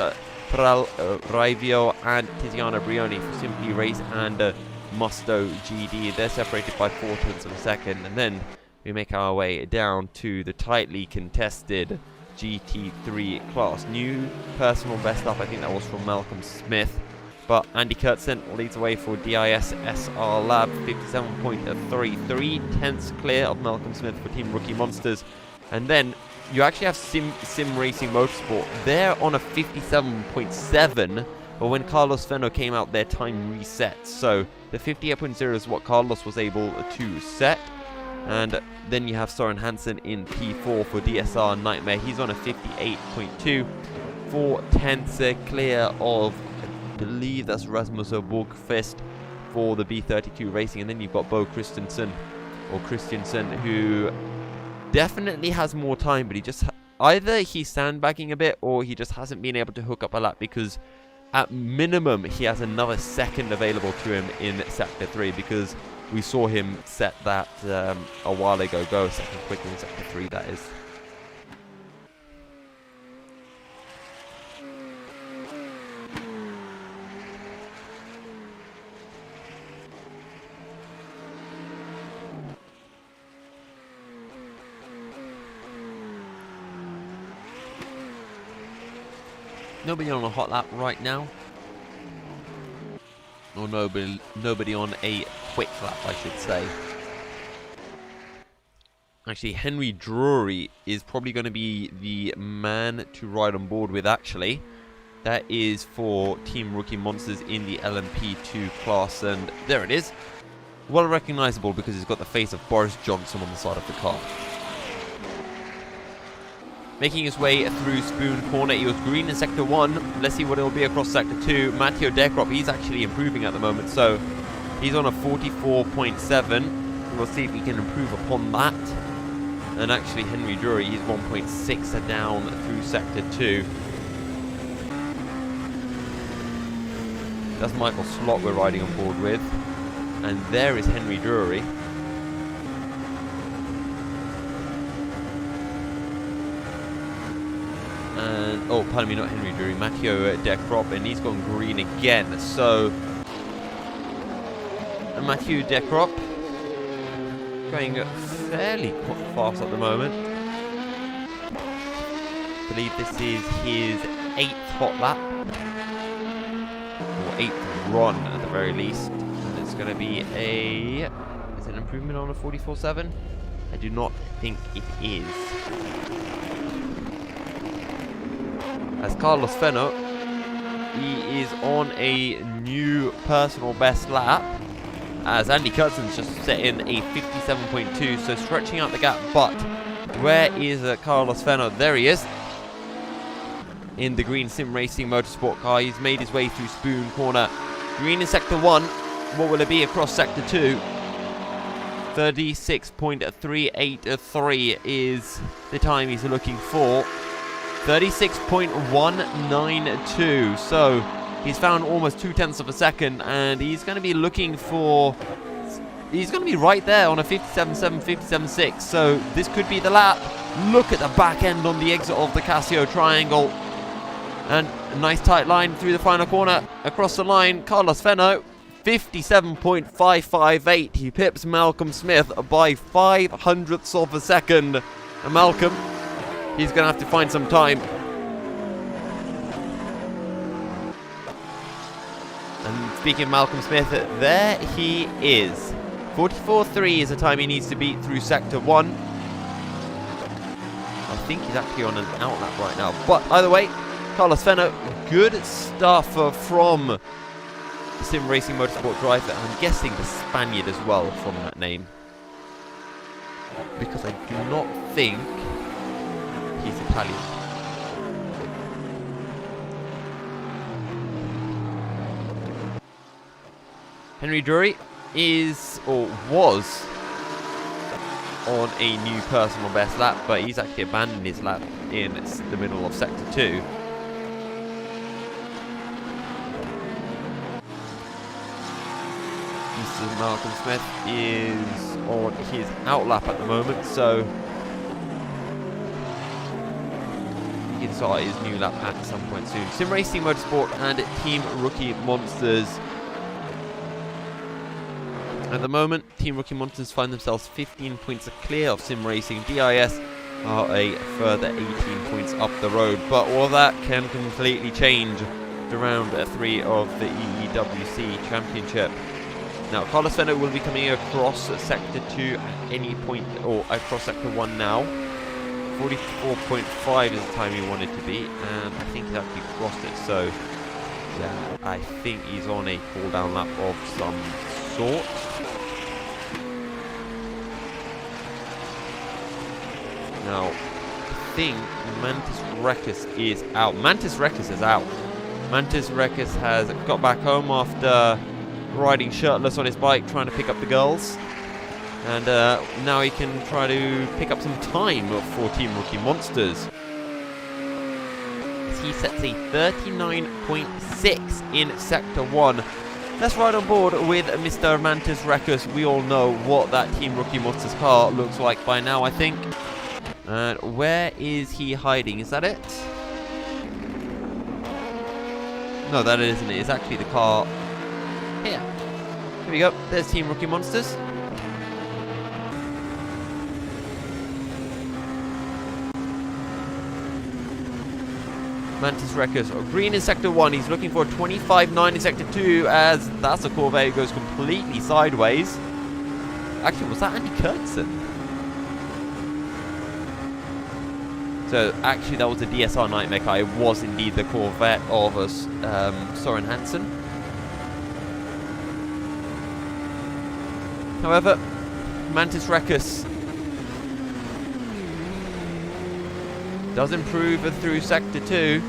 Raivio and Tiziana Brioni for Simply Race and Musto GD. They're separated by 0.4 of a second, and then we make our way down to the tightly contested GT3 class. New personal best up, I think that was from Malcolm Smith. But Andy Kurtzen leads the way for DIS SR Lab, 57.3, 3/10 clear of Malcolm Smith for Team Rookie Monsters. And then you actually have Sim Racing Motorsport. They're on a 57.7, but when Carlos Fenno came out, their time reset. So the 58.0 is what Carlos was able to set. And then you have Soren Hansen in P4 for DSR Nightmare. He's on a 58.2, 4/10 clear of, I believe that's Rasmus Borgfest for the B32 Racing. And then you've got Bo Christensen, who definitely has more time, but he just either he's sandbagging a bit or he just hasn't been able to hook up a lap, because at minimum he has another second available to him in Sector 3, because we saw him set that a while ago, go a second quicker in Sector 3, that is. Nobody on a hot lap right now. Or nobody on a quick lap, I should say. Actually, Henry Drury is probably going to be the man to ride on board with, actually. That is for Team Rookie Monsters in the LMP2 class, and there it is. Well recognizable because it's got the face of Boris Johnson on the side of the car. Making his way through Spoon Corner, he was green in Sector 1. Let's see what it'll be across Sector 2. Matteo Dekrop, he's actually improving at the moment, so he's on a 44.7. We'll see if he can improve upon that. And actually, Henry Drury, he's 1.6 down through Sector 2. That's Michael Slot we're riding on board with. And there is Henry Drury. And, oh, pardon me, not Henry Drury, Matteo Dekrop, and he's gone green again. So, Matteo Dekrop going fairly fast at the moment. I believe this is his 8th hot lap, or 8th run at the very least. And it's going to be is it an improvement on a 44.7? I do not think it is. As Carlos Fenno, he is on a new personal best lap, as Andy Kurtzen's just set in a 57.2, so stretching out the gap. But where is Carlos Fenno? There he is, in the green Sim Racing Motorsport car. He's made his way through Spoon Corner. Green in Sector 1. What will it be across Sector 2? 36.383 is the time he's looking for. 36.192. So he's found almost 0.2 of a second, and he's going to be looking for. He's going to be right there on a 57.7, 57.6. So this could be the lap. Look at the back end on the exit of the Casio Triangle. And a nice tight line through the final corner. Across the line, Carlos Fenno, 57.558. He pips Malcolm Smith by 0.05 of a second. And Malcolm, he's going to have to find some time. And speaking of Malcolm Smith, there he is. 44.3 is the time he needs to beat through Sector 1. I think he's actually on an outlap right now. But either way, Carlos Fenno, good stuff from Sim Racing Motorsport driver. I'm guessing the Spaniard as well from that name, because I do not think he's Italian. Henry Drury is, or was, on a new personal best lap, but he's actually abandoned his lap in the middle of Sector 2. Mr. Malcolm Smith is on his outlap at the moment, so he can start his new lap at some point soon. Sim Racing Motorsport and Team Rookie Monsters. At the moment, Team Rookie Monsters find themselves 15 points clear of Sim Racing. DIS are a further 18 points up the road, but all that can completely change to round 3 of the EEWC Championship. Now, Carlos Fenno will be coming across Sector 2 at any point, or across Sector 1 now. 44.5 is the time he wanted to be, and I think he's actually crossed it, so yeah, I think he's on a cool-down lap of some sort. Now, I think Mantis Recus is out. Mantis Recus is out. Mantis Recus has got back home after riding shirtless on his bike trying to pick up the girls. And now he can try to pick up some time for Team Rookie Monsters. He sets a 39.6 in Sector 1. Let's ride on board with Mr. Mantis Recus. We all know what that Team Rookie Monsters car looks like by now, I think. And where is he hiding? Is that it? No, that isn't it. It's actually the car here. Here we go. There's Team Rookie Monsters. Mantis Recus. Green in Sector 1. He's looking for a 25.9 in Sector 2, as that's a Corvette who goes completely sideways. Actually, was that Andy Kurtzen? So, actually, that was the DSR Nightmare car. It was indeed the Corvette of Soren Hansen. However, Mantis Recus does improve through Sector 2.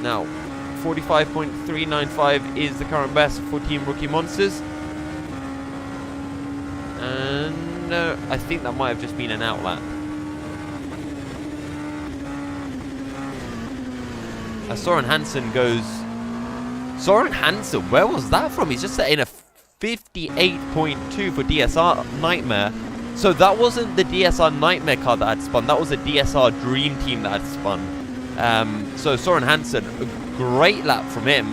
Now, 45.395 is the current best for Team Rookie Monsters. And I think that might have just been an outlap. Soren Hansen goes... Soren Hansen, where was that from? He's just setting a 58.2 for DSR Nightmare. So that wasn't the DSR Nightmare car that had spun. That was the DSR Dream Team that had spun. So Soren Hansen, a great lap from him.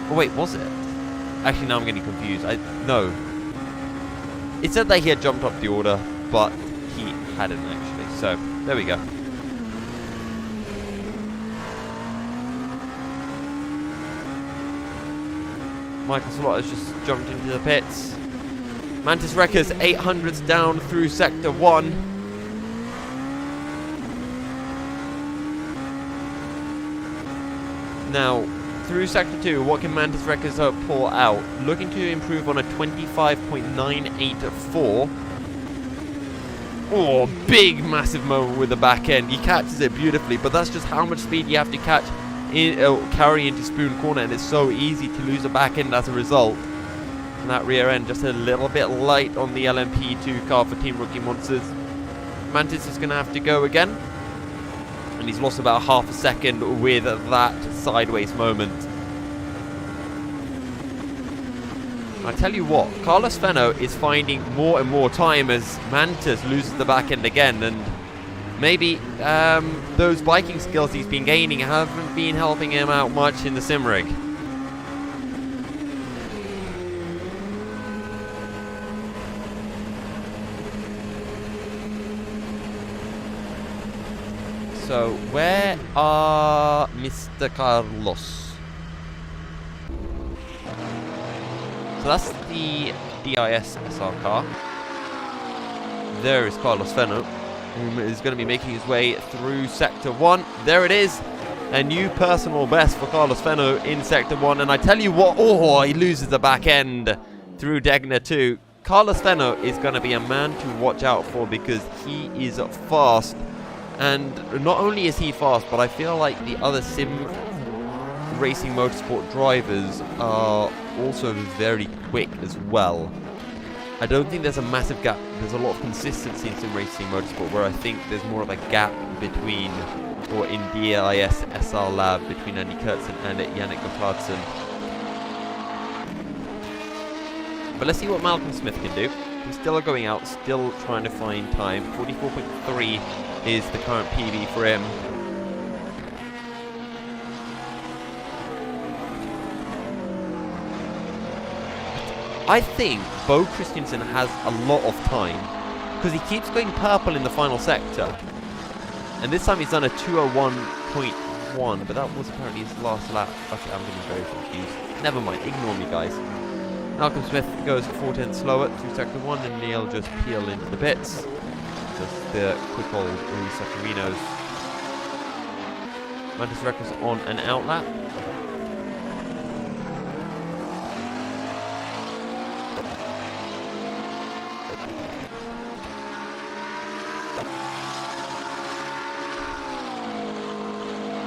Oh wait, was it? Actually, now I'm getting confused. No. It said that he had jumped up the order, but he hadn't actually. So, there we go. Michael Slot has just jumped into the pits. Mantis Recus, 800s down through Sector 1. Now, through Sector 2, what can Mantis Recus pull out? Looking to improve on a 25.984. Oh, big, massive moment with the back end. He catches it beautifully, but that's just how much speed you have to catch carry into Spoon Corner, and it's so easy to lose a back end as a result. And that rear end just a little bit light on the LMP2 car for Team Rookie Monsters. Mantis is going to have to go again. And he's lost about half a second with that sideways moment. I tell you what, Carlos Fenno is finding more and more time as Mantis loses the back end again, and maybe those biking skills he's been gaining haven't been helping him out much in the sim rig. So, where are Mr. Carlos? So that's the DIS SR car. There is Carlos Fenno, who is going to be making his way through Sector 1. There it is. A new personal best for Carlos Fenno in Sector 1. And I tell you what, oh, he loses the back end through Degner 2. Carlos Fenno is going to be a man to watch out for because he is fast. And not only is he fast, but I feel like the other sim racing motorsport drivers are also very quick as well. I don't think there's a massive gap. There's a lot of consistency in sim racing motorsport, where I think there's more of a gap between, or in DLIS SR Lab, between Andy Kurtzen and Yannick Gopardsen. But let's see what Malcolm Smith can do. He's still going out, still trying to find time. 44.3 is the current PB for him. I think Bo Christensen has a lot of time, because he keeps going purple in the final sector. And this time he's done a 201.1, but that was apparently his last lap. Okay, I'm getting very confused. Never mind, ignore me, guys. Malcolm Smith goes 4 tenths slower to sector 1, and Neil just peel into the pits. Just the quick old Sectorinos. Mantis Records on an outlap.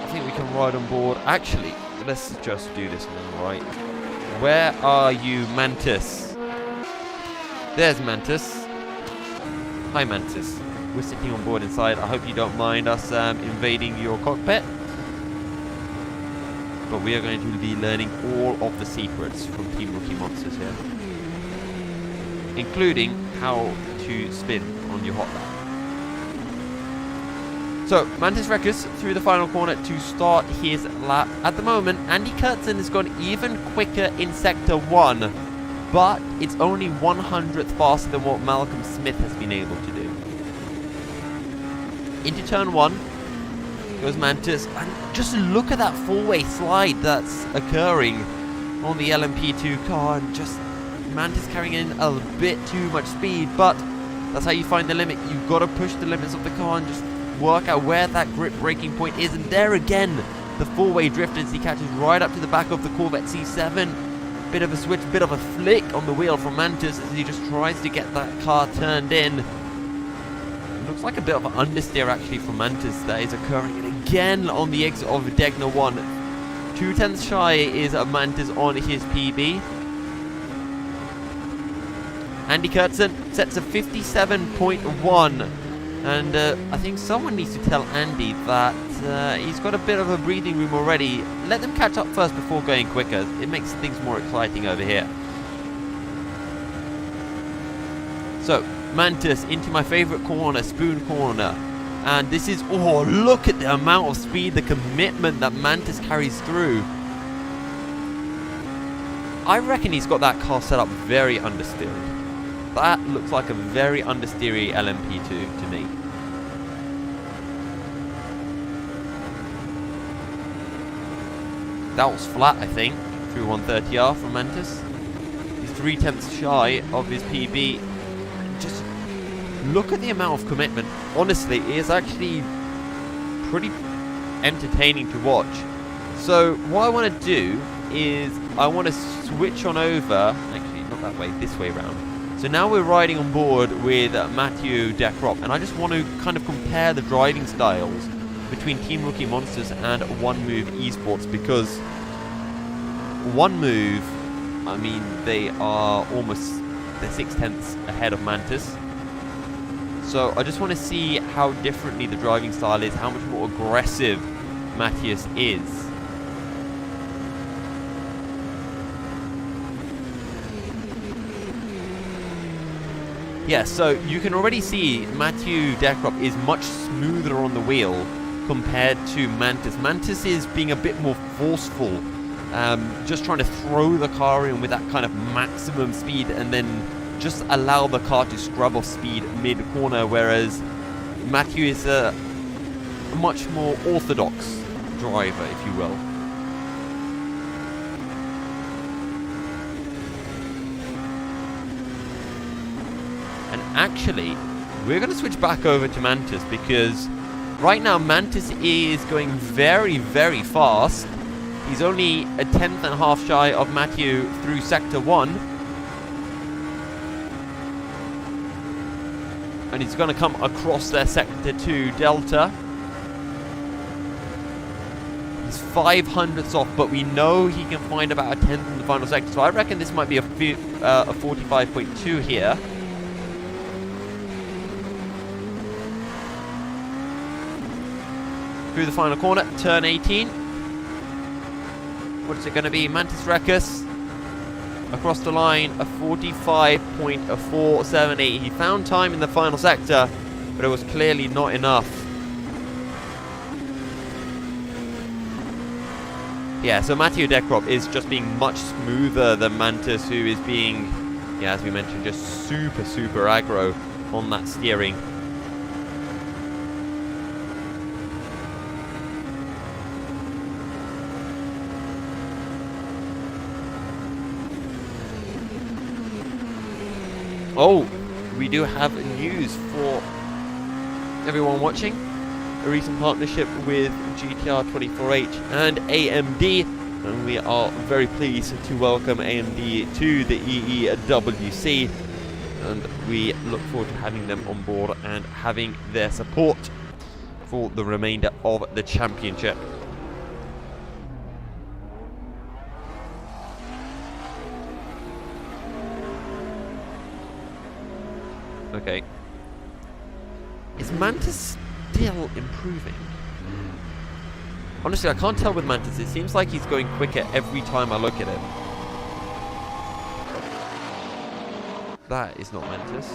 I think we can ride on board. Actually, let's just do this one, right? Where are you, Mantis? There's Mantis. Hi, Mantis. We're sitting on board inside. I hope you don't mind us invading your cockpit. But we are going to be learning all of the secrets from Team Rookie Monsters here. Including how to spin on your hot lap. So, Mantis Records through the final corner to start his lap. At the moment, Andy Kurtzen has gone even quicker in Sector 1, but it's only 100th faster than what Malcolm Smith has been able to do. Into Turn 1 goes Mantis, and just look at that four-way slide that's occurring on the LMP2 car, and just Mantis carrying in a bit too much speed, but that's how you find the limit. You've got to push the limits of the car and just work out where that grip breaking point is. And there again, the four-way drift as he catches right up to the back of the Corvette C7. Bit of a switch, bit of a flick on the wheel from Mantis as he just tries to get that car turned in. It looks like a bit of an understeer actually from Mantis that is occurring. And again on the exit of Degner 1. 2 tenths shy is Mantis on his PB. Andy Kurtzen sets a 57.1. And I think someone needs to tell Andy that he's got a bit of a breathing room already. Let them catch up first before going quicker. It makes things more exciting over here. So, Mantis into my favourite corner, Spoon Corner. And this is, oh, look at the amount of speed, the commitment that Mantis carries through. I reckon he's got that car set up very understeered. That looks like a very understeery LMP2 to me. That was flat, I think, through 130R from Mantis. He's 3 tenths shy of his PB. Just look at the amount of commitment. Honestly, it is actually pretty entertaining to watch. So what I want to do is I want to switch on over. Actually, not that way, this way round. So now we're riding on board with Mathieu Decrop, and I just want to kind of compare the driving styles between Team Rookie Monsters and One Move Esports, because One Move, I mean, they are almost, they're 6 tenths ahead of Mantis. So I just want to see how differently the driving style is, how much more aggressive Matthias is. Yeah, so you can already see Mathieu Decrop is much smoother on the wheel compared to Mantis. Mantis is being a bit more forceful, just trying to throw the car in with that kind of maximum speed and then just allow the car to scrub off speed mid-corner, whereas Mathieu is a much more orthodox driver, if you will. And actually, we're going to switch back over to Mantis, because right now Mantis is going very, very fast. He's only a 10th and a half shy of Mathieu through Sector 1. And he's going to come across their Sector 2 Delta. He's 500ths off, but we know he can find about a 10th in the final sector. So I reckon this might be a 45.2 here. Through the final corner, turn 18. What is it going to be? Mantis Recus across the line, a 45.478. He found time in the final sector, but it was clearly not enough. Yeah, so Matteo Dekrop is just being much smoother than Mantis, who is being, yeah, as we mentioned, just super aggro on that steering. Oh, we do have news for everyone watching. A recent partnership with GTR 24H and AMD, and we are very pleased to welcome AMD to the EEWC, and we look forward to having them on board and having their support for the remainder of the championship. Okay. Is Mantis still improving? Honestly, I can't tell with Mantis. It seems like he's going quicker every time I look at him. That is not Mantis.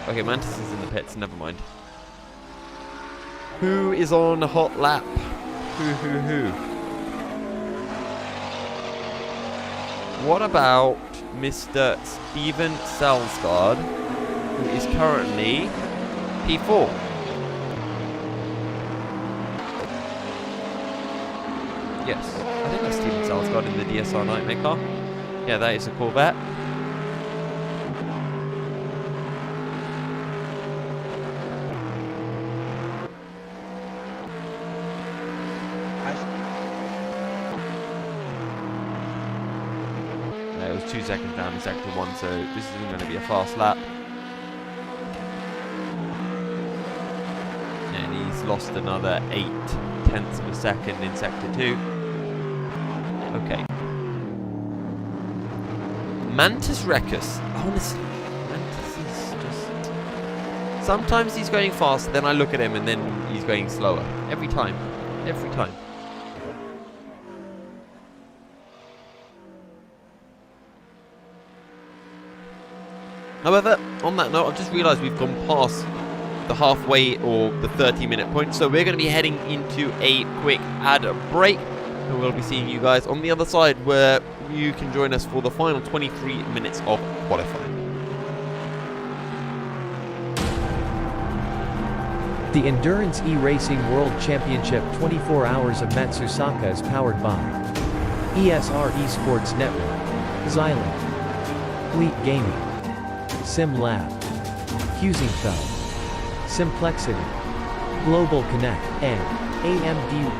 Okay, Mantis is in the pits. Never mind. Who is on a hot lap? Who? What about Mr. Steven Salsgaard, who is currently P4? Yes, I think that's Steven Salsgaard in the DSR Nightmare car. Yeah, that is a Corvette. It was 2 seconds down in sector 1, so this isn't going to be a fast lap. And he's lost another 0.8 of a second in sector 2. Okay. Mantis Recus. Honestly, Mantis is just... Sometimes he's going fast, then I look at him and then he's going slower. Every time. Every time. However, on that note, I've just realised we've gone past the halfway or the 30-minute point, so we're going to be heading into a quick ad break, and we'll be seeing you guys on the other side, where you can join us for the final 23 minutes of qualifying. The Endurance eRacing World Championship 24 Hours of Matsusaka is powered by ESR Esports Network, Xylem, Fleet Gaming, SimLab, Husingfeld, Simplexity, Global Connect, and AMD.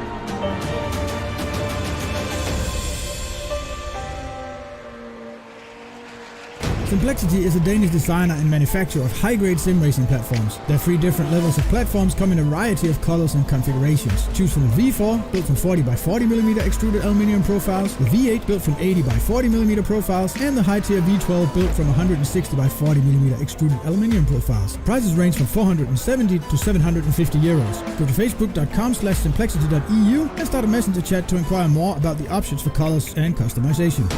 Simplexity is a Danish designer and manufacturer of high-grade sim racing platforms. Their 3 different levels of platforms come in a variety of colors and configurations. Choose from the V4, built from 40x40mm extruded aluminium profiles, the V8 built from 80x40mm profiles, and the high-tier V12 built from 160x40mm extruded aluminium profiles. Prices range from 470 to 750 euros. Go to facebook.com/simplexity.eu and start a messenger chat to inquire more about the options for colors and customization.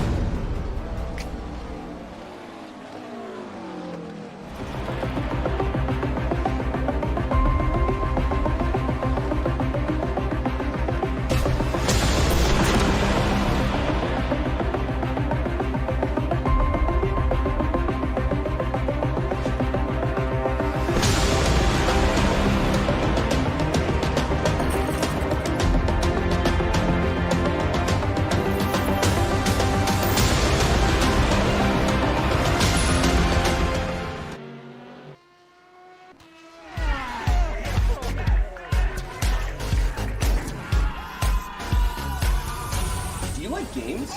Games? Do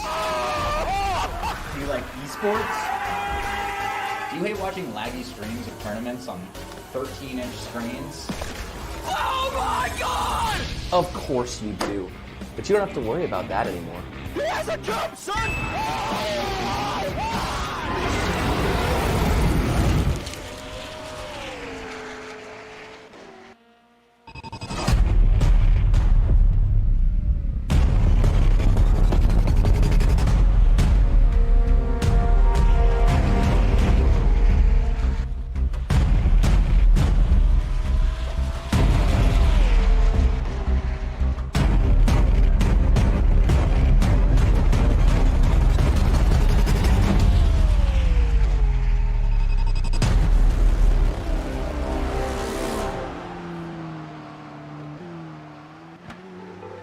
you like esports? Do you hate watching laggy streams of tournaments on 13-inch screens? Oh my god! Of course you do. But you don't have to worry about that anymore. He has a jump, son!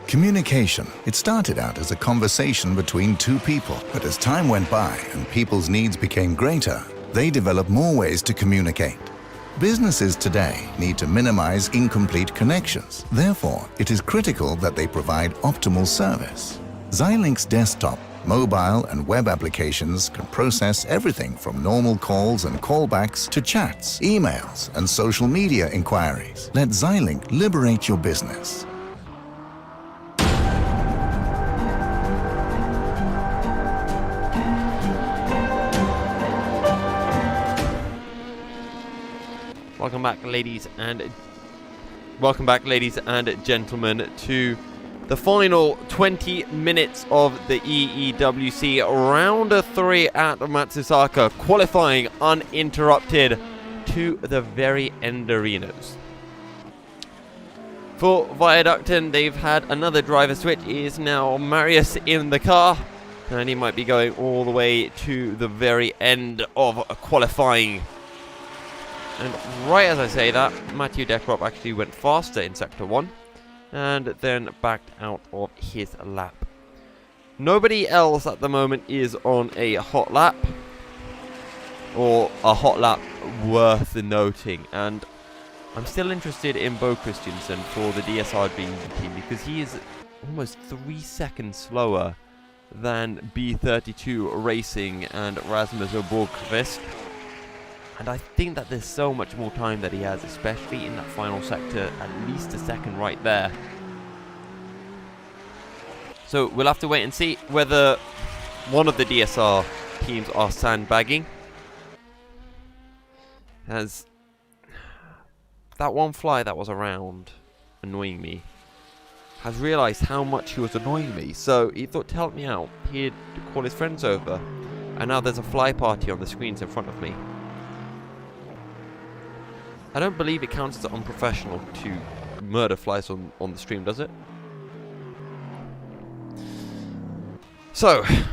Communication. It started out as a conversation between two people, but as time went by and people's needs became greater, they developed more ways to communicate. Businesses today need to minimize incomplete connections. Therefore, it is critical that they provide optimal service. Xilinx desktop, mobile and web applications can process everything from normal calls and callbacks to chats, emails, and social media inquiries. Let Xilinx liberate your business. Welcome back, ladies and gentlemen, to the final 20 minutes of the EEWC Round 3 at Matsusaka, qualifying uninterrupted to the very end arenas. For Viaducton, they've had another driver switch. It is now Marius in the car, and he might be going all the way to the very end of qualifying. And right as I say that, Matthew Dekrop actually went faster in Sector 1 and then backed out of his lap. Nobody else at the moment is on a hot lap, or a hot lap worth noting, and I'm still interested in Bo Christensen for the DSR team because he is almost 3 seconds slower than B32 Racing and Rasmus Borgqvist. And I think that there's so much more time that he has, especially in that final sector, at least a second right there. So we'll have to wait and see whether one of the DSR teams are sandbagging. As that one fly that was around annoying me has realised how much he was annoying me, so he thought to help me out, he'd call his friends over. And now there's a fly party on the screens in front of me. I don't believe it counts as unprofessional to murder flies on the stream, does it? So, I'm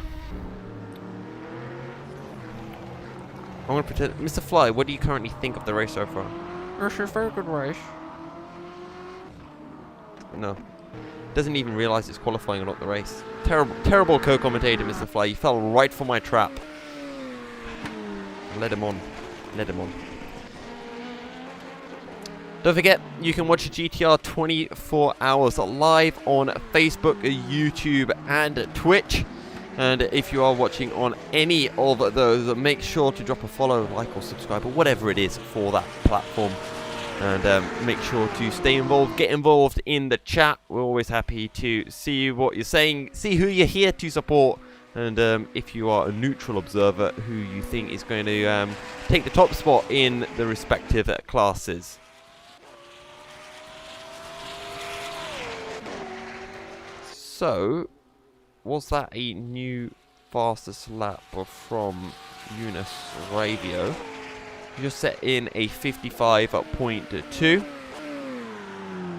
going to pretend... Mr. Fly, what do you currently think of the race so far? It's a very good race. No. Doesn't even realise it's qualifying or not the race. Terrible co-commentator, Mr. Fly. You fell right for my trap. Let him on. Let him on. Don't forget, you can watch GTR 24 hours live on Facebook, YouTube, and Twitch. And if you are watching on any of those, make sure to drop a follow, like, or subscribe, or whatever it is for that platform. And make sure to stay involved, get involved in the chat. We're always happy to see what you're saying, see who you're here to support. And if you are a neutral observer, who you think is going to take the top spot in the respective classes. So, was that a new fastest lap from Eunice Ravio? You just set in a 55.2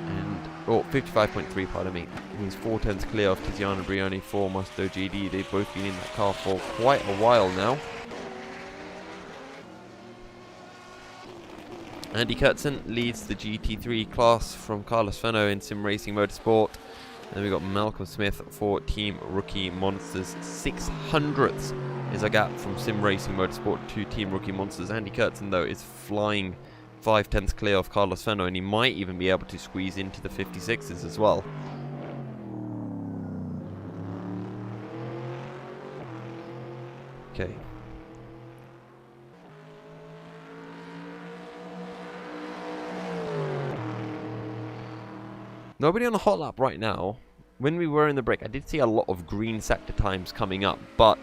and or 55.3, pardon me. He's 4/10 clear of Tiziano Brioni for Musto GD. They've both been in that car for quite a while now. Andy Kurtzen leads the GT3 class from Carlos Fenno in Sim Racing Motorsport. Then we got Malcolm Smith for Team Rookie Monsters. 600ths is a gap from Sim Racing Motorsport to Team Rookie Monsters. Andy Kurtzen, though, is flying 5/10 clear of Carlos Fenno, and he might even be able to squeeze into the 56s as well. Okay. Nobody on the hot lap right now. When we were in the break, I did see a lot of green sector times coming up, but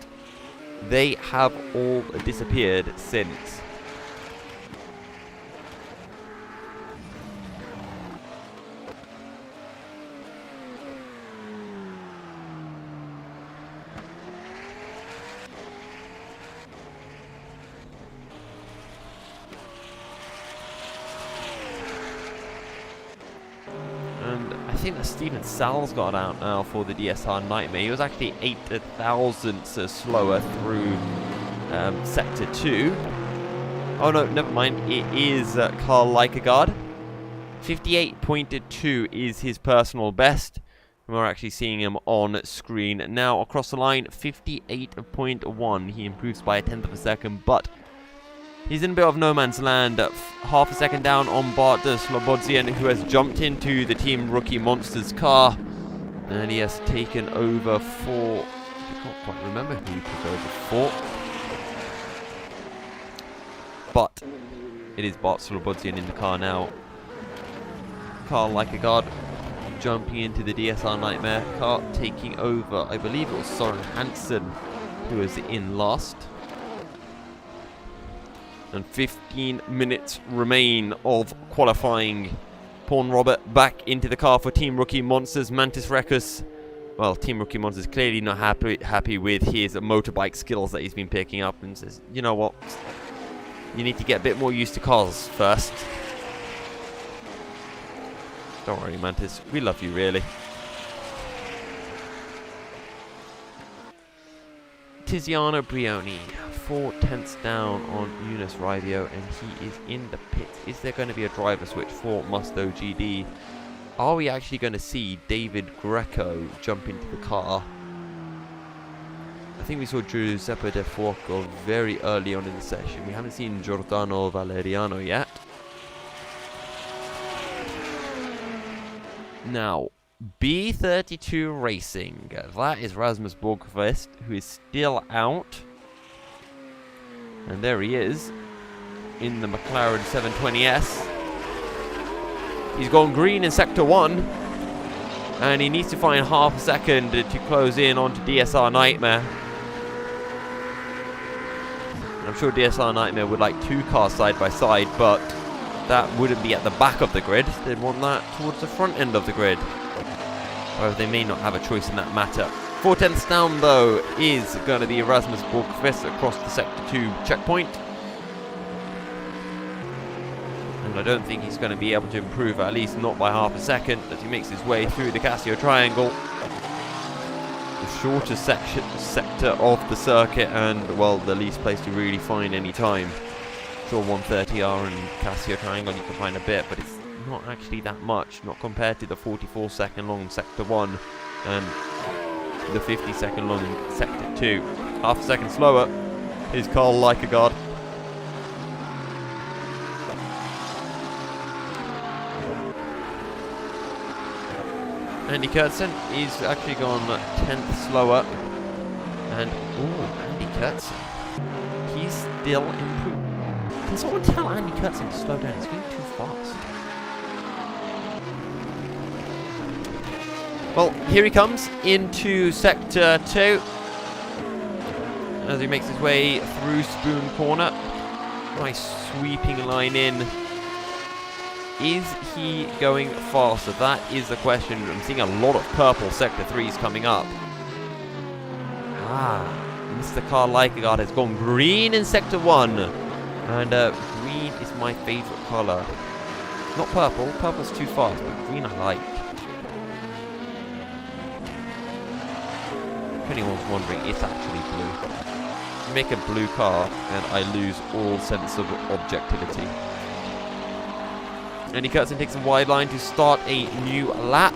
they have all disappeared since. I think that Steven Sal's got out now for the DSR Nightmare. He was actually 8 thousandths slower through Sector 2. Oh no, never mind. It is Karl Likegaard. 58.2 is his personal best. We're actually seeing him on screen now. Across the line, 58.1. He improves by a tenth of a second, but he's in a bit of no man's land. Half a second down on Bart Slobodzian, who has jumped into the Team Rookie Monsters car. And he has taken over for... I can't quite remember who he took over for. But it is Bart Slobodzian in the car now. Karl Likegaard jumping into the DSR Nightmare car, taking over. I believe it was Soren Hansen who was in last. And 15 minutes remain of qualifying. Pawn Robert back into the car for Team Rookie Monsters. Mantis Recus, well, Team Rookie Monsters clearly not happy with his motorbike skills that he's been picking up, and says, you know what, you need to get a bit more used to cars first. Don't worry, Mantis, we love you, really. Tiziano Brioni, 4 tenths down on Eunice Rivio, and he is in the pits. Is there going to be a driver switch for Musto GD? Are we actually going to see David Greco jump into the car? I think we saw Giuseppe De Fuoco very early on in the session. We haven't seen Giordano Valeriano yet. Now, B32 Racing. That is Rasmus Borgqvist, who is still out. And there he is, in the McLaren 720S. He's gone green in Sector 1. And he needs to find half a second to close in onto DSR Nightmare. I'm sure DSR Nightmare would like 2 cars side by side, but that wouldn't be at the back of the grid. They'd want that towards the front end of the grid. However, they may not have a choice in that matter. 4 tenths down, though, is going to be Erasmus Borgqvist across the Sector 2 checkpoint. And I don't think he's going to be able to improve, at least not by half a second, as he makes his way through the Casio Triangle. The shortest sector of the circuit, and, well, the least place to really find any time. Sure, 130R and Casio Triangle you can find a bit, but it's not actually that much, not compared to the 44-second long Sector 1 and the 50-second long Sector 2. Half a second slower is Karl Likegaard. Andy Kurtzen is actually gone 10th slower. And, ooh, Andy Kurtzen. He's still improving. Can someone tell Andy Kurtzen to slow down? He's going too fast. Well, here he comes into Sector 2. As he makes his way through Spoon Corner. Nice sweeping line in. Is he going faster? That is the question. I'm seeing a lot of purple Sector 3s coming up. Mr. Karl Likegaard has gone green in Sector 1. And green is my favourite colour. Not purple. Purple's too fast, but green I like. If anyone's wondering, it's actually blue. You make a blue car, and I lose all sense of objectivity. Andy Kurtzen takes a wide line to start a new lap.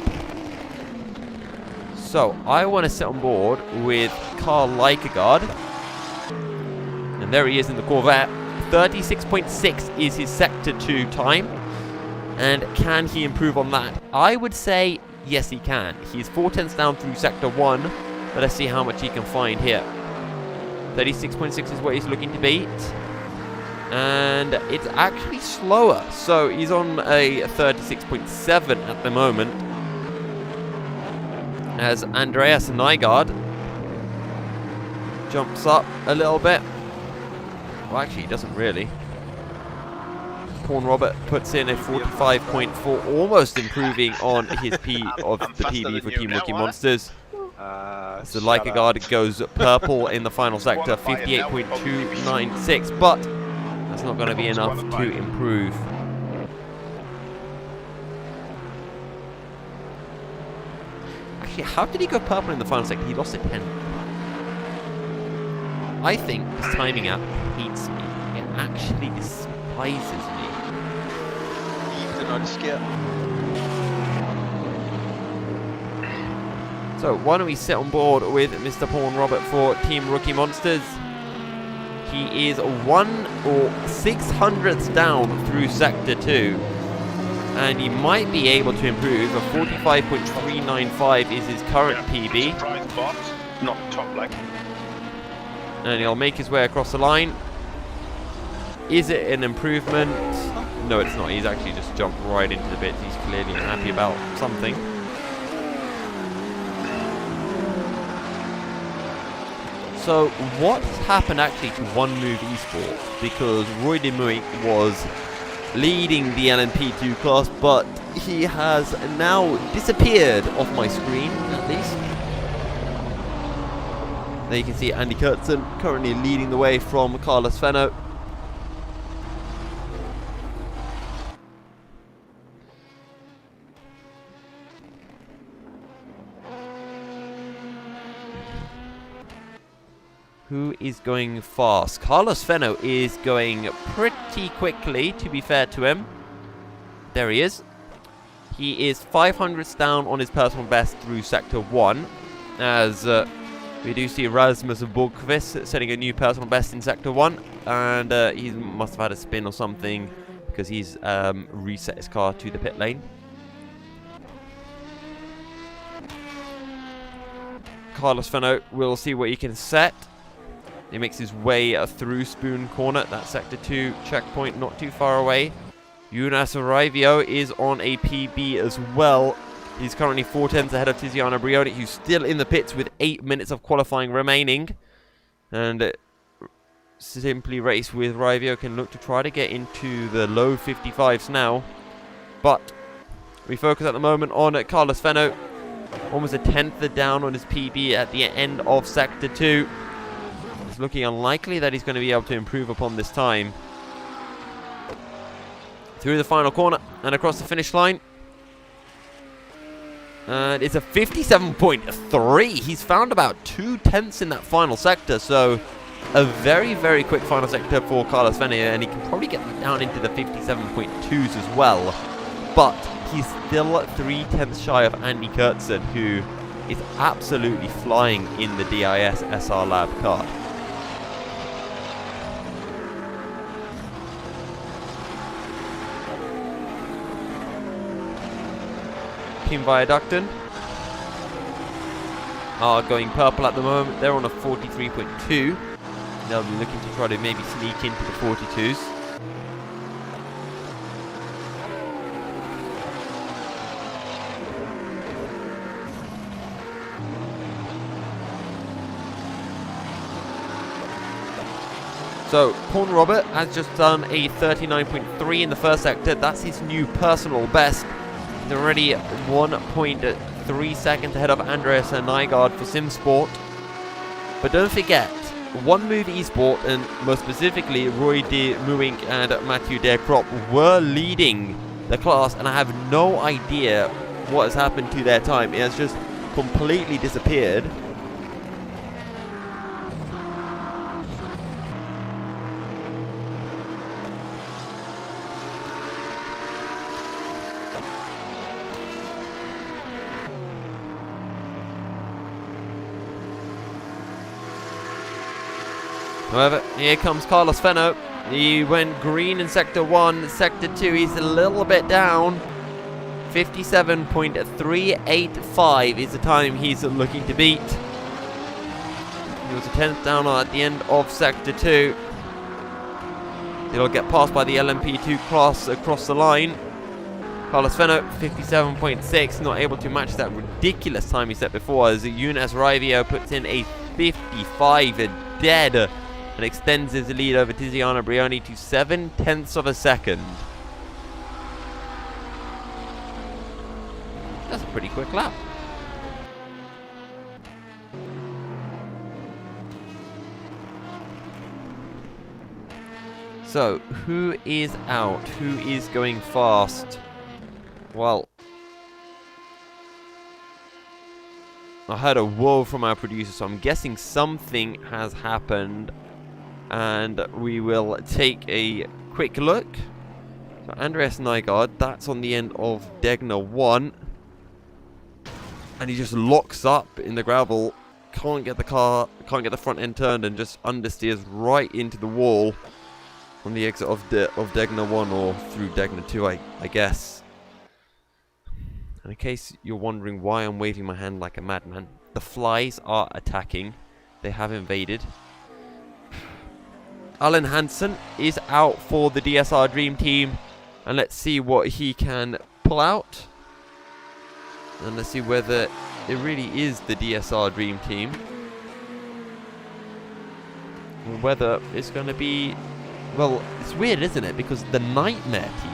So, I want to sit on board with Karl Likegaard. And there he is in the Corvette. 36.6 is his Sector 2 time. And can he improve on that? I would say, yes he can. He's 4 tenths down through Sector 1. But let's see how much he can find here. 36.6 is what he's looking to beat. And it's actually slower. So he's on a 36.7 at the moment. as Andreas Nygaard jumps up a little bit. Well, actually, he doesn't really. Paul Robert puts in a 45.4, almost improving on his of the PB for Team Rookie Monsters. So Lykegaard goes purple in the final sector, 58.296, but that's not going to be enough to improve. Actually, how did he go purple in the final sector? He lost a 10. I think this timing app hates me. It actually despises me. So why don't we sit on board with Mr. Paul Robert for Team Rookie Monsters. He is 1/600th down through Sector 2. And he might be able to improve. A 45.395 is his current PB. Not top leg. And he'll make his way across the line. Is it an improvement? No, it's not. He's actually just jumped right into the bits. He's clearly happy about something. So what happened actually to One Move Esports? Because Roy de Muink was leading the LMP2 class, but he has now disappeared off my screen, at least. There you can see Andy Kurtzen currently leading the way from Carlos Fenno. Who is going fast? Carlos Fenno is going pretty quickly, to be fair to him. There he is. He is 500ths down on his personal best through Sector 1. As we do see Rasmus Borgqvist setting a new personal best in Sector 1. And he must have had a spin or something, because he's reset his car to the pit lane. Carlos Fenno will see what he can set. He makes his way through Spoon Corner, that Sector 2 checkpoint not too far away. Jonas Raivio is on a PB as well. He's currently 4/10 ahead of Tiziano Brioni, who's still in the pits with 8 minutes of qualifying remaining. And Simply Race with Raivio can look to try to get into the low 55s now. But we focus at the moment on Carlos Fenno. Almost a 10th down on his PB at the end of Sector 2. It's looking unlikely that he's going to be able to improve upon this time. Through the final corner and across the finish line. And it's a 57.3. He's found about 2/10 in that final sector. So a very, very quick final sector for Carlos Fenno. And he can probably get that down into the 57.2s as well. But he's still 3/10 shy of Andy Kurtzen, who is absolutely flying in the DIS SR Lab car. Team Viaducton are going purple at the moment. They're on a 43.2. They'll be looking to try to maybe sneak into the 42s. So, Paul Robert has just done a 39.3 in the first sector. That's his new personal best. He's already 1.3 seconds ahead of Andreas Nygaard for SimSport. But don't forget, One Move Esport, and more specifically Roy de Muink and Matthew Deerkrop, were leading the class, and I have no idea what has happened to their time. It has just completely disappeared. However, here comes Carlos Fenno. He went green in Sector 1. Sector 2, he's a little bit down. 57.385 is the time he's looking to beat. He was a 10th down at the end of Sector 2. He'll get passed by the LMP2 class across the line. Carlos Fenno, 57.6, not able to match that ridiculous time he set before, as Younes Raivio puts in a 55 dead and extends his lead over Tiziano Brioni to 0.7 of a second. That's a pretty quick lap. So, who is out? Who is going fast? Well, I heard a whoa from our producer, so I'm guessing something has happened. And we will take a quick look. So, Andreas Nygaard, that's on the end of Degner 1. And he just locks up in the gravel. Can't get the front end turned, and just understeers right into the wall on the exit of Degner 1, or through Degner 2, I guess. And in case you're wondering why I'm waving my hand like a madman, the flies are attacking. They have invaded. Alan Hansen is out for the DSR Dream Team, and let's see what he can pull out. And let's see whether it really is the DSR Dream Team, or whether it's going to be... Well, it's weird, isn't it? Because the Nightmare team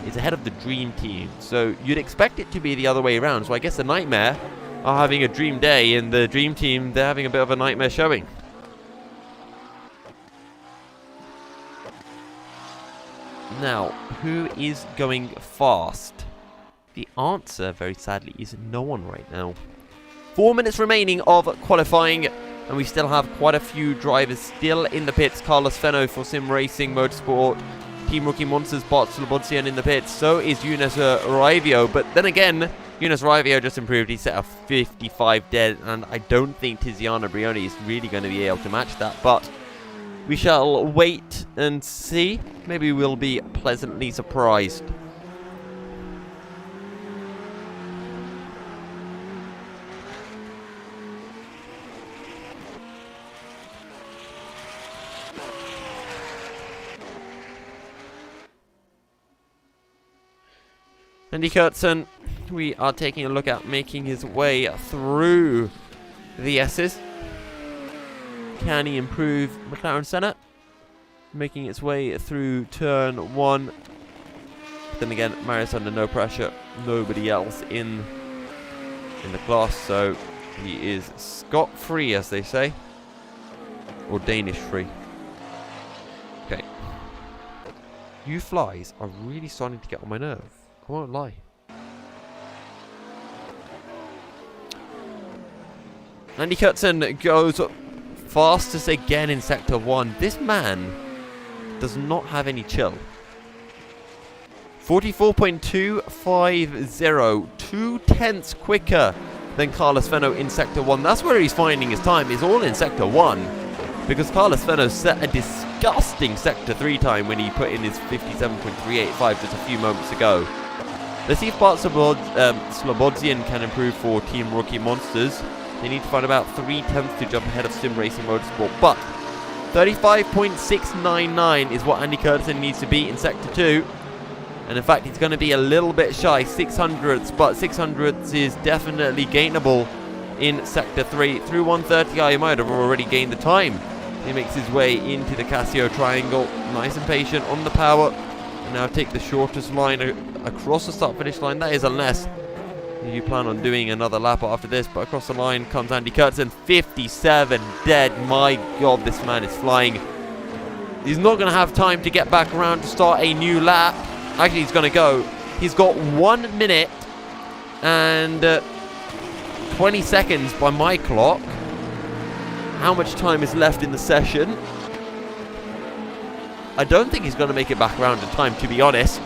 is ahead of the Dream Team. So you'd expect it to be the other way around. So I guess the Nightmare are having a dream day, and the Dream Team, they're having a bit of a nightmare showing. Now, who is going fast? The answer, very sadly, is no one right now. 4 minutes remaining of qualifying, and we still have quite a few drivers still in the pits. Carlos Fenno for Sim Racing Motorsport. Team Rookie Monsters, Bart Slobodsian in the pits. So is Younes Raivio. But then again, Younes Raivio just improved. He set a 55 dead, and I don't think Tiziano Brioni is really going to be able to match that. But we shall wait and see. Maybe we'll be pleasantly surprised. Andy Kurtzen, we are taking a look at making his way through the S's. Can he improve McLaren Senna? Making its way through turn 1. Then again, Marius under no pressure. Nobody else in the class, so he is scot-free, as they say. Or Danish-free. Okay. You flies are really starting to get on my nerve. I won't lie. Andy Kurtzen goes fastest again in Sector 1. This man does not have any chill. 44.250. 2/10 quicker than Carlos Fenno in Sector 1. That's where he's finding his time, is all in Sector 1. Because Carlos Fenno set a disgusting Sector 3 time when he put in his 57.385 just a few moments ago. Let's see if Bart Slobodzian can improve for Team Rookie Monsters. They need to find about 0.3 to jump ahead of Sim Racing Motorsport. But 35.699 is what Andy Kurtzen needs to beat in Sector 2. And in fact, he's going to be a little bit shy, 600ths. But 600ths is definitely gainable in Sector 3. Through 130i, he might have already gained the time. He makes his way into the Casio Triangle. Nice and patient on the power. And now take the shortest line across the start-finish line. That is unless you plan on doing another lap after this. But across the line comes Andy Kurtzen. 57 dead. My God, this man is flying. He's not going to have time to get back around to start a new lap. Actually, he's going to go. He's got 1 minute and 20 seconds by my clock. How much time is left in the session? I don't think he's going to make it back around in time, to be honest.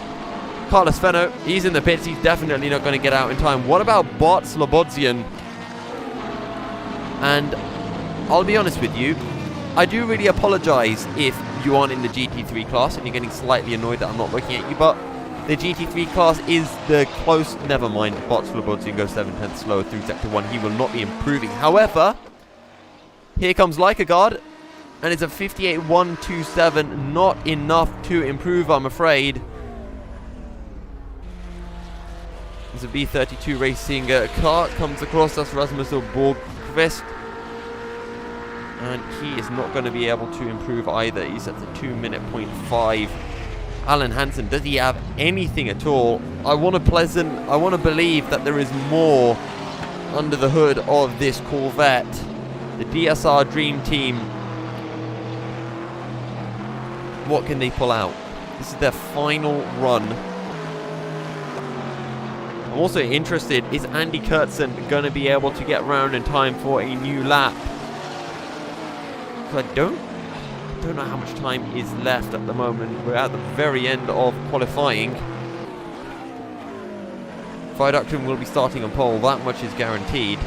Carlos Fenno, he's in the pits. He's definitely not going to get out in time. What about Bart Slobodzian? And I'll be honest with you, I do really apologize if you aren't in the GT3 class and you're getting slightly annoyed that I'm not looking at you, but the GT3 class is the close... Never mind, Bart Slobodzian goes 7/10 slower through Sector 1. He will not be improving. However, here comes Lycagard, and it's a 58.127. Not enough to improve, I'm afraid. There's a B32 Racing car comes across. That's Rasmus Borgqvist. And he is not going to be able to improve either. He's at the 2-minute 0.5. Alan Hansen, does he have anything at all? I want to believe that there is more under the hood of this Corvette. The DSR Dream Team. What can they pull out? This is their final run. I'm also interested, is Andy Kurtzen going to be able to get round in time for a new lap? Because I don't know how much time is left at the moment. We're at the very end of qualifying. Viaductum will be starting on pole, that much is guaranteed.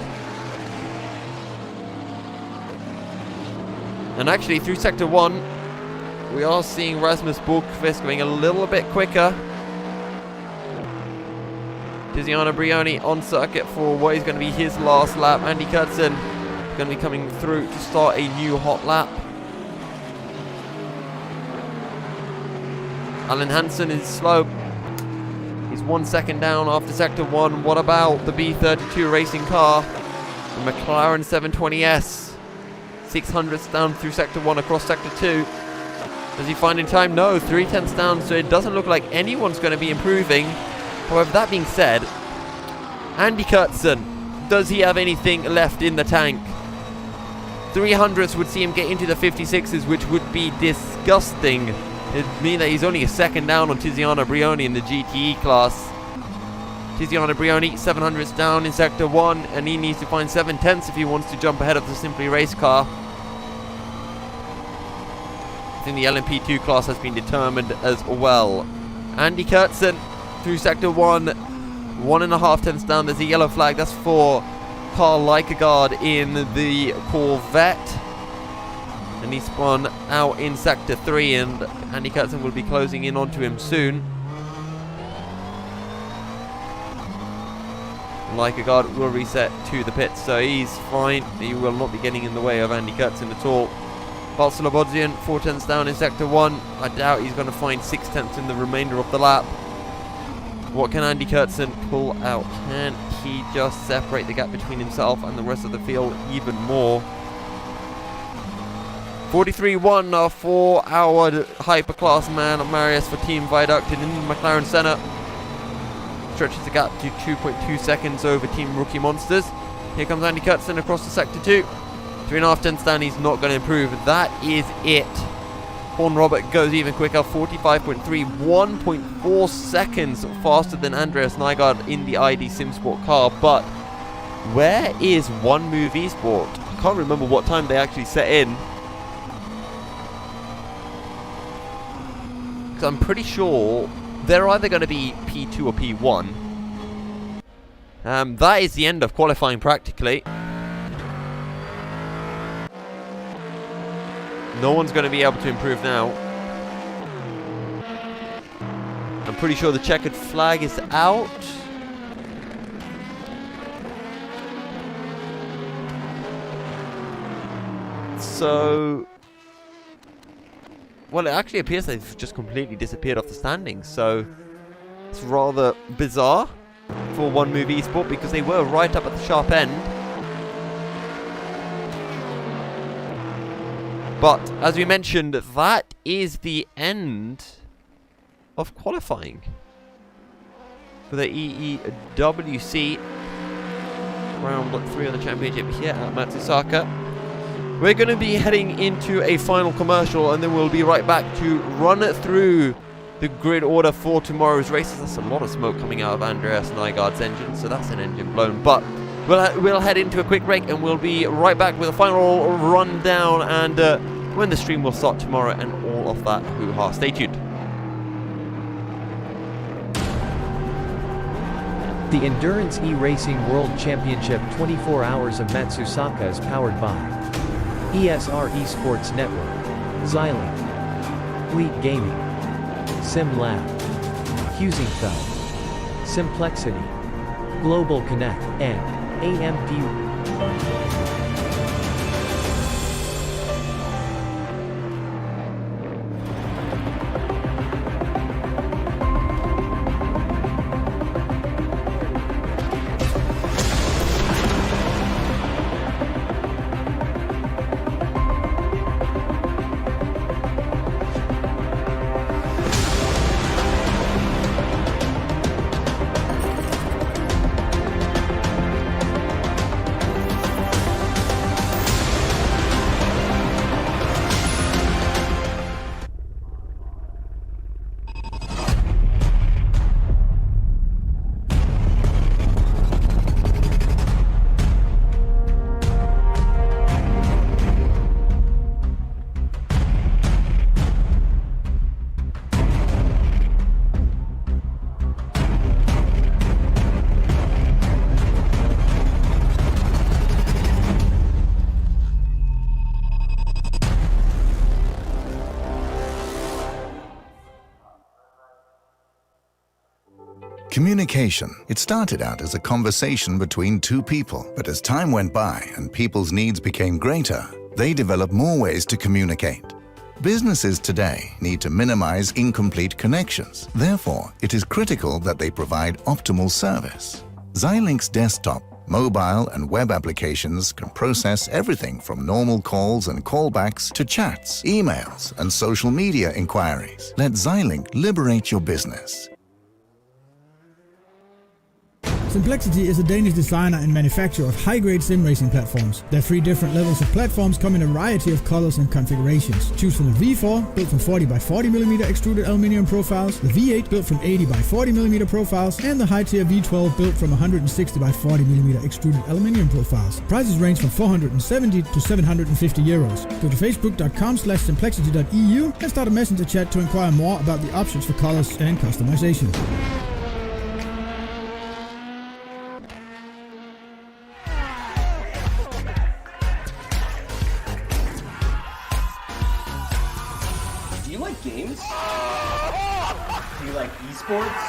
And actually through sector 1, we are seeing Rasmus Borgqvist going a little bit quicker. Tiziano Brioni on circuit for what is going to be his last lap. Andy Kurtzen is going to be coming through to start a new hot lap. Alan Hansen is slow. He's 1 second down after sector 1. What about the B32 racing car? The McLaren 720S. 600ths down through sector 1 across sector 2. Does he find in time? No, 3/10 down, so it doesn't look like anyone's going to be improving. However, that being said, Andy Kurtzen, does he have anything left in the tank? 300ths would see him get into the 56s, which would be disgusting. It'd mean that he's only a second down on Tiziano Brioni in the GTE class. Tiziano Brioni, 700ths down in sector 1, and he needs to find 7/10 if he wants to jump ahead of the Simply Race car. I think the LMP2 class has been determined as well. Andy Kurtzen through sector 1, 1.5 down. There's a yellow flag. That's for Carl Leikegaard in the Corvette. And he spun out in sector 3, and Andy Kurtzen will be closing in onto him soon. Leikegaard will reset to the pits, so he's fine. He will not be getting in the way of Andy Kurtzen at all. Balsalobodzian, 4/10 down in sector 1. I doubt he's going to find 6/10 in the remainder of the lap. What can Andy Kurtzen pull out? Can he just separate the gap between himself and the rest of the field even more? 43.1 for our hyperclass man, Marius for Team Viaducted in McLaren Senna. Stretches the gap to 2.2 seconds over Team Rookie Monsters. Here comes Andy Kurtzen across the sector 2. 3.5 down, he's not going to improve. That is it. Horn Robert goes even quicker, 45.3, 1.4 seconds faster than Andreas Nygaard in the ID SimSport car. But where is One Move Esport? I can't remember what time they actually set in. Because I'm pretty sure they're either going to be P2 or P1. That is the end of qualifying practically. No one's going to be able to improve now. I'm pretty sure the checkered flag is out. So, well, it actually appears they've just completely disappeared off the standings. So, it's rather bizarre for One Move Esport because they were right up at the sharp end. But, as we mentioned, that is the end of qualifying for the EEWC round 3 of the championship here at Matsusaka. We're going to be heading into a final commercial, and then we'll be right back to run through the grid order for tomorrow's races. That's a lot of smoke coming out of Andreas Nygaard's engine, so that's an engine blown. But we'll head into a quick break, and we'll be right back with a final rundown and when the stream will start tomorrow and all of that hoo-ha. Stay tuned. The Endurance eRacing World Championship 24 Hours of Matsusaka is powered by ESR Esports Network, Xilinx, Fleet Gaming, SimLab, Husingfeld, Simplexity, Global Connect, and AMD. Communication. It started out as a conversation between two people, but as time went by and people's needs became greater, they developed more ways to communicate. Businesses today need to minimize incomplete connections. Therefore, it is critical that they provide optimal service. Xilinx desktop, mobile and web applications can process everything from normal calls and callbacks to chats, emails, and social media inquiries. Let Xilinx liberate your business. Simplexity is a Danish designer and manufacturer of high-grade sim racing platforms. Their 3 different levels of platforms come in a variety of colors and configurations. Choose from the V4, built from 40 by 40 mm extruded aluminum profiles, the V8 built from 80 by 40 mm profiles, and the high-tier V12 built from 160 by 40 mm extruded aluminum profiles. Prices range from 470 to 750 euros. Go to facebook.com/simplexity.eu and start a messenger chat to inquire more about the options for colors and customization. Games? Do you like esports?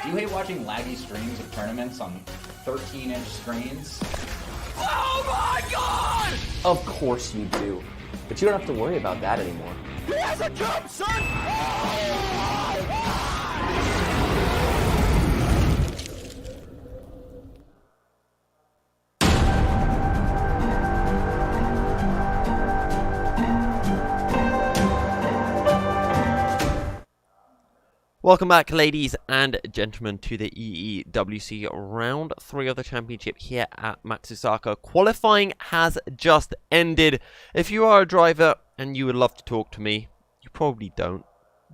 Do you hate watching laggy streams of tournaments on 13-inch screens? Oh my god! Of course you do. But you don't have to worry about that anymore. He has a jump, son! Welcome back, ladies and gentlemen, to the EEWC Round 3 of the Championship here at Matsusaka. Qualifying has just ended. If you are a driver and you would love to talk to me, you probably don't.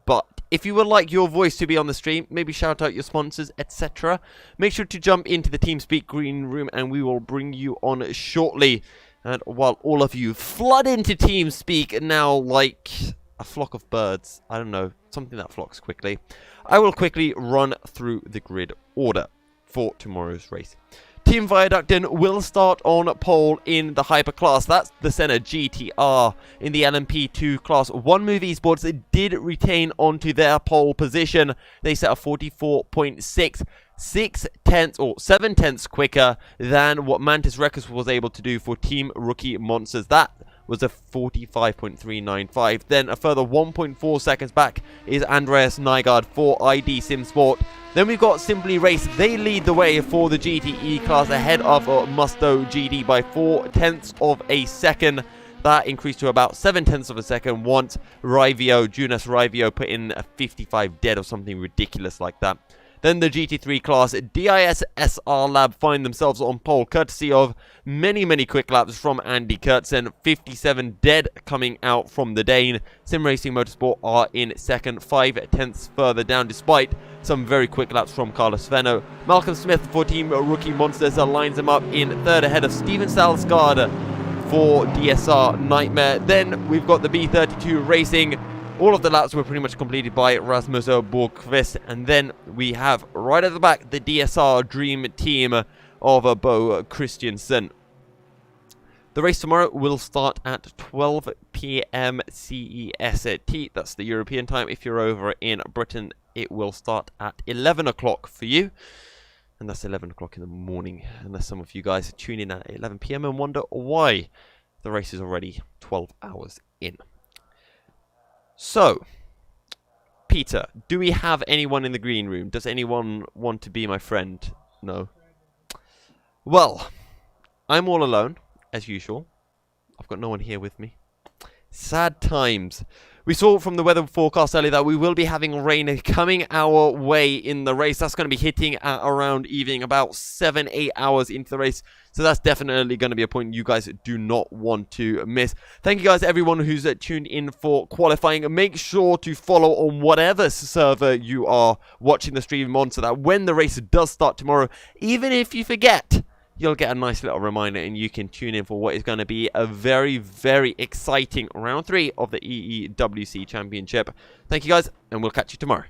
But if you would like your voice to be on the stream, maybe shout out your sponsors, etc., make sure to jump into the TeamSpeak green room and we will bring you on shortly. And while all of you flood into TeamSpeak now like a flock of birds, I don't know, something that flocks quickly, I will quickly run through the grid order for tomorrow's race. Team Viaductin will start on pole in the Hyper class. That's the Senna GTR. In the LMP2 class, One Move Esports did retain onto their pole position. They set a 44.6, 7/10 quicker than what Mantis Records was able to do for Team Rookie Monsters. That was a 45.395. Then a further 1.4 seconds back is Andreas Nygaard for ID Sim Sport. Then we've got Simply Race. They lead the way for the GTE class ahead of Musto GD by 0.4 of a second. That increased to about 0.7 of a second once Jonas Rivio put in a 55 dead or something ridiculous like that. Then the GT3 class, DIS SR Lab find themselves on pole, courtesy of many quick laps from Andy Kurtzen. 57 dead coming out from the Dane. Sim Racing Motorsport are in second, 0.5 further down, despite some very quick laps from Carlos Fenno. Malcolm Smith for Team Rookie Monsters lines them up in third ahead of Steven Salsgaard for DSR Nightmare. Then we've got the B32 Racing. All of the laps were pretty much completed by Rasmus Borgqvist. And then we have right at the back the DSR Dream Team of Bo Christiansen. The race tomorrow will start at 12 p.m. CEST. That's the European time. If you're over in Britain, it will start at 11 o'clock for you. And that's 11 o'clock in the morning. Unless some of you guys tune in at 11 p.m. and wonder why the race is already 12 hours in. So, Peter, do we have anyone in the green room? Does anyone want to be my friend? No. Well, I'm all alone, as usual. I've got no one here with me. Sad times. We saw from the weather forecast earlier that we will be having rain coming our way in the race. That's going to be hitting at around evening, about 7-8 hours into the race. So that's definitely going to be a point you guys do not want to miss. Thank you guys, everyone who's tuned in for qualifying. Make sure to follow on whatever server you are watching the stream on, so that when the race does start tomorrow, even if you forget, you'll get a nice little reminder and you can tune in for what is going to be a very exciting round 3 of the EEWC Championship. Thank you guys, and we'll catch you tomorrow.